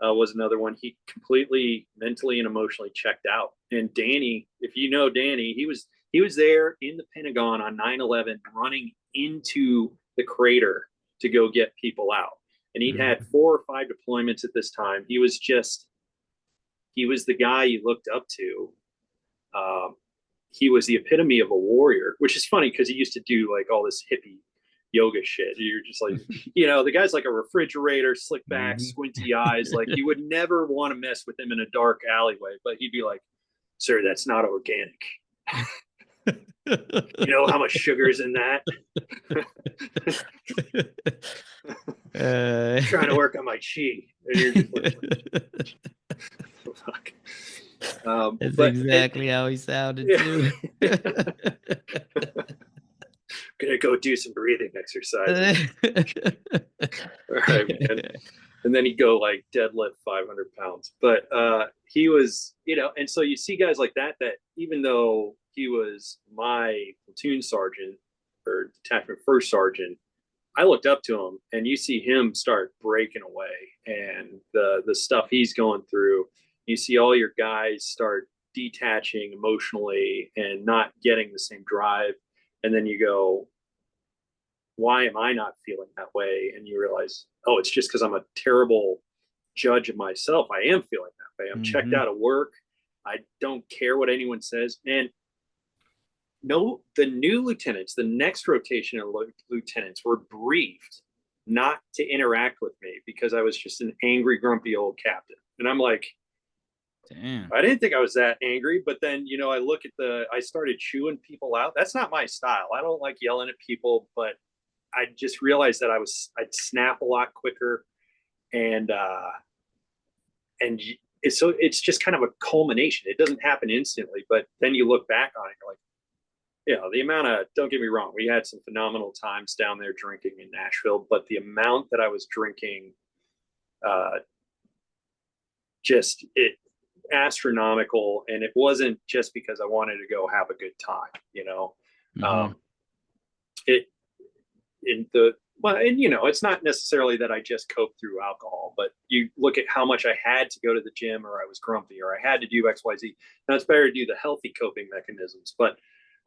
[SPEAKER 2] was another one. He completely mentally and emotionally checked out. And Danny, if you know Danny, he was there in the Pentagon on 9/11, running into the crater to go get people out. And he'd had 4 or 5 deployments at this time. He was the guy you looked up to. he was the epitome of a warrior, which is funny because he used to do like all this hippie yoga shit. You're just like, the guy's like a refrigerator, slick back,
[SPEAKER 1] Mhm.
[SPEAKER 2] squinty eyes. Like you would never want to mess with him in a dark alleyway, but he'd be like, sir, that's not organic. You know how much sugar is in that? Trying to work on my chi. And you're just like, fuck.
[SPEAKER 1] That's
[SPEAKER 2] But
[SPEAKER 1] exactly how he sounded
[SPEAKER 2] yeah.
[SPEAKER 1] too.
[SPEAKER 2] Gonna go do some breathing exercises. All right, man. And then he'd go like deadlift 500 pounds. But he was, and so you see guys like that even though he was my platoon sergeant or detachment first sergeant, I looked up to him, and you see him start breaking away, and the stuff he's going through. You see all your guys start detaching emotionally and not getting the same drive, and then you go, why am I not feeling that way? And you realize, oh, it's just because I'm a terrible judge of myself. I am feeling that way. I'm checked
[SPEAKER 1] Mhm.
[SPEAKER 2] out of work. I don't care what anyone says. And no, the new lieutenants, the next rotation of lieutenants were briefed not to interact with me because I was just an angry, grumpy old captain. And I'm like,
[SPEAKER 1] Damn.
[SPEAKER 2] I didn't think I was that angry. But then, I started chewing people out. That's not my style. I don't like yelling at people, but I just realized that I'd snap a lot quicker. And so it's just kind of a culmination. It doesn't happen instantly, but then you look back on it, you're like, the amount of, don't get me wrong, we had some phenomenal times down there drinking in Nashville, but the amount that I was drinking, uh, just it astronomical. And it wasn't just because I wanted to go have a good time.
[SPEAKER 1] Mhm.
[SPEAKER 2] Um, it, in the, well, and it's not necessarily that I just cope through alcohol, but you look at how much I had to go to the gym, or I was grumpy, or I had to do XYZ. Now it's better to do the healthy coping mechanisms, but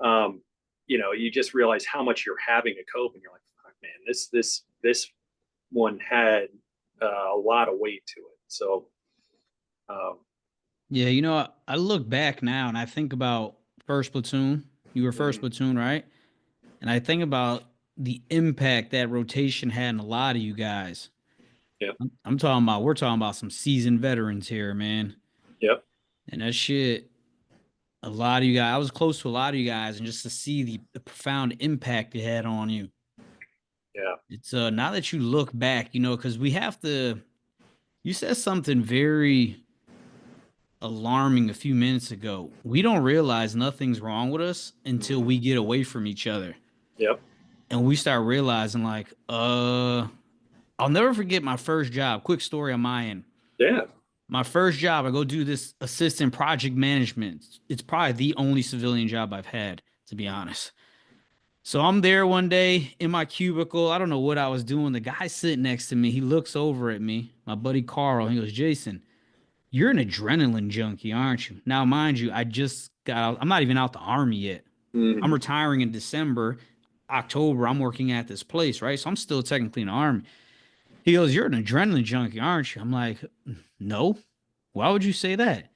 [SPEAKER 2] um, you just realize how much you're having to cope, and you're like, fuck, man, this one had a lot of weight to it. So, um,
[SPEAKER 1] Yeah, I look back now and I think about first platoon. You were first
[SPEAKER 2] mm,
[SPEAKER 1] platoon, right? And I think about the impact that rotation had in a lot of you guys.
[SPEAKER 2] yep,
[SPEAKER 1] We're talking about some seasoned veterans here, man.
[SPEAKER 2] yep,
[SPEAKER 1] And that shit, a lot of you guys, I was close to a lot of you guys, and just to see the profound impact it had on you.
[SPEAKER 2] yeah,
[SPEAKER 1] It's now that you look back, because we have to, you said something very alarming a few minutes ago. We don't realize nothing's wrong with us until
[SPEAKER 2] mm,
[SPEAKER 1] we get away from each other.
[SPEAKER 2] yep,
[SPEAKER 1] And we start realizing, like, I'll never forget my first job. Quick story on my end.
[SPEAKER 2] yeah,
[SPEAKER 1] My first job, I go do this assistant project management. It's probably the only civilian job I've had, to be honest. So I'm there one day in my cubicle. I don't know what I was doing. The guy sitting next to me, he looks over at me, my buddy Carl. He goes, Jason, you're an adrenaline junkie, aren't you? Now, mind you, I just got out. I'm not even out the army yet. I'm
[SPEAKER 2] mm,
[SPEAKER 1] retiring in December. October, I'm working at this place, right? So I'm still technically in the army. He goes, you're an adrenaline junkie, aren't you? I'm like, no. Why would you say that?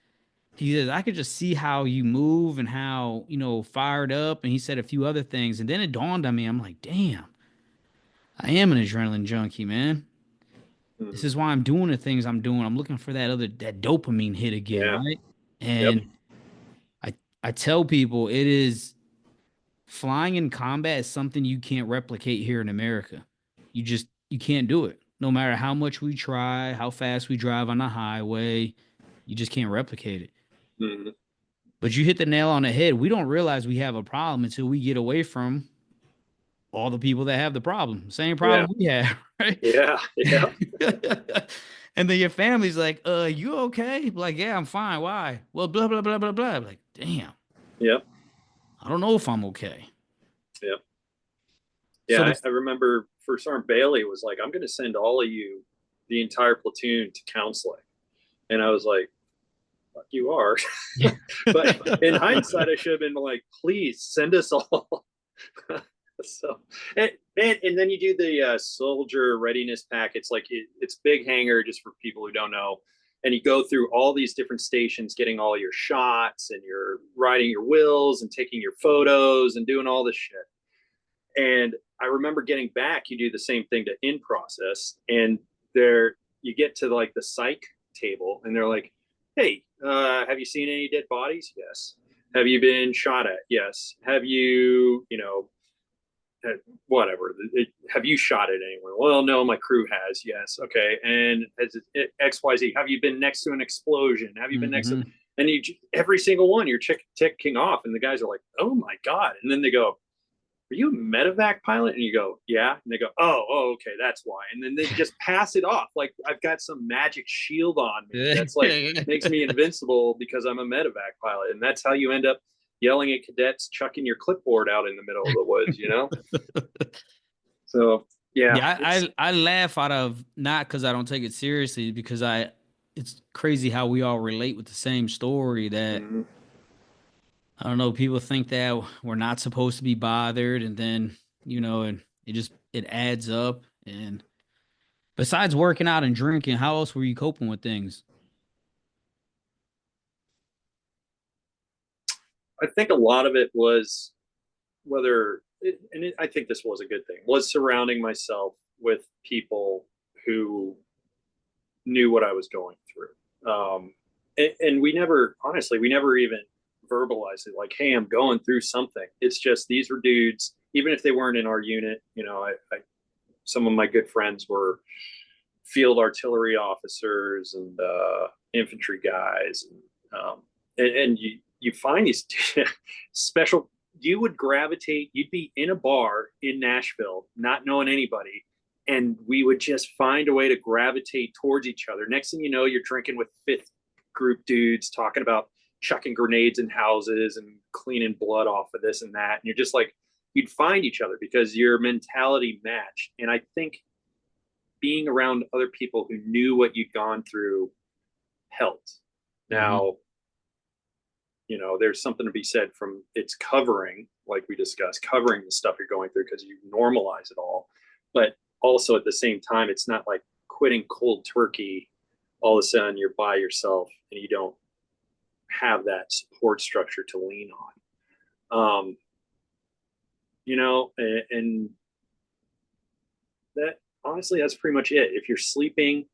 [SPEAKER 1] He says, I could just see how you move and how, fired up. And he said a few other things. And then it dawned on me, I'm like, damn, I am an adrenaline junkie, man. This
[SPEAKER 2] mm,
[SPEAKER 1] is why I'm doing the things I'm doing. I'm looking for that dopamine hit again,
[SPEAKER 2] yeah,
[SPEAKER 1] right?
[SPEAKER 2] yep,
[SPEAKER 1] And I I tell people it is flying in combat is something you can't replicate here in America. You can't do it. No matter how much we try, how fast we drive on the highway, you just can't replicate it.
[SPEAKER 2] mm,
[SPEAKER 1] But you hit the nail on the head. We don't realize we have a problem until we get away from all the people that have the problem. Same
[SPEAKER 2] yeah,
[SPEAKER 1] problem we have, right?
[SPEAKER 2] yeah, yeah,
[SPEAKER 1] And then your family's like, you okay? Like, yeah, I'm fine. Why? Well, blah, blah, blah, blah, blah. I'm like, damn,
[SPEAKER 2] yep,
[SPEAKER 1] I don't know if I'm okay.
[SPEAKER 2] yep.
[SPEAKER 1] So
[SPEAKER 2] Yeah,
[SPEAKER 1] the
[SPEAKER 2] I remember First Sergeant Bailey was like, I'm going to send all of you, the entire platoon, to counseling. And I was like, fuck, you are. But in hindsight, I should have been like, please send us all. So, and then you do the soldier readiness pack. It's like, it's big hanger, just for people who don't know. and you go through all these different stations, getting all your shots, and you're writing your wills and taking your photos and doing all this shit. And I remember getting back, you do the same thing to in process, and there you get to like the psych table, and they're like, "Hey, have you seen any dead bodies? Yes. Have you been shot at? Yes. Have you, whatever? Have you shot at anyone? Well, no, my crew has. Yes. Okay. And has it, XYZ? Have you been next to an explosion? Have you been next to? And you every single one you're ticking off, and the guys are like, "Oh my god!" And then they go, "Are you a medevac pilot?" And you go, "Yeah." And they go, oh, okay, that's why. And then they just pass it off like I've got some magic shield on me that's like makes me invincible because I'm a medevac pilot. And that's how you end up yelling at cadets, chucking your clipboard out in the middle of the woods, So
[SPEAKER 1] yeah, I laugh out of, not because I don't take it seriously, because it's crazy how we all relate with the same story. That I don't know, people think that we're not supposed to be bothered, and then and it adds up. And besides working out and drinking, how else were you coping with things?
[SPEAKER 2] I think a lot of it was I think this was a good thing, was surrounding myself with people who knew what I was going through. And honestly, we never even verbalized it like, "Hey, I'm going through something." It's just, these were dudes, even if they weren't in our unit. Some of my good friends were field artillery officers and infantry guys. And you find these special, you would gravitate, you'd be in a bar in Nashville, not knowing anybody, and we would just find a way to gravitate towards each other. Next thing you know, you're drinking with fifth group dudes talking about chucking grenades in houses and cleaning blood off of this and that. And you're just like, you'd find each other because your mentality matched. And I think being around other people who knew what you'd gone through helped. Now, there's something to be said from it's covering, like we discussed, covering the stuff you're going through because you normalize it all. But also at the same time, it's not like quitting cold turkey. All of a sudden you're by yourself and you don't have that support structure to lean on. And that, honestly, that's pretty much it. If you're sleeping,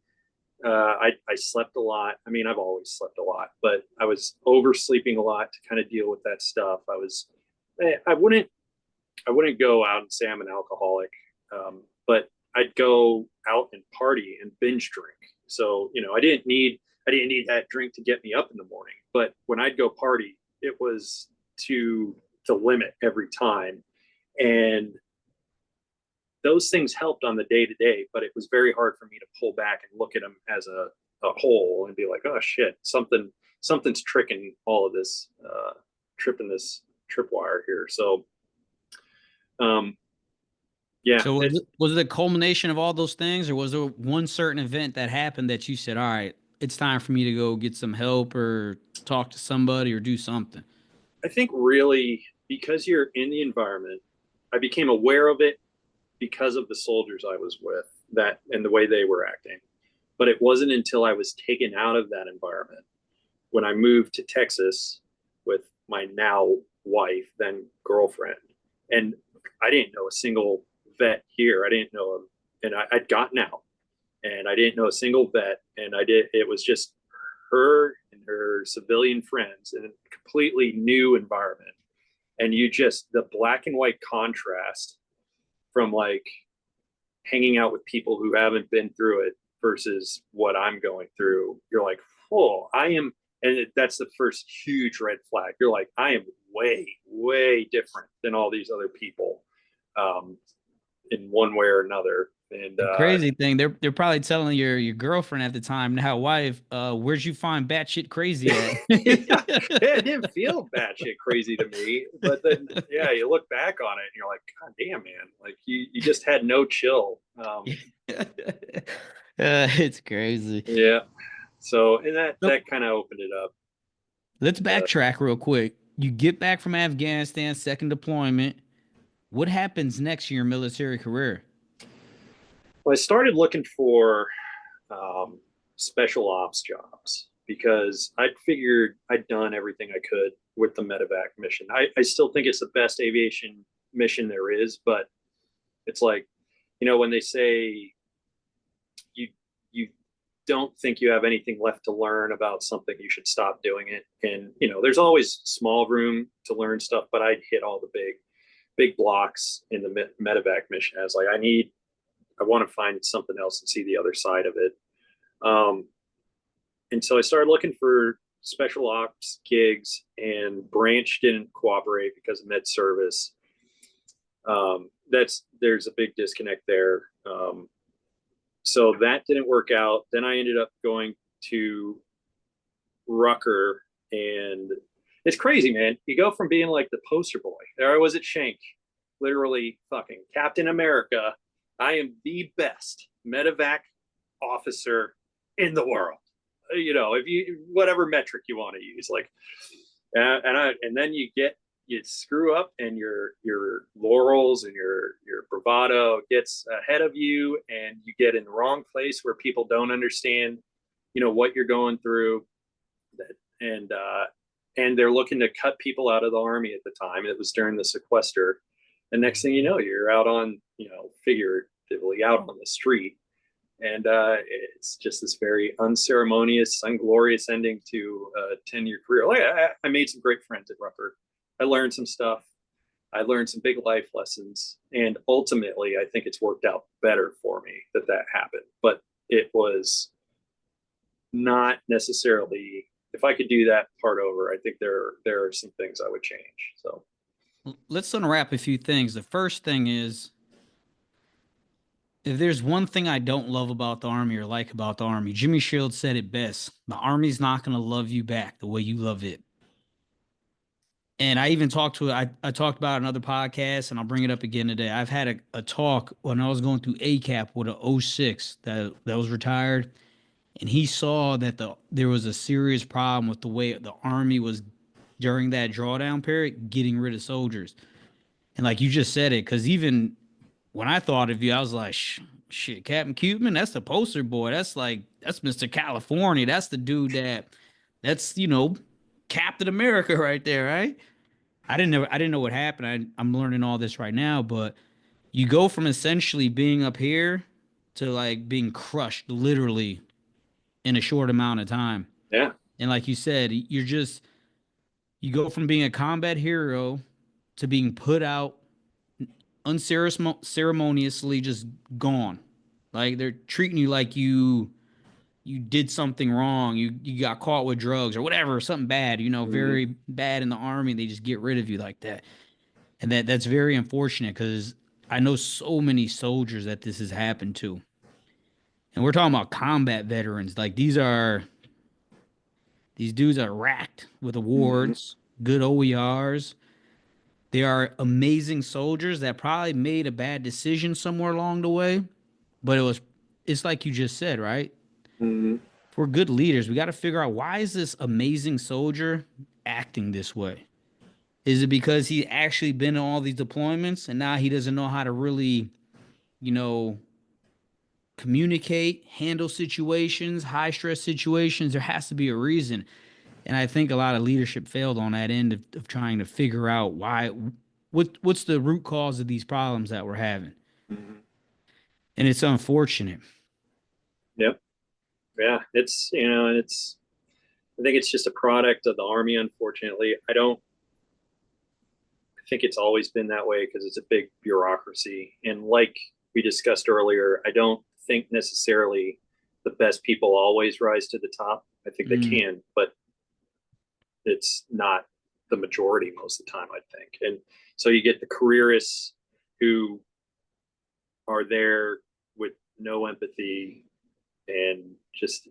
[SPEAKER 2] I slept a lot. I mean, I've always slept a lot, but I was oversleeping a lot to kind of deal with that stuff. I wouldn't go out and say I'm an alcoholic, but I'd go out and party and binge drink. So, I didn't need that drink to get me up in the morning. But when I'd go party, it was to limit every time. And those things helped on the day to day, but it was very hard for me to pull back and look at them as a whole and be like, "Oh shit, something's tricking all of this, tripping this tripwire here." So, yeah.
[SPEAKER 1] So was it a culmination of all those things, or was there one certain event that happened that you said, "All right, it's time for me to go get some help or talk to somebody or do something"?
[SPEAKER 2] I think really because you're in the environment, I became aware of it because of the soldiers I was with, that and the way they were acting. But it wasn't until I was taken out of that environment, when I moved to Texas with my now wife, then girlfriend, and I didn't know a single vet here. I didn't know him, and I'd gotten out, and I didn't know a single vet, and it was just her and her civilian friends in a completely new environment. And the black and white contrast from like hanging out with people who haven't been through it versus what I'm going through, you're like, "Oh, I am." And that's the first huge red flag. You're like, "I am way, way different than all these other people, in one way or another." And
[SPEAKER 1] The crazy thing, they're probably telling your girlfriend at the time, now wife, "Where'd you find batshit crazy at?"
[SPEAKER 2] yeah, it didn't feel batshit crazy to me, but then you look back on it and you're like, "God damn, man! Like you just had no chill."
[SPEAKER 1] It's crazy.
[SPEAKER 2] Yeah. So, and
[SPEAKER 1] So
[SPEAKER 2] that kind of opened it up.
[SPEAKER 1] let's
[SPEAKER 2] Uh,
[SPEAKER 1] backtrack real quick. You get back from Afghanistan, second deployment. What happens next in your military career?
[SPEAKER 2] well, I started looking for, um, special ops jobs because I'd figured I'd done everything I could with the medevac mission. I still think it's the best aviation mission there is, but it's like, when they say you don't think you have anything left to learn about something, you should stop doing it. And there's always small room to learn stuff, but I'd hit all the big blocks in the medevac mission. I was like, I want to find something else and see the other side of it. And so I started looking for special ops gigs, and branch didn't cooperate because of med service. There's a big disconnect there. So that didn't work out. Then I ended up going to Rucker, and it's crazy, man. You go from being like the poster boy. There I was at Schenck, literally fucking Captain America. I am the best medevac officer in the world. If you whatever metric you want to use, like, and then you screw up, and your laurels and your bravado gets ahead of you, and you get in the wrong place where people don't understand, what you're going through, and they're looking to cut people out of the Army at the time. It was during the sequester, and next thing you know, you're out on, figuratively out on the street. And it's just this very unceremonious, unglorious ending to a 10-year career. Like, I made some great friends at Rucker. I learned some stuff. I learned some big life lessons. And ultimately, I think it's worked out better for me that happened. But it was not necessarily, if I could do that part over, I think there are some things I would change. So
[SPEAKER 1] let's unwrap a few things. The first thing is, if there's one thing I don't love about the Army or like about the Army, Jimmy Shields said it best. The Army's not going to love you back the way you love it. And I even talked I talked about another podcast, and I'll bring it up again today. I've had a talk when I was going through ACAP with a 06 that was retired. And he saw that there was a serious problem with the way the Army was, during that drawdown period, getting rid of soldiers. And like you just said it, because even when I thought of you, I was like, shit, Captain Keutmann, that's the poster boy. That's Mr. California. That's the dude that's Captain America right there, right? I didn't know what happened. I'm learning all this right now, but you go from essentially being up here to like being crushed literally in a short amount of time.
[SPEAKER 2] Yeah.
[SPEAKER 1] And like you said, you go from being a combat hero to being put out unceremoniously, just gone. Like they're treating you like you did something wrong. You got caught with drugs or whatever, something bad, very bad in the Army. They just get rid of you like that. And that's very unfortunate, because I know so many soldiers that this has happened to. And we're talking about combat veterans. Like these dudes are racked with awards, good OERs. They are amazing soldiers that probably made a bad decision somewhere along the way, but it's like you just said, right?
[SPEAKER 2] Mm-hmm.
[SPEAKER 1] If we're good leaders, we got to figure out, why is this amazing soldier acting this way? Is it because he actually been in all these deployments and now he doesn't know how to really, communicate, handle situations, high stress situations? There has to be a reason. And I think a lot of leadership failed on that end of trying to figure out what's the root cause of these problems that we're having.
[SPEAKER 2] Mm-hmm.
[SPEAKER 1] And it's unfortunate.
[SPEAKER 2] Yep. Yeah. I think it's just a product of the Army, unfortunately. I think it's always been that way because it's a big bureaucracy. And like we discussed earlier, I don't think necessarily the best people always rise to the top. I think they can, but it's not the majority most of the time, I think. And so you get the careerists who are there with no empathy, and it's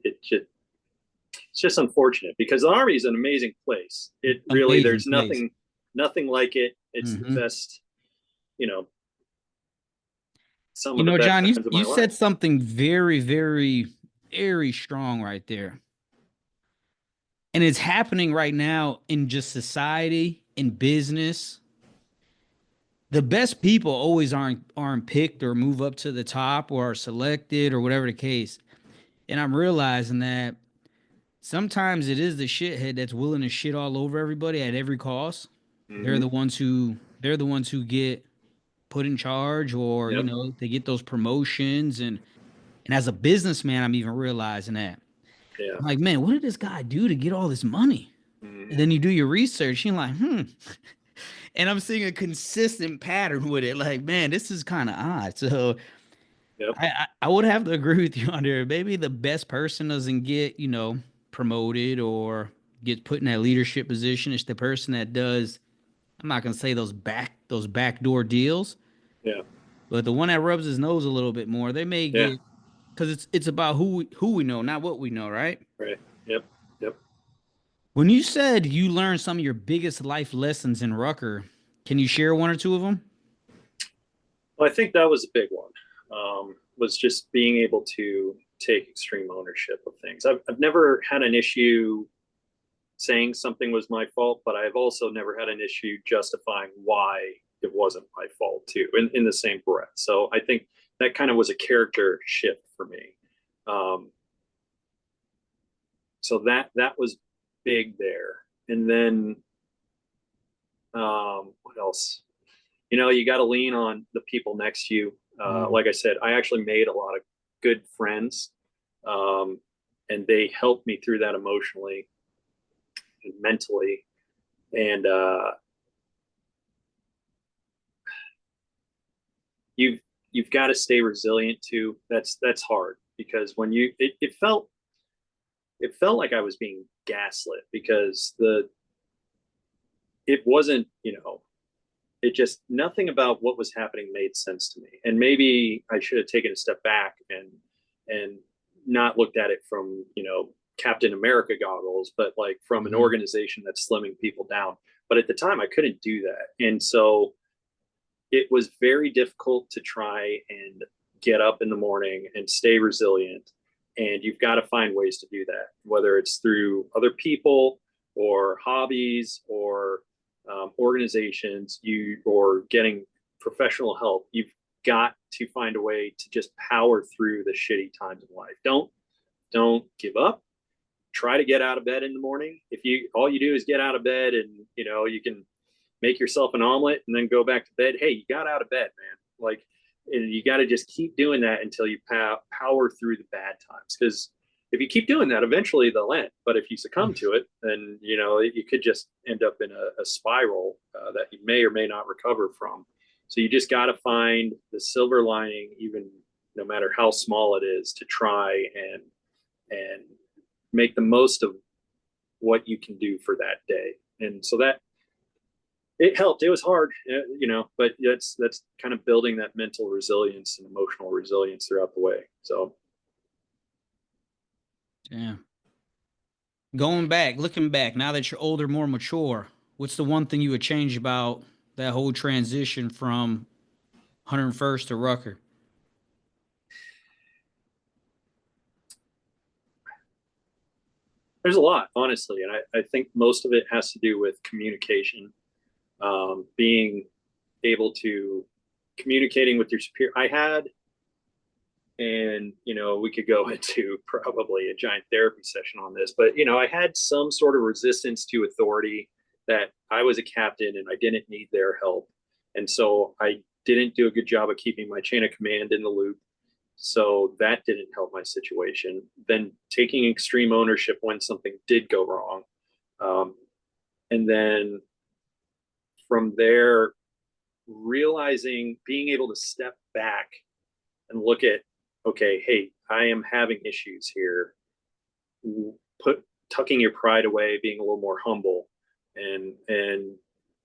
[SPEAKER 2] just unfortunate because the Army is an amazing place. It really, there's nothing like it. It's the best, some of the best
[SPEAKER 1] John,
[SPEAKER 2] times of my
[SPEAKER 1] you
[SPEAKER 2] life.
[SPEAKER 1] said something very, very, very strong right there. And it's happening right now in just society, in business. The best people always aren't picked or move up to the top or are selected or whatever the case. And I'm realizing that sometimes it is the shithead that's willing to shit all over everybody at every cost. They're
[SPEAKER 2] Hmm.
[SPEAKER 1] the ones who they're the ones who get put in charge, or
[SPEAKER 2] Yep.
[SPEAKER 1] they get those promotions. And as a businessman, I'm even realizing that.
[SPEAKER 2] Yeah.
[SPEAKER 1] I'm like, man, what did this guy do to get all this money?
[SPEAKER 2] Hmm.
[SPEAKER 1] And then you do your research, you're like, and I'm seeing a consistent pattern with it. Like, man, this is kind of odd. So
[SPEAKER 2] Yep.
[SPEAKER 1] I would have to agree with you on there. Maybe the best person doesn't get, promoted or get put in that leadership position. It's the person that does, I'm not gonna say those backdoor deals,
[SPEAKER 2] Yeah.
[SPEAKER 1] but the one that rubs his nose a little bit more, they may
[SPEAKER 2] Yeah.
[SPEAKER 1] get, because it's about who we know, not what we know, right?
[SPEAKER 2] Right. Yep. Yep.
[SPEAKER 1] When you said you learned some of your biggest life lessons in Rucker, can you share one or two of them?
[SPEAKER 2] Well, I think that was a big one. Was just being able to take extreme ownership of things. I've never had an issue saying something was my fault, but I've also never had an issue justifying why it wasn't my fault too, in the same breath. So I think that kind of was a character shift for me. Um, so that was big there. And then what else? You got to lean on the people next to you.
[SPEAKER 1] Mm,
[SPEAKER 2] Like I said, I actually made a lot of good friends, um, and they helped me through that emotionally and mentally. And you've you've got to stay resilient too. That's hard because when it felt like I was being gaslit because the it wasn't it just nothing about what was happening made sense to me. And maybe I should have taken a step back and not looked at it from, Captain America goggles, but like from an
[SPEAKER 1] mhm.
[SPEAKER 2] organization that's slimming people down. But at the time I couldn't do that. And so it was very difficult to try and get up in the morning and stay resilient. And you've got to find ways to do that, whether it's through other people or hobbies or organizations, or getting professional help. You've got to find a way to just power through the shitty times in life. Don't give up. Try to get out of bed in the morning. If you all you do is get out of bed, and you can make yourself an omelet and then go back to bed. Hey, you got out of bed, man. Like, and you got to just keep doing that until you power through the bad times. Because if you keep doing that, eventually they'll end. But if you succumb to it, then you could just end up in a spiral that you may or may not recover from. So you just got to find the silver lining, even no matter how small it is, to try and make the most of what you can do for that day. And so that it helped. It was hard, but that's kind of building that mental resilience and emotional resilience throughout the way. So
[SPEAKER 1] Yeah. Going back, looking back, now that you're older, more mature, what's the one thing you would change about that whole transition from 101st to Rucker?
[SPEAKER 2] there's a lot, honestly, and I think most of it has to do with communication, being able to communicating with your superior. I had, and we could go into probably a giant therapy session on this, but I had some sort of resistance to authority, that I was a captain and I didn't need their help, and so I didn't do a good job of keeping my chain of command in the loop. So that didn't help my situation. Then taking extreme ownership when something did go wrong, um, and then from there realizing, being able to step back and look at, okay, hey, I am having issues here. Put Tucking your pride away, being a little more humble, and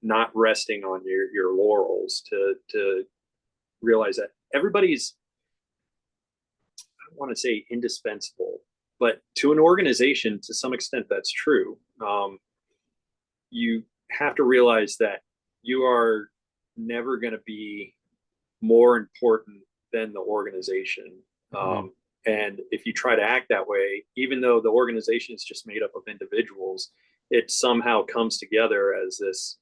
[SPEAKER 2] not resting on your laurels, to realize that everybody's, I don't want to say indispensable, but to an organization, to some extent, that's true. You have to realize that you are never going to be more important than the organization.
[SPEAKER 1] Mhm.
[SPEAKER 2] And if you try to act that way, even though the organization is just made up of individuals, it somehow comes together as this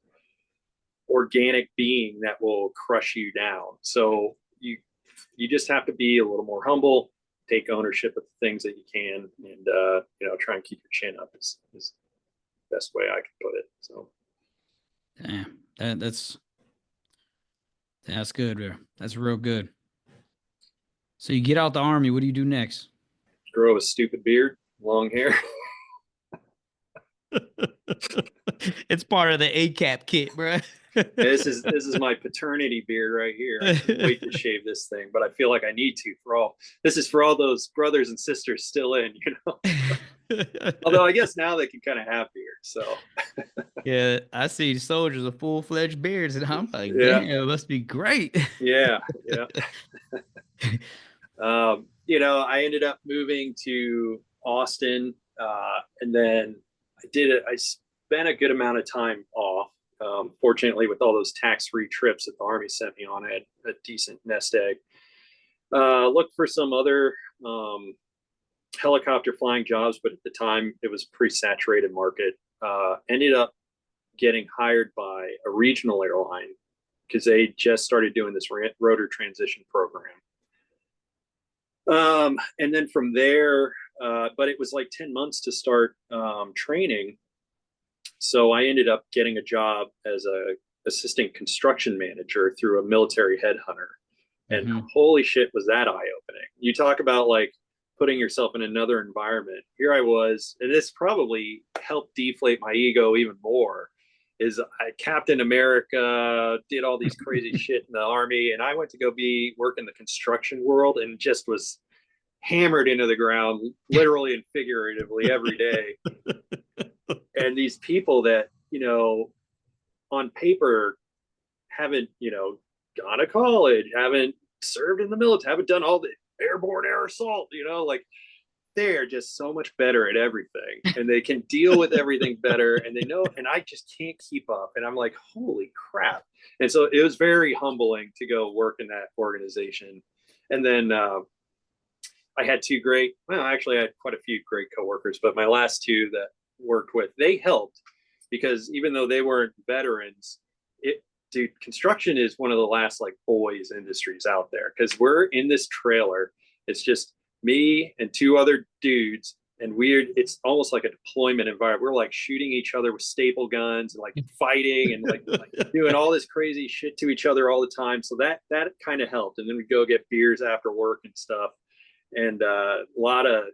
[SPEAKER 2] organic being that will crush you down. So you just have to be a little more humble, take ownership of the things that you can, and try and keep your chin up is the best way I can put it. So,
[SPEAKER 1] damn, that's good, bro. That's real good. So you get out the Army. What do you do next?
[SPEAKER 2] grow a stupid beard, long hair.
[SPEAKER 1] It's part of the ACAP kit, bro.
[SPEAKER 2] This is my paternity beard right here. I can't wait to shave this thing, but I feel like I need to this is for all those brothers and sisters still in, Although I guess now they can kind of have beards. So
[SPEAKER 1] yeah, I see soldiers with full-fledged beards, and I'm like,
[SPEAKER 2] yeah,
[SPEAKER 1] damn, it must be great.
[SPEAKER 2] yeah. I ended up moving to Austin, and then I spent a good amount of time off. Fortunately, with all those tax-free trips that the Army sent me on, I had a decent nest egg. Looked for some other helicopter flying jobs, but at the time it was a pretty saturated market. Ended up getting hired by a regional airline because they just started doing this rotor transition program. And then from there, but it was like 10 months to start training. So I ended up getting a job as a assistant construction manager through a military headhunter. And holy shit, was that eye-opening. You talk about like putting yourself in another environment. Here I was, and this probably helped deflate my ego even more, is I Captain America, did all these crazy shit in the Army, and I went to go work in the construction world and just was hammered into the ground, literally and figuratively every day. And these people that, on paper haven't, gone to college, haven't served in the military, haven't done all the airborne air assault, like they're just so much better at everything and they can deal with everything better, and they know, and I just can't keep up. And I'm like, holy crap. And so it was very humbling to go work in that organization. And then I had actually I had quite a few great coworkers, but my last two that worked with, they helped because even though they weren't veterans, construction is one of the last like boys industries out there, because we're in this trailer. It's just me and two other dudes, and it's almost like a deployment environment. We're like shooting each other with staple guns and like fighting and like doing all this crazy shit to each other all the time. So that kind of helped. And then we'd go get beers after work and stuff, and a lot of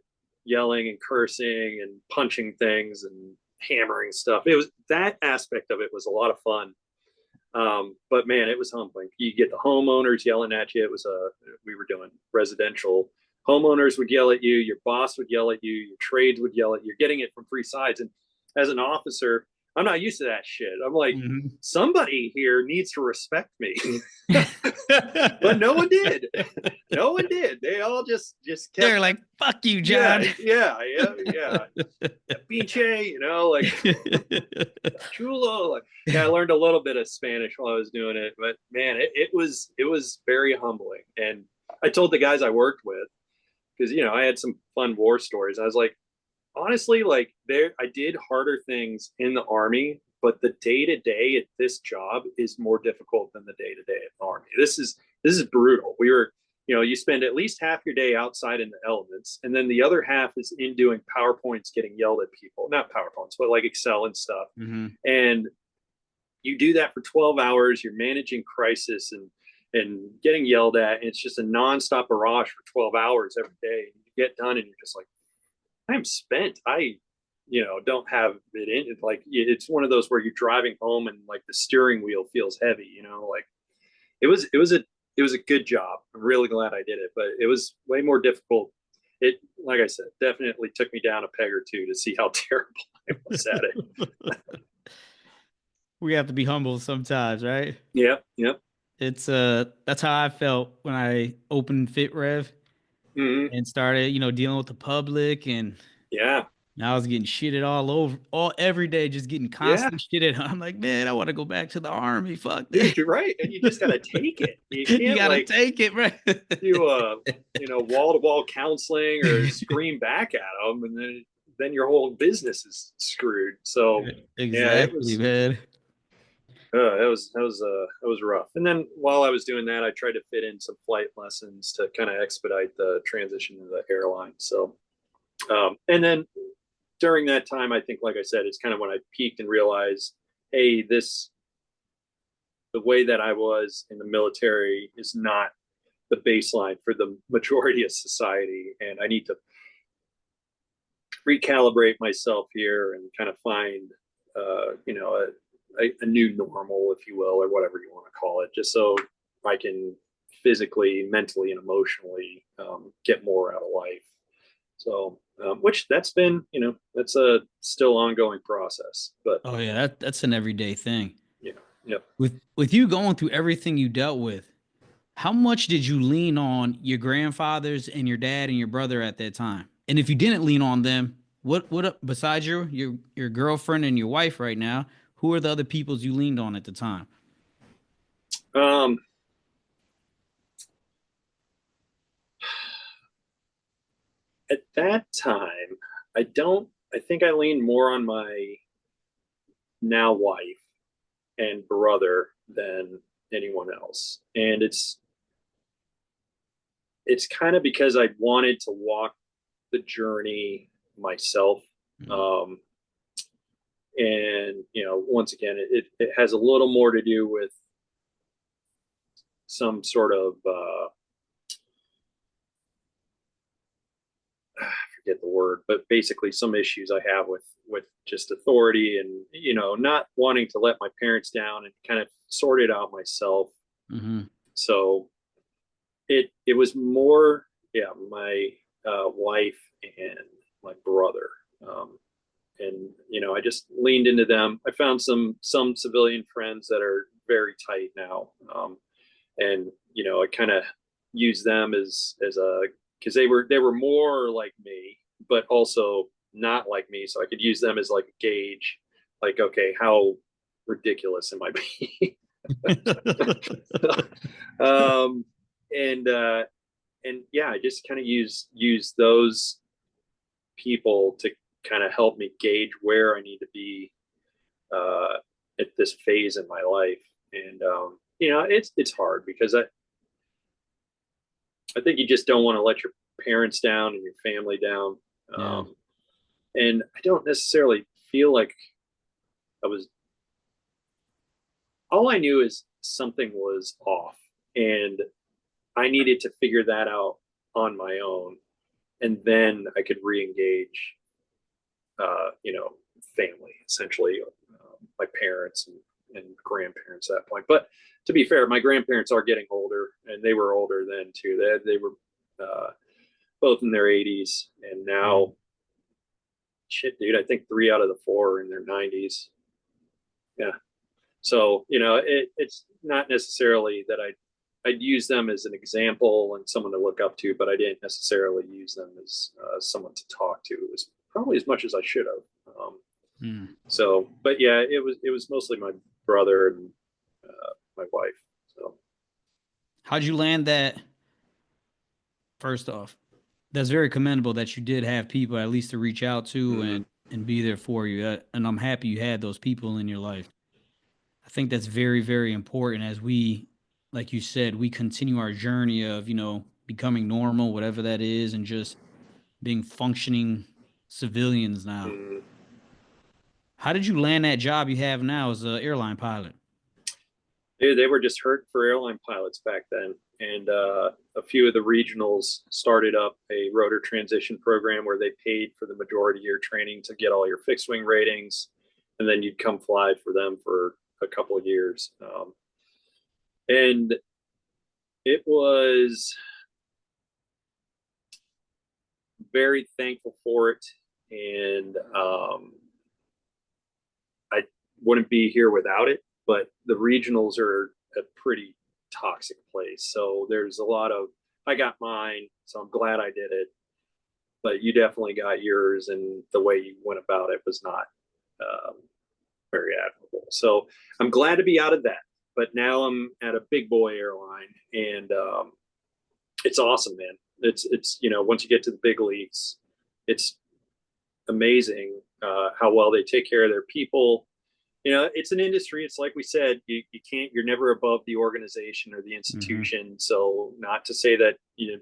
[SPEAKER 2] yelling and cursing and punching things and hammering stuff. It was, that aspect of it was a lot of fun. But man, it was humbling. You get the homeowners yelling at you. We were doing residential. Homeowners would yell at you. Your boss would yell at you. Your trades would yell at you. You're getting it from three sides. And as an officer, I'm not used to that shit. I'm like, somebody here needs to respect me. But no one did. No one did. They all just kept.
[SPEAKER 1] They're like, fuck you, John.
[SPEAKER 2] Yeah. Pinche, like chulo. Like, I learned a little bit of Spanish while I was doing it, but man, it was very humbling. And I told the guys I worked with, because I had some fun war stories. I was like, honestly, like I did harder things in the Army, but the day-to-day at this job is more difficult than the day-to-day at the Army. This is brutal. We were, you spend at least half your day outside in the elements, and then the other half is in doing PowerPoints, getting yelled at people. Not PowerPoints, but like Excel and stuff. And you do that for 12 hours. You're managing crisis and getting yelled at, and it's just a nonstop barrage for 12 hours every day. And you get done, and you're just like, I'm spent. I, don't have it in. Like, it's one of those where you're driving home and like the steering wheel feels heavy. Like it was a good job. I'm really glad I did it, but it was way more difficult. It, like I said, definitely took me down a peg or two to see how terrible I was at it.
[SPEAKER 1] We have to be humble sometimes, right?
[SPEAKER 2] Yep.
[SPEAKER 1] It's that's how I felt when I opened FitRev and started, dealing with the public, and I was getting shitted every day, just getting constant shitted. I'm like, man, I want to go back to the Army. Fuck that.
[SPEAKER 2] You're right, and you just gotta take it. You can't
[SPEAKER 1] take it, right?
[SPEAKER 2] Do wall-to-wall counseling or scream back at them, and then your whole business is screwed. So
[SPEAKER 1] exactly, man.
[SPEAKER 2] That was rough. And then while I was doing that, I tried to fit in some flight lessons to kind of expedite the transition to the airline. So, and then during that time, I think, like I said, it's kind of when I peaked and realized, hey, the way that I was in the military is not the baseline for the majority of society, and I need to recalibrate myself here and kind of find, a new normal, if you will, or whatever you want to call it, just so I can physically, mentally, and emotionally get more out of life. So, which that's been, that's a still ongoing process, but
[SPEAKER 1] Oh yeah, that's an everyday thing.
[SPEAKER 2] yeah, yeah.
[SPEAKER 1] With you going through everything you dealt with, how much did you lean on your grandfathers and your dad and your brother at that time? And if you didn't lean on them, what besides your girlfriend and your wife right now, who are the other peoples you leaned on at the time?
[SPEAKER 2] Um, at that time, I think I leaned more on my now wife and brother than anyone else. And it's kind of because I wanted to walk the journey myself.
[SPEAKER 1] Mm.
[SPEAKER 2] Um, and once again, it has a little more to do with some sort of I forget the word, but basically some issues I have with just authority and not wanting to let my parents down and kind of sort it out myself.
[SPEAKER 1] Mm-hmm.
[SPEAKER 2] So it was more, yeah, my wife and my brother. And I just leaned into them. I found some civilian friends that are very tight now, and I kind of use them as a, because they were more like me, but also not like me, so I could use them as like a gauge, like, okay, how ridiculous am I being? um, and yeah, I just kind of use those people to kind of help me gauge where I need to be uh, at this phase in my life. And it's hard because I think you just don't want to let your parents down and your family down.
[SPEAKER 1] Yeah.
[SPEAKER 2] Um, and I don't necessarily feel like I was. All I knew is something was off, and I needed to figure that out on my own, and then I could re-engage family, essentially, my parents and grandparents at that point. But to be fair, my grandparents are getting older, and they were older then too. They were both in their 80s, and
[SPEAKER 1] Yeah.
[SPEAKER 2] now, shit, dude, I think 3 out of the 4 are in their 90s. Yeah. So it's not necessarily that I'd use them as an example and someone to look up to, but I didn't necessarily use them as someone to talk to. It was probably as much as I should have.
[SPEAKER 1] Mm.
[SPEAKER 2] So, but yeah, it was mostly my brother and my wife. So,
[SPEAKER 1] How'd you land that? First off, that's very commendable that you did have people at least to reach out to
[SPEAKER 2] mm,
[SPEAKER 1] and be there for you. And I'm happy you had those people in your life. I think that's very, very important as we, like you said, we continue our journey of, becoming normal, whatever that is, and just being functioning civilians now.
[SPEAKER 2] mm.
[SPEAKER 1] How did you land that job you have now as an airline pilot?
[SPEAKER 2] They were just hurt for airline pilots back then. And a few of the regionals started up a rotor transition program where they paid for the majority of your training to get all your fixed wing ratings. And then you'd come fly for them for a couple of years. And it was very thankful for it. And I wouldn't be here without it. But the regionals are a pretty toxic place. So there's a lot of, I got mine, so I'm glad I did it. But you definitely got yours, and the way you went about it was not um, very admirable. So I'm glad to be out of that. But now I'm at a big boy airline, and it's awesome, man. It's once you get to the big leagues, it's amazing how well they take care of their people. it's an industry. It's like we said, you can't, you're never above the organization or the institution. Mm-hmm. So not to say that,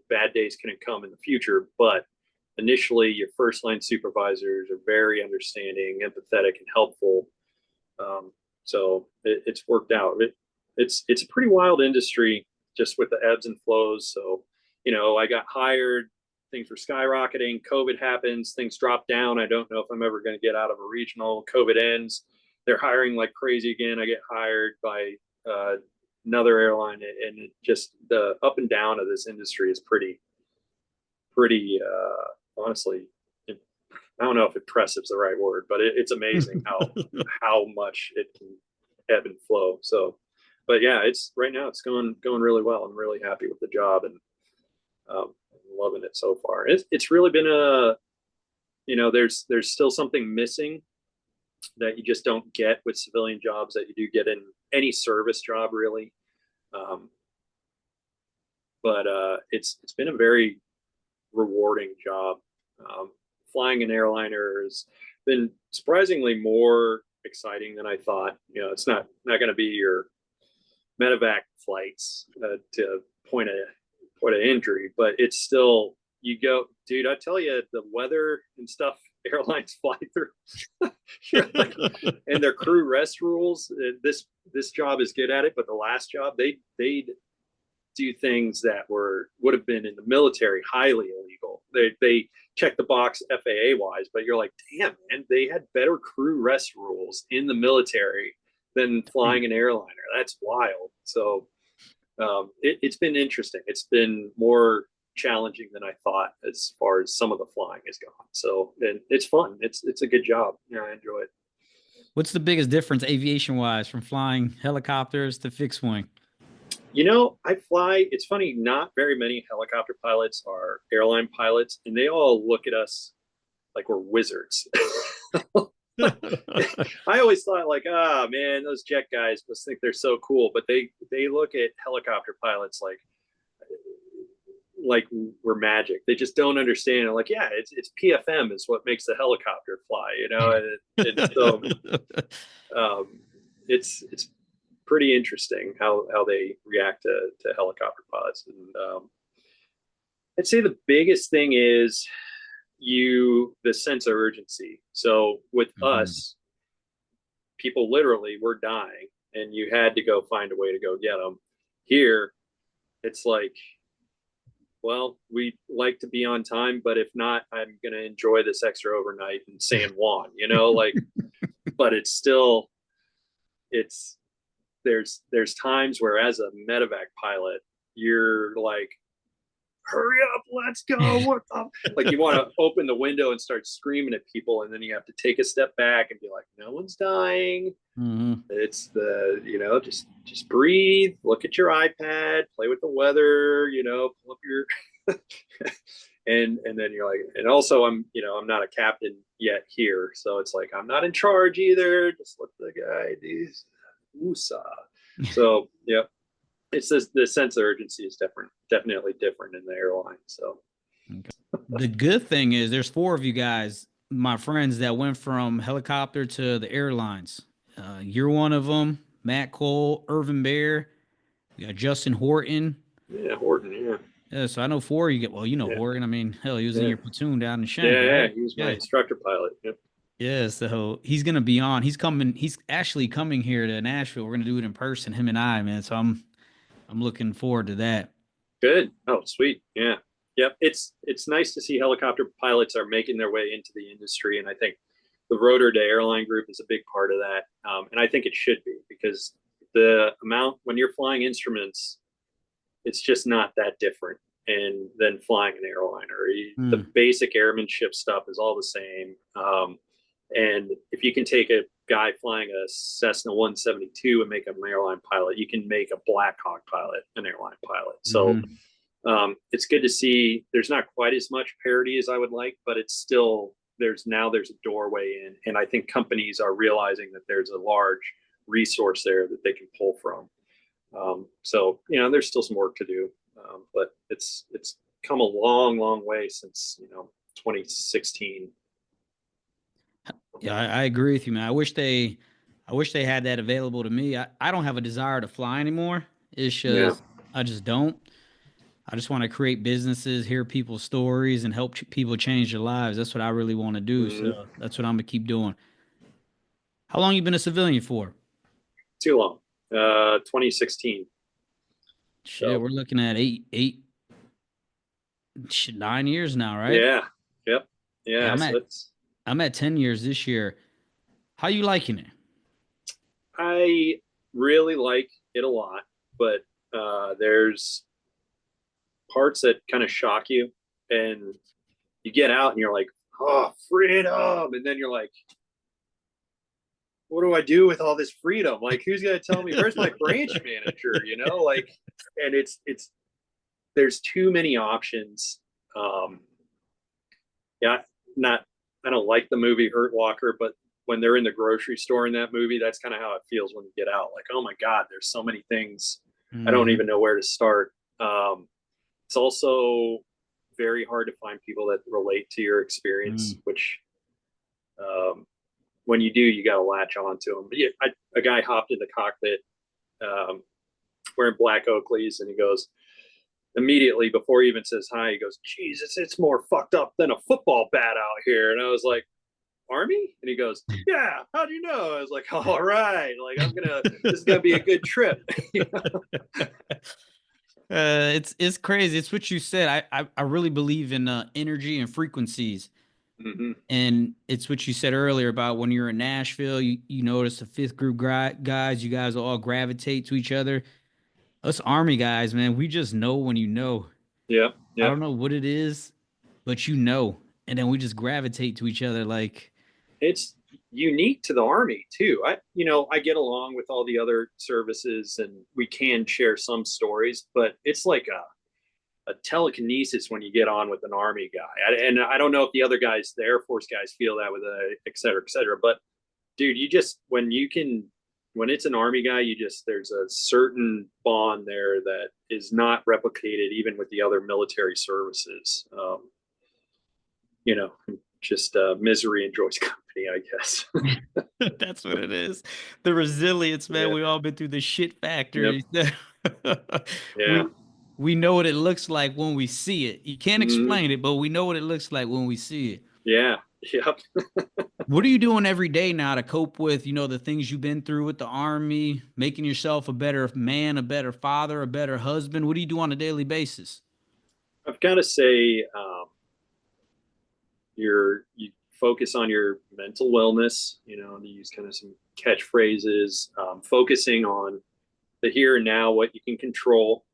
[SPEAKER 2] bad days couldn't come in the future, but initially your first line supervisors are very understanding, empathetic, and helpful. So it's worked out. It's a pretty wild industry just with the ebbs and flows. So, I got hired, things were skyrocketing, COVID happens, things drop down. I don't know if I'm ever going to get out of a regional. COVID ends, they're hiring like crazy again. I get hired by another airline, and it just, the up and down of this industry is pretty honestly, I don't know if impressive is the right word, but it's amazing how much it can ebb and flow. So, but yeah, it's right now it's going really well. I'm really happy with the job, and loving it so far. It's really been there's still something missing that you just don't get with civilian jobs that you do get in any service job, really. But it's been a very rewarding job. Flying an airliner has been surprisingly more exciting than I thought. It's not going to be your MEDEVAC flights to point of injury, but it's still, you go, dude, I tell you, the weather and stuff airlines fly through like, and their crew rest rules, this job is good at it, but the last job they do things that would have been in the military highly illegal. They check the box FAA wise, but you're like, damn, man, they had better crew rest rules in the military than flying an airliner. That's wild. So it's been interesting. It's been more challenging than I thought as far as some of the flying has gone. So, and it's fun. It's a good job. Yeah, I enjoy it.
[SPEAKER 1] What's the biggest difference aviation wise from flying helicopters to fixed wing?
[SPEAKER 2] I fly, it's funny, not very many helicopter pilots are airline pilots, and they all look at us like we're wizards. I always thought like, man, those jet guys must think they're so cool, but they look at helicopter pilots like we're magic. They just don't understand. And like, yeah, it's PFM is what makes the helicopter fly, and so it's pretty interesting how they react to helicopter pilots. And I'd say the biggest thing is the sense of urgency. So with us, people literally were dying, and you had to go find a way to go get them. Here, it's like, well, we like to be on time, but if not, I'm going to enjoy this extra overnight in San Juan, but it's still, there's times where as a medevac pilot, you're like, hurry up, let's go. What up? Like, you want to open the window and start screaming at people, and then you have to take a step back and be like, no one's dying. It's just breathe, look at your iPad, play with the weather, pull up your and then you're like, and also I'm not a captain yet here, so it's like I'm not in charge either. Just let the guy do USA. So yeah, it's the sense of urgency is definitely different in the airline. So
[SPEAKER 1] the good thing is there's 4 of you guys, my friends, that went from helicopter to the airlines. You're one of them. Matt Cole, Irvin Bear, you got Justin Horton.
[SPEAKER 2] Yeah, Horton. Yeah.
[SPEAKER 1] Yeah, so I know 4 of you get. Well, Horton. I mean, hell, he was in your platoon down in Shank.
[SPEAKER 2] Yeah,
[SPEAKER 1] right?
[SPEAKER 2] He was my instructor pilot. Yep.
[SPEAKER 1] Yeah, so he's gonna be on. He's coming. He's actually coming here to Nashville. We're gonna do it in person, him and I, man. So I'm looking forward to that.
[SPEAKER 2] Good. Oh, sweet. Yeah. Yep. It's nice to see helicopter pilots are making their way into the industry, and I think the rotor to airline group is a big part of that. And I think it should be, because the amount, when you're flying instruments, it's just not that different. And then flying an airliner, the basic airmanship stuff is all the same. And if you can take a guy flying a Cessna 172 and make him an airline pilot, you can make a Black Hawk pilot an airline pilot. So it's good to see there's not quite as much parity as I would like, but it's still, there's a doorway in. And I think companies are realizing that there's a large resource there that they can pull from. So, there's still some work to do, but it's come a long, long way since, 2016.
[SPEAKER 1] Yeah, I agree with you, man. I wish they I wish they had that available to me. I don't have a desire to fly anymore. It's
[SPEAKER 2] Yeah.
[SPEAKER 1] just, I just don't. I just want to create businesses, hear people's stories, and help people change their lives. That's what I really want to do.
[SPEAKER 2] Hmm.
[SPEAKER 1] So that's what I'm gonna keep doing. How long you been a civilian for?
[SPEAKER 2] Too long. 2016.
[SPEAKER 1] Shit,
[SPEAKER 2] So
[SPEAKER 1] we're looking at shit, 9 years now, right?
[SPEAKER 2] yeah. Yep.
[SPEAKER 1] Yeah,
[SPEAKER 2] Yeah.
[SPEAKER 1] I'm
[SPEAKER 2] So
[SPEAKER 1] at
[SPEAKER 2] it's,
[SPEAKER 1] I'm at 10 years this year. How you liking it?
[SPEAKER 2] I really like it a lot, but there's parts that kind of shock you, and you get out and you're like, oh, freedom. And then you're like, what do I do with all this freedom? Like, who's going to tell me? Where's my branch manager? Like, and there's too many options. Um, yeah, not, I don't like the movie Hurt Locker, but when they're in the grocery store in that movie, that's kind of how it feels when you get out. Like, oh my God, there's so many things. I don't
[SPEAKER 1] Hmm.
[SPEAKER 2] even know where to start. It's also very hard to find people that relate to your experience,
[SPEAKER 1] Mm.
[SPEAKER 2] which um, when you do, you got to latch on to them. But yeah, a guy hopped in the cockpit um, wearing black Oakleys, and he goes, immediately before he even says hi, he goes, Jesus, it's more fucked up than a football bat out here. And I was like, Army? And he goes, yeah, how do you know? I was like, all right, like this is gonna be a good trip.
[SPEAKER 1] It's crazy. It's what you said. I really believe in energy and frequencies.
[SPEAKER 2] Mm-hmm.
[SPEAKER 1] And it's what you said earlier about when you're in Nashville, you notice the fifth group guys, you guys all gravitate to each other. Us Army guys, man, we just know when you know.
[SPEAKER 2] Yep,
[SPEAKER 1] I
[SPEAKER 2] yep.
[SPEAKER 1] don't know what it is, but you know. And then we just gravitate to each other like,
[SPEAKER 2] It's unique to the Army too. I get along with all the other services, and we can share some stories, but it's like a telekinesis when you get on with an Army guy. And I don't know if the other guys, the Air Force guys, feel that with et cetera, et cetera. But dude, you just when it's an Army guy, there's a certain bond there that is not replicated even with the other military services. You know, just misery enjoys company, I guess.
[SPEAKER 1] that's what it is. The resilience, man.
[SPEAKER 2] Yeah.
[SPEAKER 1] We all been through the shit
[SPEAKER 2] Yep.
[SPEAKER 1] factory.
[SPEAKER 2] Yeah.
[SPEAKER 1] we we know what it looks like when we see it. You can't
[SPEAKER 2] Mm-hmm.
[SPEAKER 1] explain it, but we know what it looks like when we see it.
[SPEAKER 2] Yeah. Yep.
[SPEAKER 1] What are you doing every day now to cope with, the things you've been through with the army, making yourself a better man, a better father, a better husband? What do you do on a daily basis?
[SPEAKER 2] I've got to say, you focus on your mental wellness. And you use kind of some catchphrases, focusing on the here and now, what you can control,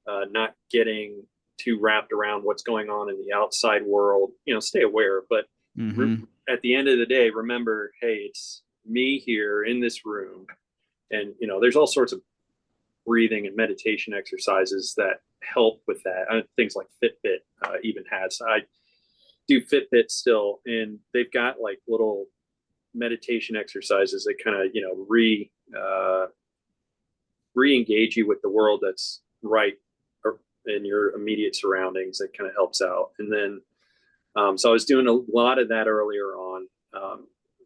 [SPEAKER 2] not getting too wrapped around what's going on in the outside world. Stay aware, but re-
[SPEAKER 1] Mm-hmm.
[SPEAKER 2] at the end of the day, remember, hey, it's me here in this room, and there's all sorts of breathing and meditation exercises that help with that. Things like Fitbit even has. I do Fitbit still, and they've got like little meditation exercises that kind of re-engage you with the world that's right in your immediate surroundings. That kind of helps out. And then so I was doing a lot of that earlier on,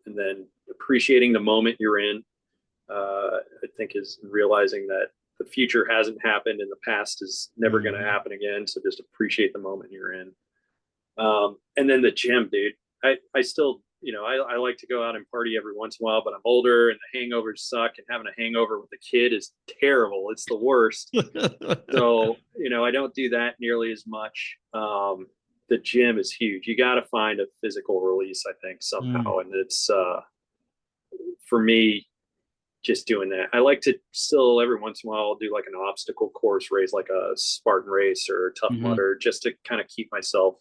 [SPEAKER 2] and then appreciating the moment you're in. I think is realizing that the future hasn't happened and the past is never going to
[SPEAKER 1] Mm-hmm.
[SPEAKER 2] happen again. So just appreciate the moment you're in. And then the gym, dude. I still, I like to go out and party every once in a while, but I'm older and the hangovers suck, and having a hangover with a kid is terrible. It's the worst. So, I don't do that nearly as much. The gym is huge. You got to find a physical release, I think,
[SPEAKER 1] Mm.
[SPEAKER 2] somehow. And it's, for me, just doing that. I like to still every once in a while I'll do like an obstacle course race, like a Spartan race or Tough
[SPEAKER 1] Mm-hmm.
[SPEAKER 2] Mudder, just to kind of keep myself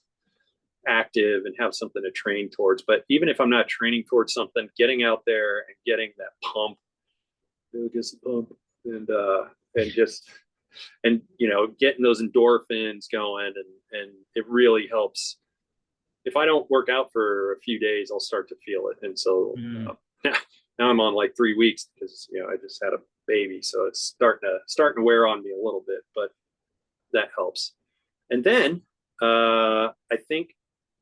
[SPEAKER 2] active and have something to train towards. But even if I'm not training towards something, getting out there and getting that pump, really gets the pump, and just and getting those endorphins going, and it really helps. If I don't work out for a few days, I'll start to feel it. And so
[SPEAKER 1] Mm.
[SPEAKER 2] now I'm on like 3 weeks because I just had a baby, so it's starting to wear on me a little bit, but that helps. And then I think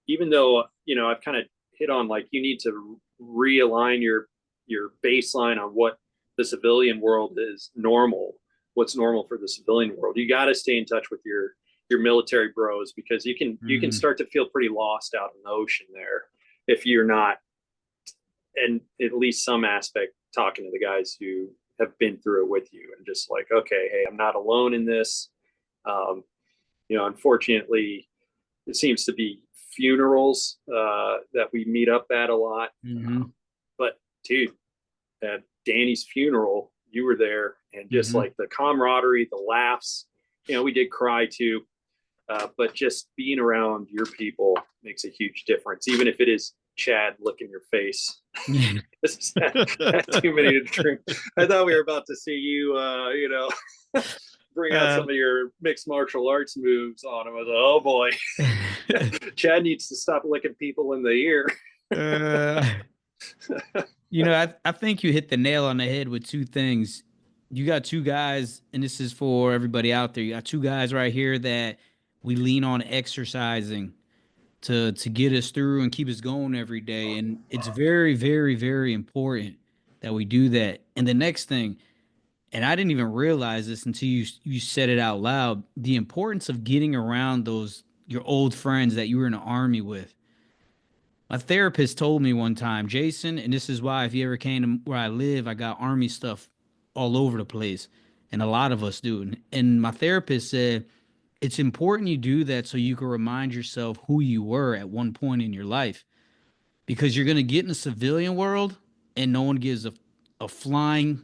[SPEAKER 2] even though I've kind of hit on like you need to realign your your baseline on what the civilian world is normal, what's normal for the civilian world. You got to stay in touch with your military bros, because you can start to feel pretty lost out in the ocean there if you're not, and at least some aspect, talking to the guys who have been through it with you, and just like, okay, hey, I'm not alone in this. Unfortunately, it seems to be funerals that we meet up at a lot. But dude, at Danny's funeral, you were there, and just like the camaraderie, the laughs, we did cry too. But just being around your people makes a huge difference, even if it is Chad licking your face. Had too many to drink. I thought we were about to see you, bring out some of your mixed martial arts moves on him. I was like, oh boy, Chad needs to stop licking people in the ear.
[SPEAKER 1] I think you hit the nail on the head with two things. You got two guys, and this is for everybody out there. You got two guys right here that we lean on exercising to get us through and keep us going every day. And it's very, very, very important that we do that. And the next thing, and I didn't even realize this until you said it out loud, the importance of getting around your old friends that you were in the army with. My therapist told me one time, Jason, and this is why if you ever came to where I live, I got army stuff all over the place, and a lot of us do. And my therapist said it's important you do that so you can remind yourself who you were at one point in your life, because you're going to get in the civilian world and no one gives a flying,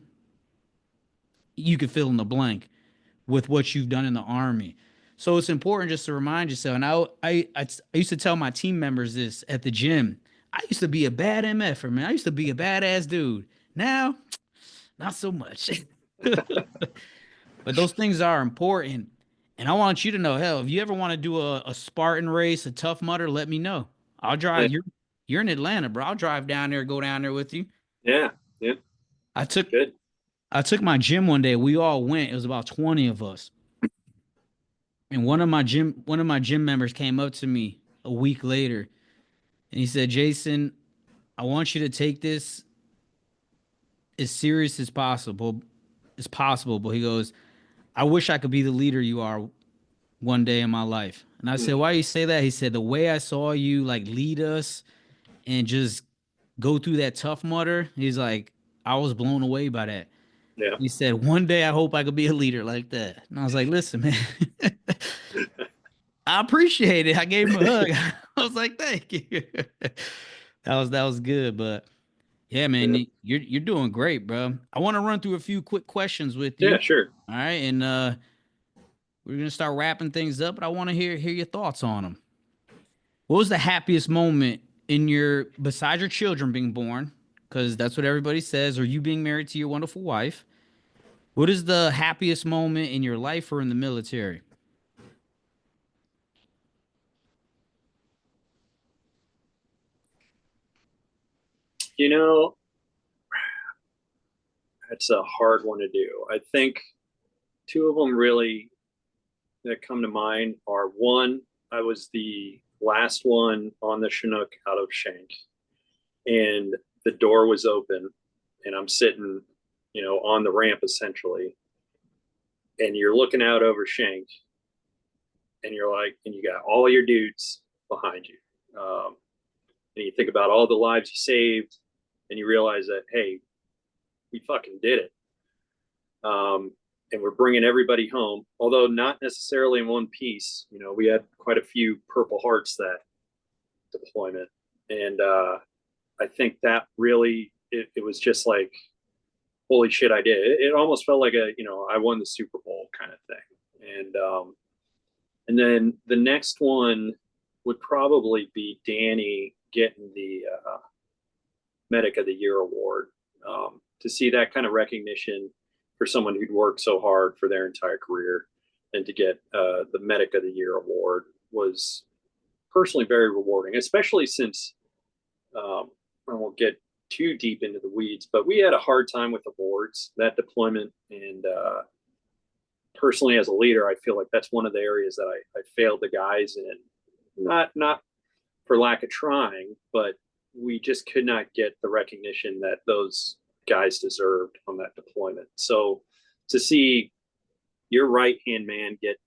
[SPEAKER 1] you can fill in the blank with what you've done in the army. So it's important just to remind yourself. And I used to tell my team members this at the gym. I used to be a bad MFer, man. I used to be a badass dude. Now, not so much. But those things are important. And I want you to know, hell, if you ever want to do a Spartan race, a Tough Mudder, let me know. I'll drive. You're in Atlanta, bro. I'll drive down there, go down there with you.
[SPEAKER 2] Yeah, yeah.
[SPEAKER 1] I took
[SPEAKER 2] Good.
[SPEAKER 1] I took my gym one day. We all went. It was about 20 of us. And one of my gym members came up to me a week later and he said, Jason, I want you to take this as serious as possible. But he goes, I wish I could be the leader you are one day in my life. And I said, why you say that? He said, the way I saw you like lead us and just go through that Tough Mudder, he's like, I was blown away by that.
[SPEAKER 2] Yeah.
[SPEAKER 1] He said, one day I hope I could be a leader like that. And I was like, listen, man, I appreciate it. I gave him a hug. I was like, thank you. That was good. But yeah, man,
[SPEAKER 2] Yeah.
[SPEAKER 1] you're doing great, bro. I want to run through a few quick questions with you.
[SPEAKER 2] Yeah, sure.
[SPEAKER 1] All right. And we're gonna start wrapping things up, but I want to hear your thoughts on them. What was the happiest moment besides your children being born? Because that's what everybody says, or you being married to your wonderful wife. What is the happiest moment in your life or in the military?
[SPEAKER 2] You know, that's a hard one to do. I think two of them really that come to mind are, one, I was the last one on the Chinook out of Shank, and the door was open, and I'm sitting, on the ramp essentially, and you're looking out over Shank, and you're like, and you got all your dudes behind you, and you think about all the lives you saved, and you realize that, hey, we fucking did it. And we're bringing everybody home, although not necessarily in one piece. We had quite a few Purple Hearts that deployment, and I think that really it was just like, holy shit, I did it. It almost felt like I won the Super Bowl kind of thing. And then the next one would probably be Danny getting the Medic of the Year award. To see that kind of recognition for someone who'd worked so hard for their entire career, and to get the Medic of the Year award was personally very rewarding, especially since I won't get too deep into the weeds, but we had a hard time with awards that deployment. And personally, as a leader, I feel like that's one of the areas that I failed the guys in. Not for lack of trying, but we just could not get the recognition that those guys deserved on that deployment. So to see your right hand man get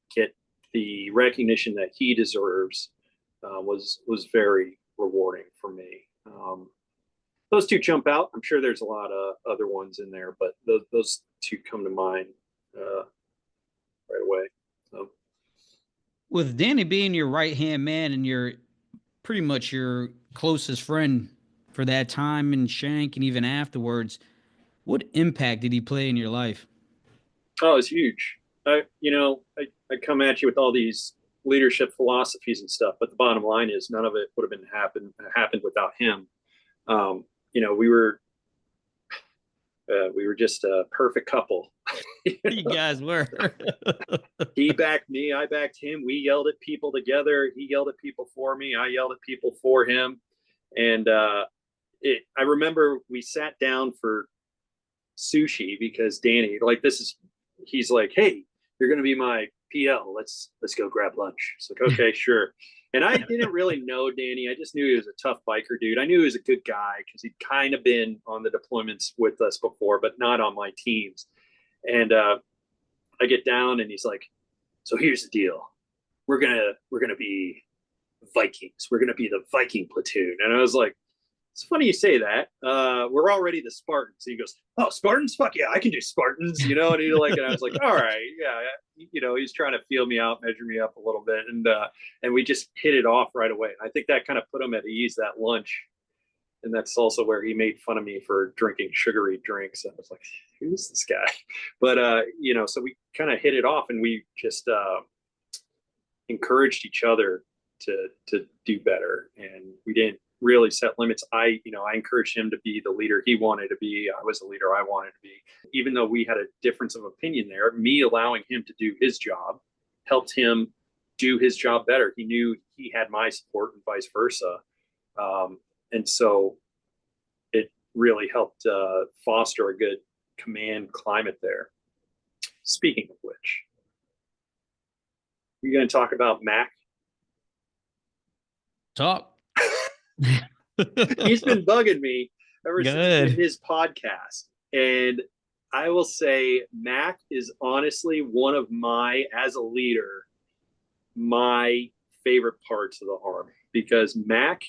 [SPEAKER 2] the recognition that he deserves was very rewarding for me. Those two jump out. I'm sure there's a lot of other ones in there, but those two come to mind right away. So.
[SPEAKER 1] With Danny being your right hand man and your pretty much your closest friend for that time in Shank and even afterwards, what impact did he play in your life?
[SPEAKER 2] Oh, it's huge. I come at you with all these leadership philosophies and stuff, but the bottom line is none of it would have been happened without him. We were just a perfect couple.
[SPEAKER 1] You guys were.
[SPEAKER 2] He backed me, I backed him. We yelled at people together. He yelled at people for me. I yelled at people for him. And I remember we sat down for sushi because Danny, he's like, hey, you're going to be my PL. Let's go grab lunch. It's like, okay, sure. And I didn't really know Danny. I just knew he was a tough biker dude. I knew he was a good guy because he'd kind of been on the deployments with us before, but not on my teams. And I get down and he's like, so here's the deal. We're gonna be Vikings. We're gonna be the Viking platoon. And I was like, it's funny you say that. We're already the Spartans. And he goes, oh, Spartans? Fuck yeah, I can do Spartans, And I was like, all right, yeah. He's trying to feel me out, measure me up a little bit. And we just hit it off right away. And I think that kind of put him at ease that lunch. And that's also where he made fun of me for drinking sugary drinks. I was like, who's this guy? But, so we kind of hit it off and we just encouraged each other to do better. And we didn't really set limits. I encouraged him to be the leader he wanted to be. I was the leader I wanted to be. Even though we had a difference of opinion there, me allowing him to do his job helped him do his job better. He knew he had my support and vice versa. And so it really helped foster a good command climate there. Speaking of which, we're going to talk about Mac.
[SPEAKER 1] Talk.
[SPEAKER 2] He's been bugging me ever since his podcast. And I will say Mac is honestly one of as a leader, my favorite parts of the Army, because Mac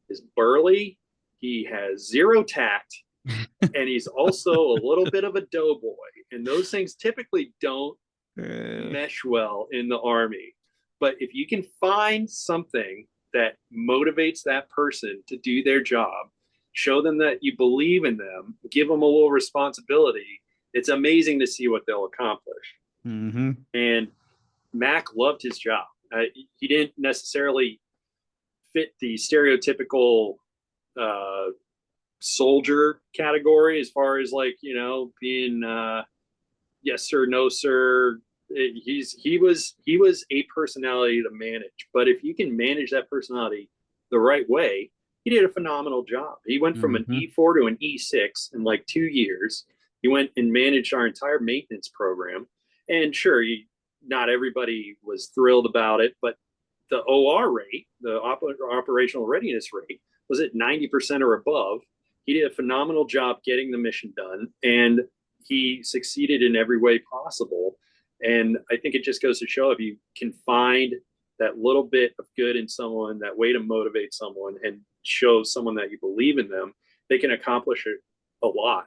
[SPEAKER 2] is burly, he has zero tact, and he's also a little bit of a doughboy. And those things typically don't mesh well in the Army. But if you can find something that motivates that person to do their job, show them that you believe in them, give them a little responsibility, it's amazing to see what they'll accomplish.
[SPEAKER 1] Mm-hmm.
[SPEAKER 2] And Mac loved his job. He didn't necessarily fit the stereotypical soldier category as far as being yes sir, no sir. He was a personality to manage, but if you can manage that personality the right way, he did a phenomenal job. He went from an E4 to an E6 in 2 years. He went and managed our entire maintenance program. And sure, not everybody was thrilled about it, but the OR rate, the operational readiness rate, was at 90% or above. He did a phenomenal job getting the mission done, and he succeeded in every way possible. And I think it just goes to show if you can find that little bit of good in someone, that way to motivate someone and show someone that you believe in them, they can accomplish it a lot.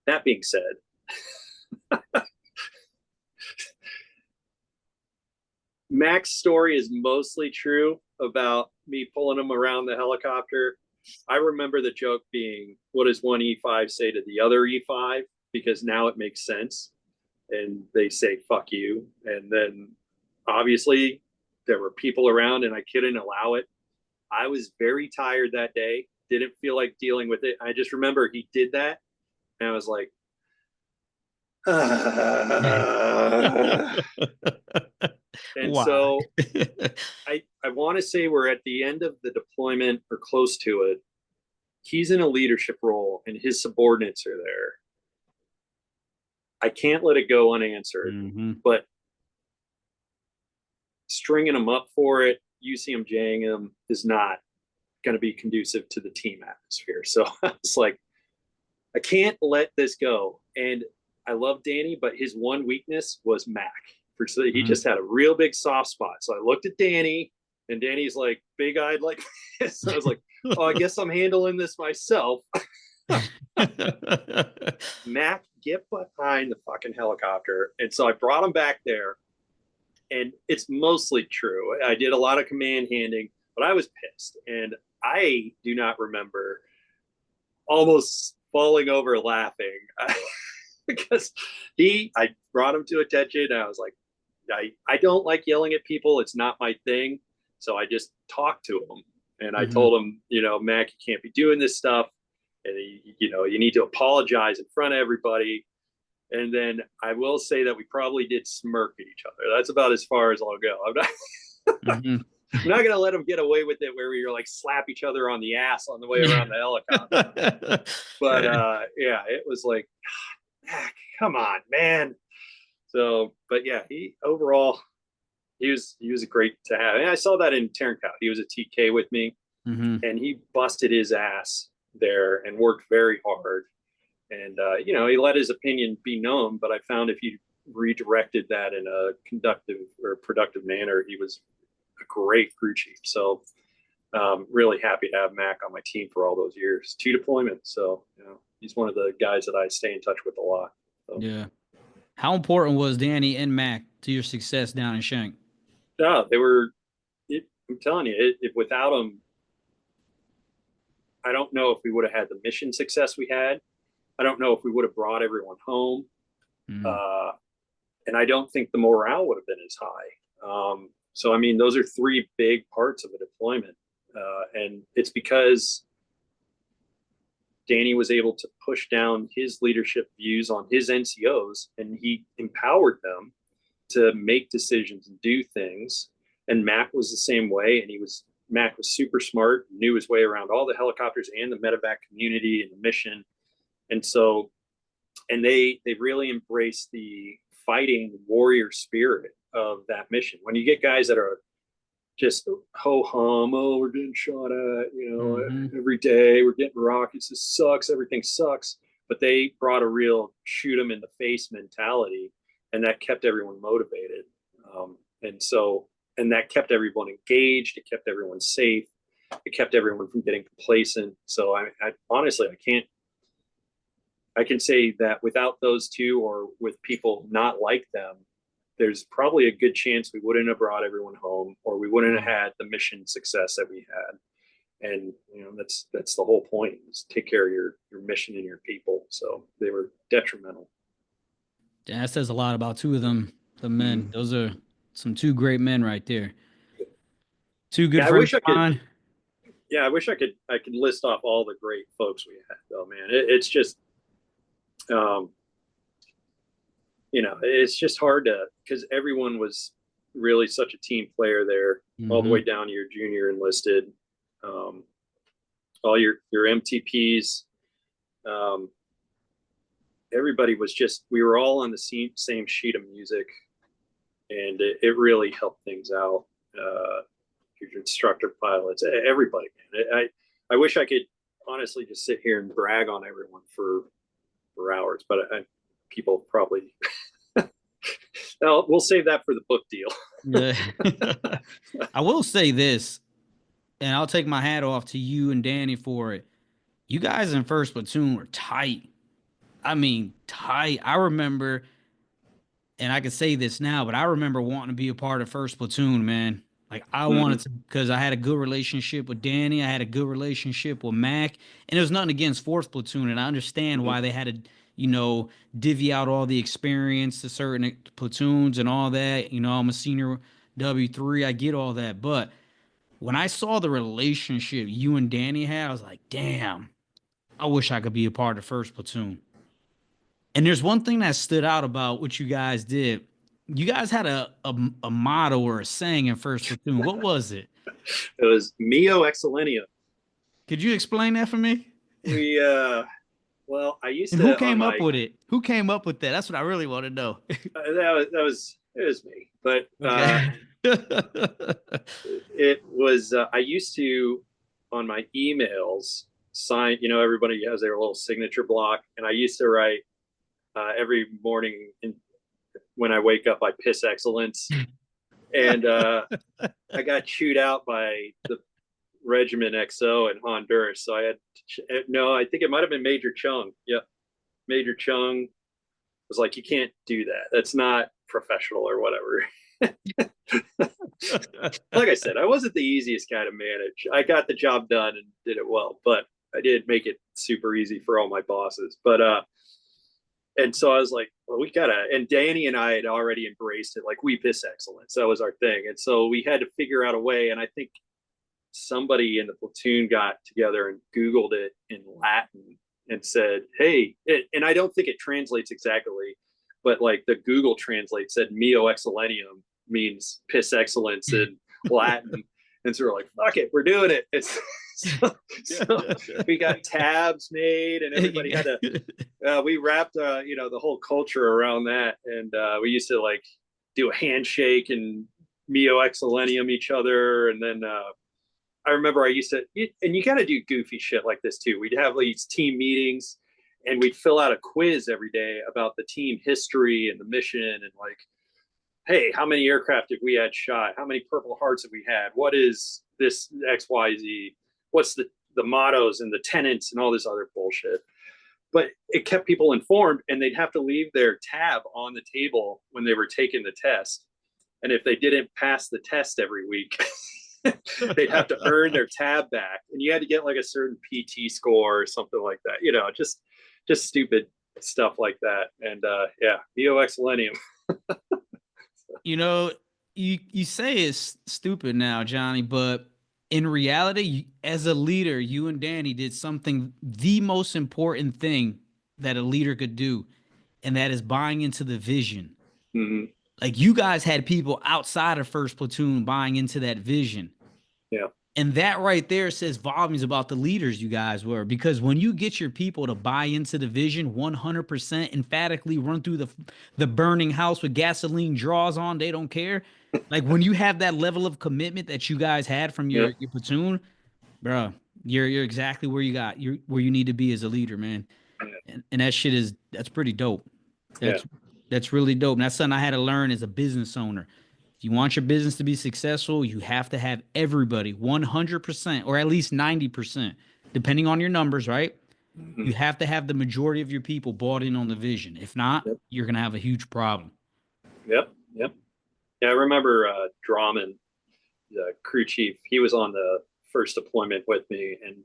[SPEAKER 2] That being said, Mac's story is mostly true about me pulling him around the helicopter. I remember the joke being, what does one E5 say to the other E5? Because now it makes sense. And they say, fuck you. And then obviously there were people around and I couldn't allow it. I was very tired that day. Didn't feel like dealing with it. I just remember he did that. And I was like, And
[SPEAKER 1] Why?
[SPEAKER 2] so I want to say we're at the end of the deployment or close to it. He's in a leadership role and his subordinates are there. I can't let it go unanswered, but stringing him up for it, UCMJing him is not going to be conducive to the team atmosphere. So I was like, I can't let this go. And I love Danny, but his one weakness was Mac. So he just had a real big soft spot. So I looked at Danny, and Danny's like big eyed like this. So I was like, oh, I guess I'm handling this myself. Mac, get behind the fucking helicopter. And so I brought him back there. And it's mostly true. I did a lot of command handing, but I was pissed. And I do not remember almost falling over laughing because I brought him to attention. And I was like, I don't like yelling at people. It's not my thing. So I just talked to him and I told him, Mac, you can't be doing this stuff. And you need to apologize in front of everybody. And then I will say that we probably did smirk at each other. That's about as far as I'll go. I'm not going to let them get away with it where you're like slap each other on the ass on the way around the helicopter. But yeah, it was like, come on, man. So, but yeah, he was great to have. And I saw that in Turncout. He was a TK with me, and he busted his ass there and worked very hard. And, he let his opinion be known, but I found if he redirected that in a conductive or productive manner, he was a great crew chief. So really happy to have Mac on my team for all those years, 2 deployments. So, he's one of the guys that I stay in touch with a lot. So.
[SPEAKER 1] Yeah. How important was Danny and Mac to your success down in Shank?
[SPEAKER 2] Yeah, I'm telling you, without them, I don't know if we would have had the mission success we had. I don't know if we would have brought everyone home. And I don't think the morale would have been as high. So, I mean, those are 3 big parts of a deployment. And it's because Danny was able to push down his leadership views on his NCOs, and he empowered them to make decisions and do things. And Mac was the same way. And Mac was super smart, knew his way around all the helicopters and the medevac community and the mission. And so, and they really embrace the fighting warrior spirit of that mission. When you get guys that are just ho-hum, we're getting shot at, every day, we're getting rockets, this sucks, everything sucks. But they brought a real shoot them in the face mentality, and that kept everyone motivated. And that kept everyone engaged, it kept everyone safe, it kept everyone from getting complacent. So I honestly, I can say that without those 2 or with people not like them, there's probably a good chance we wouldn't have brought everyone home, or we wouldn't have had the mission success that we had. And, that's the whole point, is take care of your mission and your people. So they were detrimental.
[SPEAKER 1] Yeah, that says a lot about 2 of them, the men. Those are some 2 great men right there. 2 good friends of mine.
[SPEAKER 2] Yeah, I wish I could list off all the great folks we had, though, man. It's just, it's just hard because everyone was really such a team player there, all the way down to your junior enlisted, all your MTPs. Everybody was we were all on the same sheet of music, and it really helped things out. Your instructor pilots, everybody, man. I wish I could honestly just sit here and brag on everyone for hours, but people probably no, we'll save that for the book deal.
[SPEAKER 1] I will say this, and I'll take my hat off to you and Danny for it. You guys in 1st Platoon were tight. I mean, tight. I remember, and I can say this now, but I remember wanting to be a part of 1st Platoon, man. Like, I wanted to, because I had a good relationship with Danny. I had a good relationship with Mac. And there's nothing against 4th Platoon, and I understand why they had to, divvy out all the experience to certain platoons and all that. I'm a senior W3. I get all that. But when I saw the relationship you and Danny had, I was like, damn, I wish I could be a part of 1st Platoon. And there's one thing that stood out about what you guys did. You guys had a motto or a saying in 1st Platoon. What was it?
[SPEAKER 2] It was Mio Excellentium.
[SPEAKER 1] Could you explain that for me?
[SPEAKER 2] Well, I used
[SPEAKER 1] and
[SPEAKER 2] to.
[SPEAKER 1] Who came up with it? Who came up with that? That's what I really want to know.
[SPEAKER 2] It was me, but
[SPEAKER 1] okay.
[SPEAKER 2] it was. I used to on my emails sign, everybody has their little signature block. And I used to write every morning when I wake up, I piss excellence. And I got chewed out by the Regiment XO in Honduras. So I had, no, I think it might have been Major Chung. Yep. Major Chung was like, you can't do that. That's not professional or whatever. Like I said, I wasn't the easiest guy to manage. I got the job done and did it well, but I did make it super easy for all my bosses. But and so I was like, well, we gotta, and Danny and I had already embraced it. Like, we piss excellence. That was our thing. And so we had to figure out a way. And I think somebody in the platoon got together and Googled it in Latin and said, hey, and I don't think it translates exactly, but like the Google translate said mio excellentium means piss excellence in Latin. And so we're like, fuck it, we're doing it. So we got tabs made, and everybody had to, we wrapped, the whole culture around that. And we used to like do a handshake and mio excellentium each other. And then I remember I used to, and you got to do goofy shit like this too. We'd have these team meetings and we'd fill out a quiz every day about the team history and the mission, and like, hey, how many aircraft have we had shot? How many Purple Hearts have we had? What is this XYZ? What's the mottos and the tenets and all this other bullshit? But it kept people informed, and they'd have to leave their tab on the table when they were taking the test. And if they didn't pass the test every week, they'd have to earn their tab back. And you had to get like a certain PT score or something like that, just stupid stuff like that. And yeah, Mio Excellentium.
[SPEAKER 1] You say it's stupid now, Johnny, but in reality, as a leader, you and Danny did something, the most important thing that a leader could do, and that is buying into the vision.
[SPEAKER 2] Mm-hmm.
[SPEAKER 1] Like, you guys had people outside of 1st Platoon buying into that vision.
[SPEAKER 2] Yeah.
[SPEAKER 1] And that right there says volumes about the leaders you guys were, because when you get your people to buy into the vision 100%, emphatically run through the burning house with gasoline draws on, they don't care. Like, when you have that level of commitment that you guys had from your platoon, bro, you're exactly where you need to be as a leader, man. And that shit that's pretty dope. That's really dope. And that's something I had to learn as a business owner. If you want your business to be successful, you have to have everybody 100%, or at least 90%, depending on your numbers, right? Mm-hmm. You have to have the majority of your people bought in on the vision. If not, you're going to have a huge problem.
[SPEAKER 2] Yep. Yeah, I remember Drawman, the crew chief, he was on the first deployment with me. And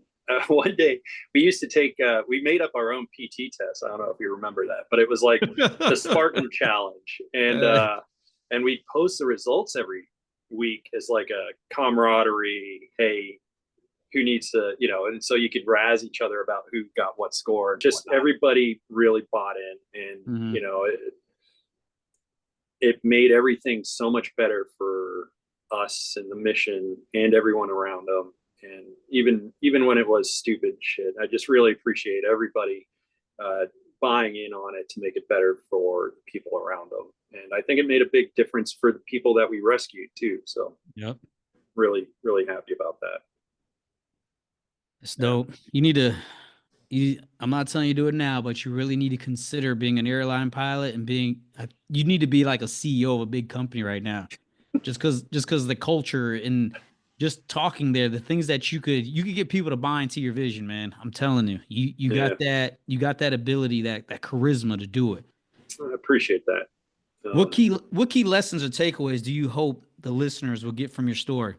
[SPEAKER 2] one day we used to take, we made up our own PT test. I don't know if you remember that, but it was like the Spartan Challenge. And we'd post the results every week as like a camaraderie. Hey, who needs to, and so you could razz each other about who got what score. Just everybody really bought in, and it made everything so much better for us and the mission and everyone around them. And even when it was stupid shit, I just really appreciate everybody buying in on it to make it better for the people around them. And I think it made a big difference for the people that we rescued too. So really, really happy about that.
[SPEAKER 1] It's dope. You need to, I'm not telling you to do it now, but you really need to consider being an airline pilot and you need to be like a CEO of a big company right now. just because the culture and just talking there, the things that you could get people to buy into your vision, man. I'm telling you, you got that ability, that charisma to do it.
[SPEAKER 2] I appreciate that.
[SPEAKER 1] What key lessons or takeaways do you hope the listeners will get from your story?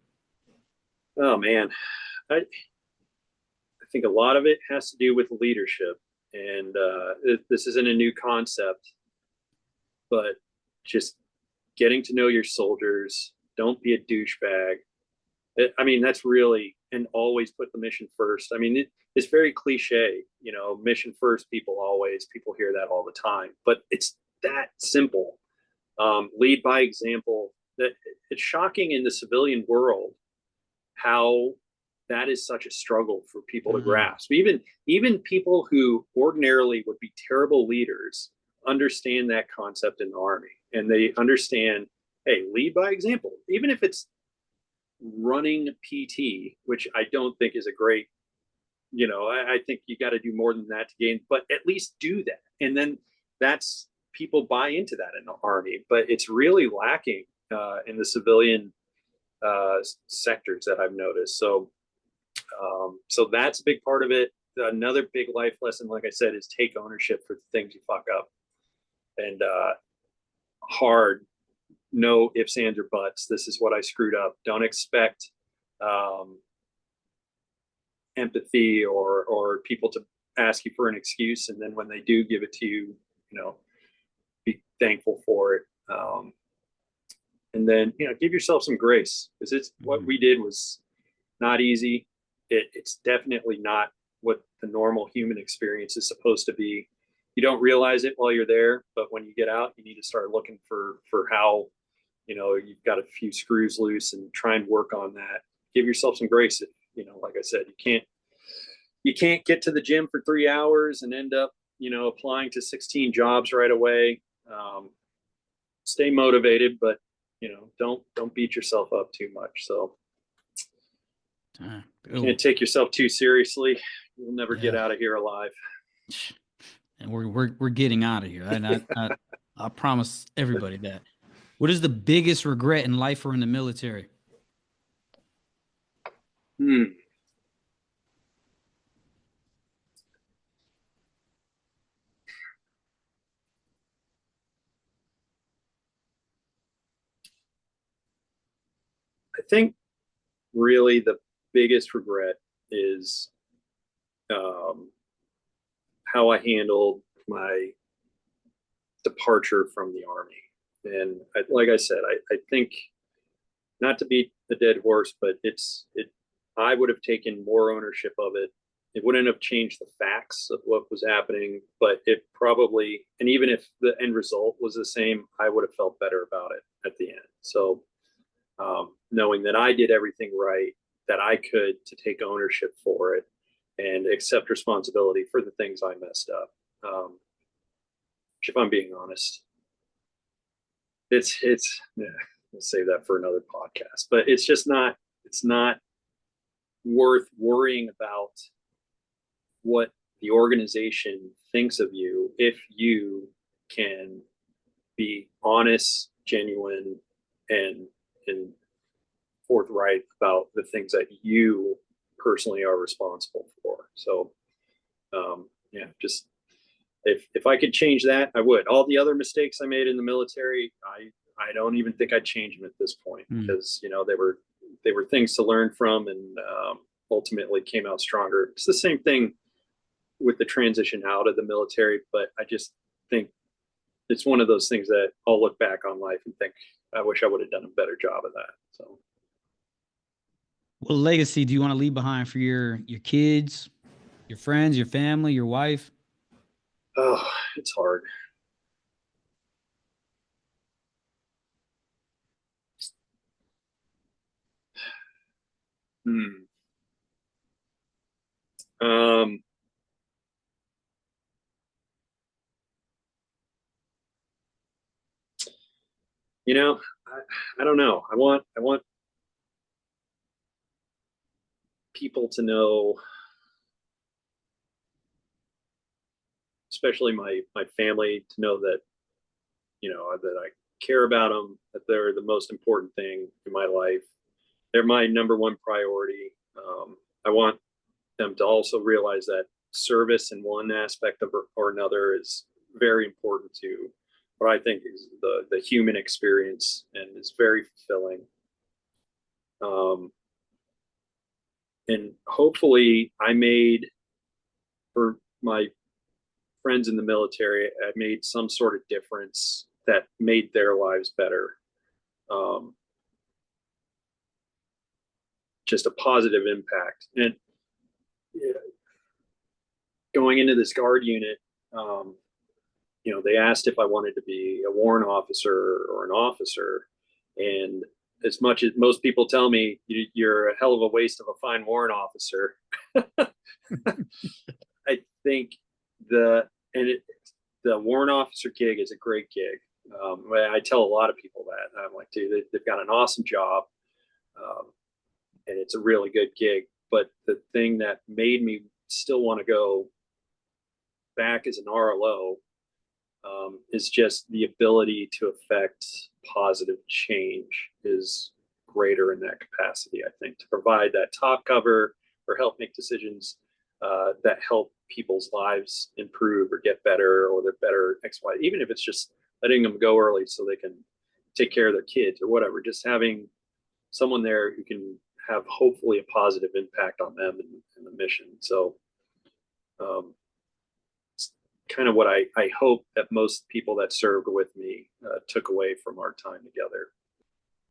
[SPEAKER 2] Oh man, I think a lot of it has to do with leadership, and this isn't a new concept, but just getting to know your soldiers. Don't be a douchebag. I mean, that's really, and always put the mission first. I mean, it's very cliche, mission first. People hear that all the time, but it's that simple. Lead by example. That it's shocking in the civilian world how that is such a struggle for people to grasp. Even people who ordinarily would be terrible leaders understand that concept in the Army, and they understand, hey, lead by example. Even if it's running PT, which I don't think is a great, I think you got to do more than that to gain, but at least do that. And then that's, people buy into that in the Army, but it's really lacking in the civilian sectors that I've noticed. So that's a big part of it. Another big life lesson, like I said, is take ownership for the things you fuck up. And hard, no ifs, ands, or buts. This is what I screwed up. Don't expect empathy or people to ask you for an excuse. And then when they do give it to you, be thankful for it. And then, give yourself some grace, because it's what we did was not easy. It's definitely not what the normal human experience is supposed to be. You don't realize it while you're there, but when you get out, you need to start looking for how, you've got a few screws loose, and try and work on that. Give yourself some grace. Like I said, you can't get to the gym for 3 hours and end up, applying to 16 jobs right away. Stay motivated, but don't beat yourself up too much. So can't take yourself too seriously. You'll never get out of here alive.
[SPEAKER 1] And we're getting out of here. I promise everybody that. What is the biggest regret in life or in the military?
[SPEAKER 2] I think really the biggest regret is how I handled my departure from the Army. And like I said, I think, not to beat the dead horse, but I would have taken more ownership of it. It wouldn't have changed the facts of what was happening, but it probably, and even if the end result was the same, I would have felt better about it at the end. So knowing that I did everything right, that I could, to take ownership for it and accept responsibility for the things I messed up. Which, if I'm being honest, it's yeah, we'll save that for another podcast, but it's not worth worrying about what the organization thinks of you if you can be honest, genuine, and forthright about the things that you personally are responsible for. So just if I could change that, I would. All the other mistakes I made in the military, I don't even think I'd change them at this point, because they were things to learn from, and ultimately came out stronger. It's the same thing with the transition out of the military, but I just think it's one of those things that I'll look back on life and think, I wish I would have done a better job of that. So,
[SPEAKER 1] what legacy do you want to leave behind for your kids, your friends, your family, your wife?
[SPEAKER 2] Oh, it's hard. I don't know. I want people to know, especially my family, to know that, that I care about them, that they're the most important thing in my life. They're my number one priority. I want them to also realize that service in one aspect of or another is very important to what I think is the human experience, and is very fulfilling. And hopefully I made, for my friends in the military, I made some sort of difference that made their lives better. Just a positive impact. And going into this guard unit, they asked if I wanted to be a warrant officer or an officer. And as much as most people tell me you're a hell of a waste of a fine warrant officer, I think the warrant officer gig is a great gig. I tell a lot of people that. I'm like, dude, they've got an awesome job. it's a really good gig. But the thing that made me still want to go back as an RLO is just the ability to affect positive change is greater in that capacity, I think, to provide that top cover or help make decisions that help people's lives improve or get better, or they're better X, Y, even if it's just letting them go early so they can take care of their kids or whatever, just having someone there who can have hopefully a positive impact on them and the mission. So it's kind of what I hope that most people that served with me took away from our time together.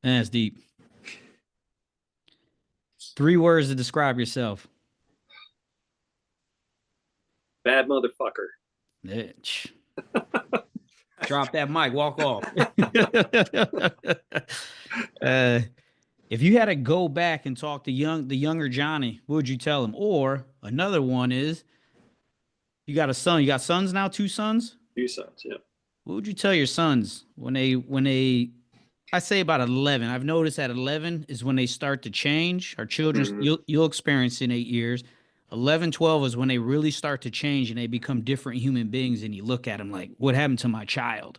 [SPEAKER 1] That's deep. 3 words to describe yourself.
[SPEAKER 2] Bad motherfucker.
[SPEAKER 1] Bitch. Drop that mic, walk off. If you had to go back and talk to the younger Johnny, what would you tell him? Or another one is, you got a son. You got sons now? 2 sons?
[SPEAKER 2] 2 sons, yeah.
[SPEAKER 1] What would you tell your sons when they I say about 11. I've noticed at 11 is when they start to change. Our children, you'll experience in 8 years. 11, 12 is when they really start to change and they become different human beings. And you look at them like, what happened to my child?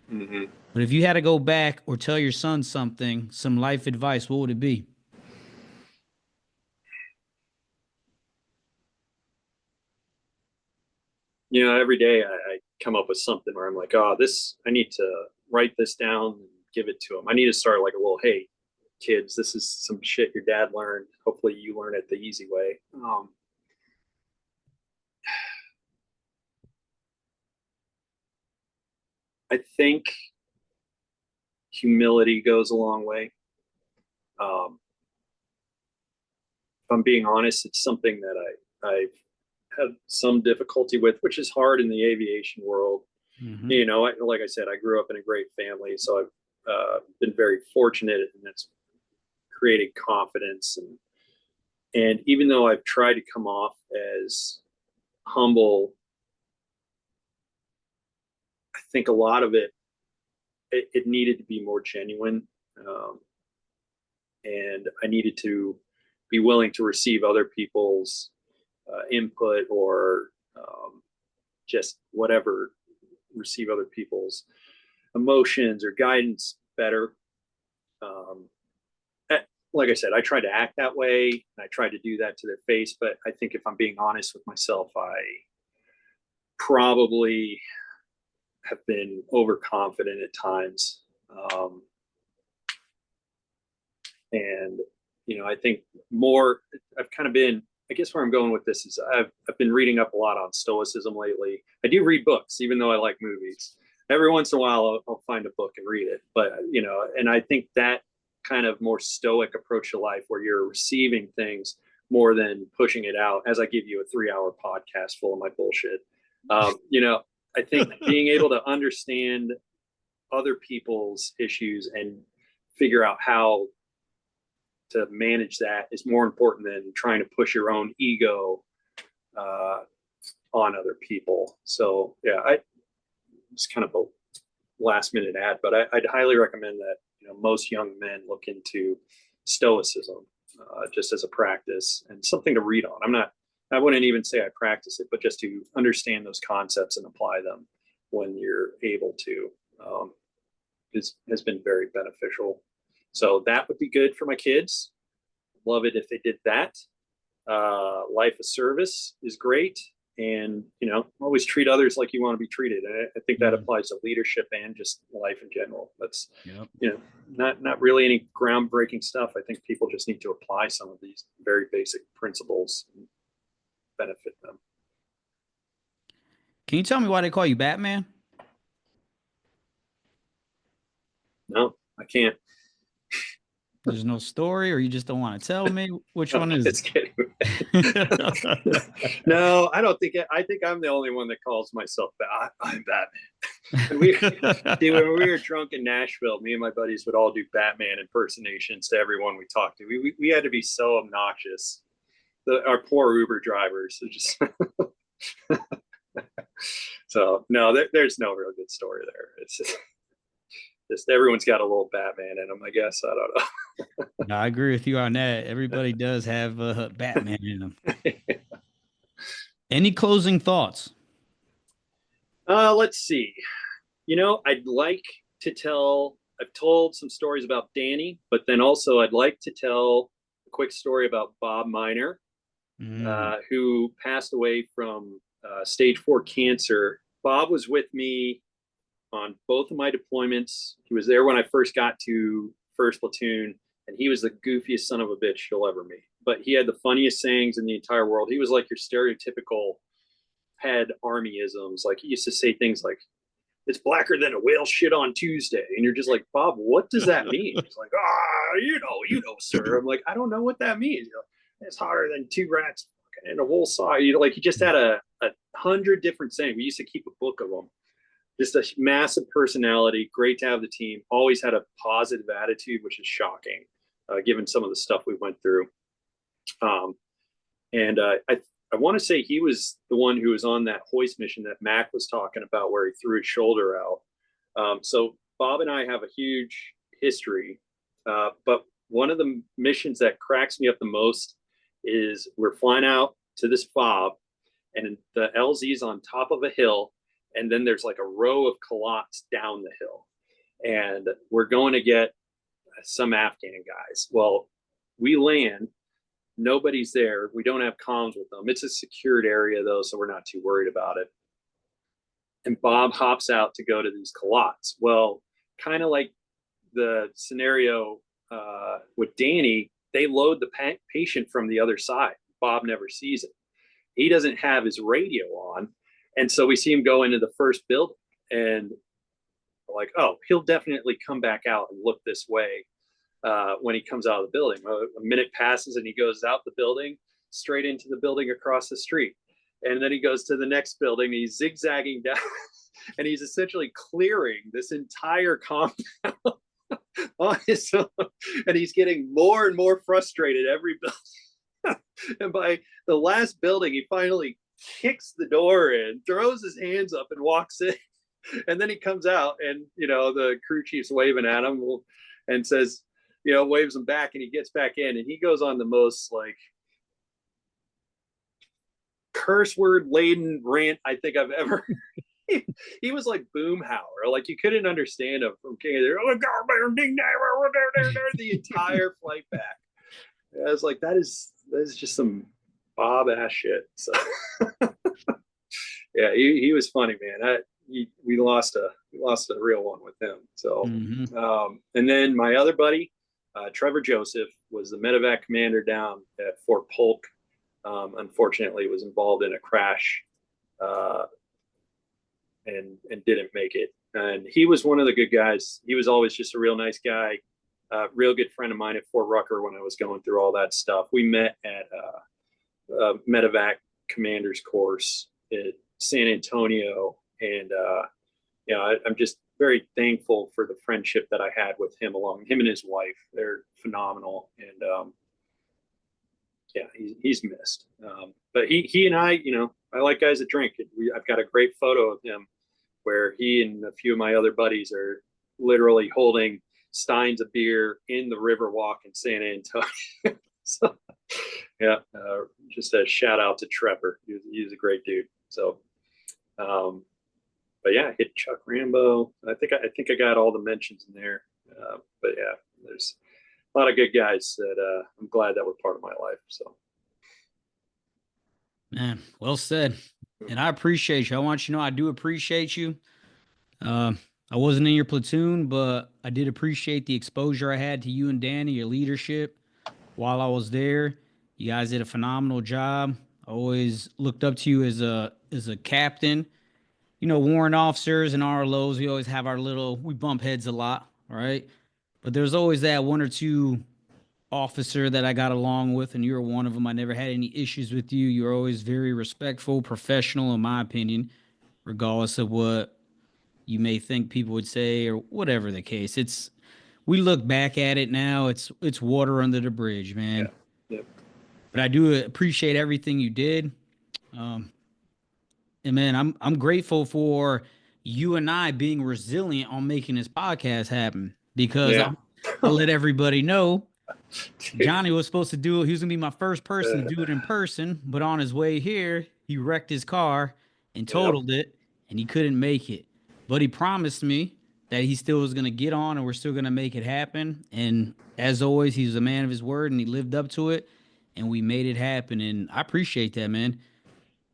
[SPEAKER 1] But if you had to go back or tell your son something, some life advice, what would it be?
[SPEAKER 2] You know, every day I come up with something where I'm like, oh, I need to write this down and give it to them. I need to start like a little, hey, kids, this is some shit your dad learned. Hopefully you learn it the easy way. I think humility goes a long way. If I'm being honest, it's something that I've had some difficulty with, which is hard in the aviation world. You know, like I said, I grew up in a great family, so I've been very fortunate, and that's created confidence. And even though I've tried to come off as humble, I think a lot of it needed to be more genuine, and I needed to be willing to receive other people's input, or just whatever, receive other people's emotions or guidance better. Like I said, I tried to act that way, and I tried to do that to their face. But I think if I'm being honest with myself, I probably have been overconfident at times. And, you know, I think more, I've kind of been, I guess where I'm going with this is I've been reading up a lot on stoicism lately. I do read books, even though I like movies. Every once in a while, I'll find a book and read it. But, you know, and I think that kind of more stoic approach to life, where you're receiving things more than pushing it out, as I give you a 3-hour podcast full of my bullshit. You know, I think being able to understand other people's issues and figure out how to manage that is more important than trying to push your own ego on other people. So yeah, it's kind of a last minute ad, but I'd highly recommend that, you know, most young men look into stoicism just as a practice and something to read on. I wouldn't even say I practice it, but just to understand those concepts and apply them when you're able to has been very beneficial. So that would be good for my kids. Love it if they did that. Life of service is great. And, you know, always treat others like you want to be treated. And I think that applies to leadership and just life in general. That's, you know, not really any groundbreaking stuff. I think people just need to apply some of these very basic principles and benefit them.
[SPEAKER 1] Can you tell me why they call you Batman?
[SPEAKER 2] No, I can't.
[SPEAKER 1] There's no story, or you just don't want to tell me? Which one is
[SPEAKER 2] it? No, I don't think I think I'm the only one that calls myself I'm Batman. And when we were drunk in Nashville, me and my buddies would all do Batman impersonations to everyone we talked to. We had to be so obnoxious. Our poor Uber drivers are just so no, there's no real good story there. It's just, Just everyone's got a little Batman in them, I guess. I don't
[SPEAKER 1] No, I agree with you on that. Everybody does have Batman in them.
[SPEAKER 2] know.
[SPEAKER 1] Any closing thoughts?
[SPEAKER 2] Let's see. I'd like to tell. I've told some stories about Danny, but then also I'd like to tell a quick story about Bob Miner,
[SPEAKER 1] Mm.
[SPEAKER 2] who passed away from stage 4 cancer. Bob was with me on both of my deployments. He was there when I first got to first platoon, and he was the goofiest son of a bitch you'll ever meet. But he had the funniest sayings in the entire world. He was like your stereotypical head armyisms. Like he used to say things like, "It's blacker than a whale shit on Tuesday," and you're just like, Bob, what does that mean? He's like, sir. I'm like, I don't know what that means. It's hotter than two rats in a wool sock. Like he just had a 100 different sayings. We used to keep a book of them. Just a massive personality, great to have the team. Always had a positive attitude, which is shocking, given some of the stuff we went through. I want to say he was the one who was on that hoist mission that Mac was talking about, where he threw his shoulder out. So Bob and I have a huge history, but one of the missions that cracks me up the most is we're flying out to this fob, and the LZ's on top of a hill, and then there's like a row of culottes down the hill, and we're going to get some Afghan guys. Well, we land, nobody's there. We don't have comms with them. It's a secured area though, so we're not too worried about it. And Bob hops out to go to these culottes. Well, kind of like the scenario with Danny, they load the patient from the other side. Bob never sees it. He doesn't have his radio on. And so we see him go into the first building, and we're like, oh, he'll definitely come back out and look this way when he comes out of the building. A minute passes and he goes out the building, straight into the building across the street. And then he goes to the next building, he's zigzagging down, and he's essentially clearing this entire compound on his own. And he's getting more and more frustrated every building. And by the last building, he finally kicks the door in, throws his hands up, and walks in. And then he comes out, and the crew chief's waving at him and says, waves him back, and he gets back in, and he goes on the most like curse word laden rant I think I've ever. He was like Boomhauer, like you couldn't understand him from King of the entire flight back. I was like, that is just some Bob ass shit. So yeah, he was funny, man. We lost a real one with him. So and then my other buddy, Trevor Joseph, was the MEDEVAC commander down at Fort Polk. Unfortunately, was involved in a crash and didn't make it. And he was one of the good guys. He was always just a real nice guy, real good friend of mine at Fort Rucker when I was going through all that stuff. We met at MEDEVAC commander's course at San Antonio. And, I'm just very thankful for the friendship that I had with him, him and his wife. They're phenomenal. And, he's missed. But he and I like guys that drink. I've got a great photo of him where he and a few of my other buddies are literally holding steins of beer in the Riverwalk in San Antonio. So, just a shout out to Trevor. He's a great dude. So, but yeah, hit Chuck Rambo. I think I got all the mentions in there. But yeah, there's a lot of good guys that I'm glad that were part of my life. So,
[SPEAKER 1] man, well said. And I appreciate you. I want you to know I do appreciate you. I wasn't in your platoon, but I did appreciate the exposure I had to you and Danny, your leadership while I was there. You guys did a phenomenal job. I always looked up to you as a captain. Warrant officers and RLOs, we always have we bump heads a lot, right? But there's always that one or two officer that I got along with, and you were one of them. I never had any issues with you. You were always very respectful, professional, in my opinion, regardless of what you may think people would say or whatever the case. We look back at it now, it's water under the bridge, man.
[SPEAKER 2] yeah. Yep.
[SPEAKER 1] But I do appreciate everything you did. And man, I'm grateful for you and I being resilient on making this podcast happen, because
[SPEAKER 2] Yeah.
[SPEAKER 1] I'll let everybody know
[SPEAKER 2] Dude,
[SPEAKER 1] Johnny was supposed to do it. He was gonna be my first person to do it in person, but on his way here, he wrecked his car and
[SPEAKER 2] yep.
[SPEAKER 1] totaled it, and he couldn't make it. But he promised me that he still was gonna get on, and we're still gonna make it happen. And as always, he's a man of his word, and he lived up to it, and we made it happen. And I appreciate that, man.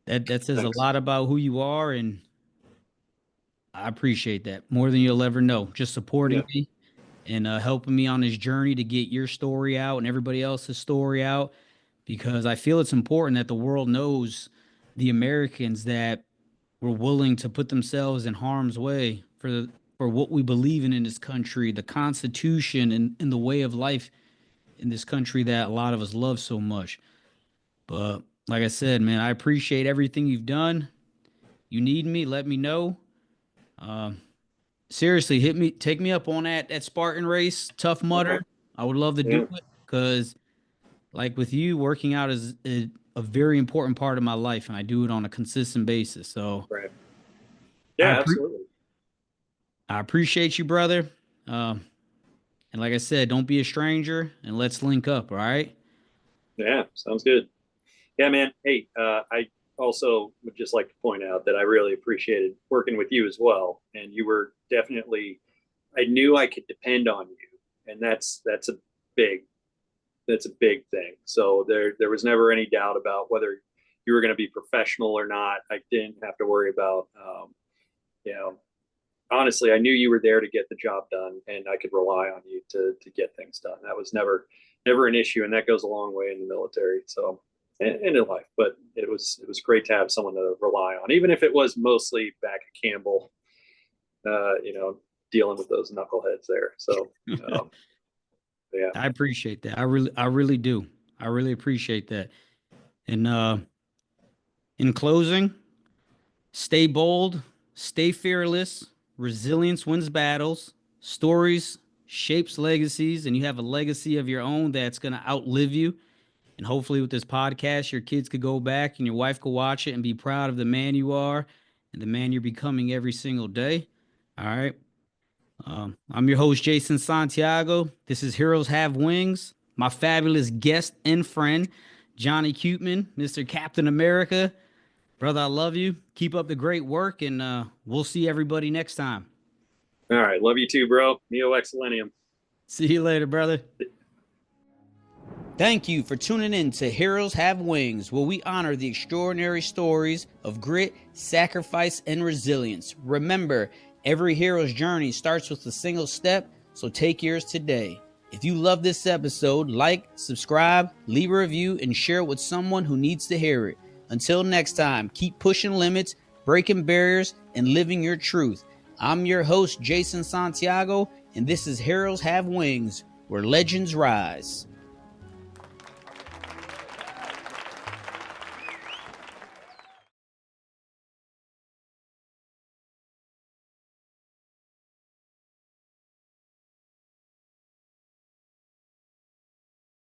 [SPEAKER 1] That says a
[SPEAKER 2] Thanks.
[SPEAKER 1] lot about who you are, and I appreciate that more than you'll ever know. Just
[SPEAKER 2] Yeah.
[SPEAKER 1] supporting me and helping me on this journey to get your story out and everybody else's story out, because I feel it's important that the world knows the Americans that were willing to put themselves in harm's way for what we believe in this country, the Constitution, and the way of life in this country that a lot of us love so much. But like I said, man, I appreciate everything you've done. You need me, let me know. Um, Seriously, take me up on that Spartan race, Tough
[SPEAKER 2] Okay.
[SPEAKER 1] Mudder. I would love to do
[SPEAKER 2] Yeah.
[SPEAKER 1] it because, like with you, working out is a very important part of my life, and I do it on a consistent basis. So
[SPEAKER 2] Right.
[SPEAKER 1] I
[SPEAKER 2] Yeah,
[SPEAKER 1] appre-
[SPEAKER 2] absolutely.
[SPEAKER 1] I appreciate you, brother. Um, and like I said, don't be a stranger, and let's link up. All right.
[SPEAKER 2] Yeah, sounds good. Yeah, man. Hey, I also would just like to point out that I really appreciated working with you as well. And you were definitely, I knew I could depend on you. And big, that's a big thing. So there was never any doubt about whether you were going to be professional or not. I didn't have to worry about, you know, honestly, I knew you were there to get the job done, and I could rely on you to get things done. That was never an issue, and that goes a long way in the military. So, and in life, but it was great to have someone to rely on, even if it was mostly back at Campbell, dealing with those knuckleheads there. So, um, yeah,
[SPEAKER 1] I appreciate that. I really do. I really appreciate that. And in closing, stay bold, stay fearless. Resilience wins battles. Stories shapes legacies, and you have a legacy of your own that's going to outlive you. And hopefully, with this podcast, your kids could go back and your wife could watch it and be proud of the man you are and the man you're becoming every single day. All right. I'm your host, Jason Santiago. This is Heroes Have Wings. My fabulous guest and friend, Johnny Keutmann, Mr. Captain America. Brother, I love you. Keep up the great work, and we'll see everybody next time.
[SPEAKER 2] all right, love you too, bro. Neo Excellentium.
[SPEAKER 1] See you later, brother. Thank you for tuning in to Heroes Have Wings, where we honor the extraordinary stories of grit, sacrifice, and resilience. Remember, every hero's journey starts with a single step, so take yours today. If you love this episode, like, subscribe, leave a review, and share it with someone who needs to hear it. Until next time, keep pushing limits, breaking barriers, and living your truth. I'm your host, Jason Santiago, and this is Heroes Have Wings, where legends rise.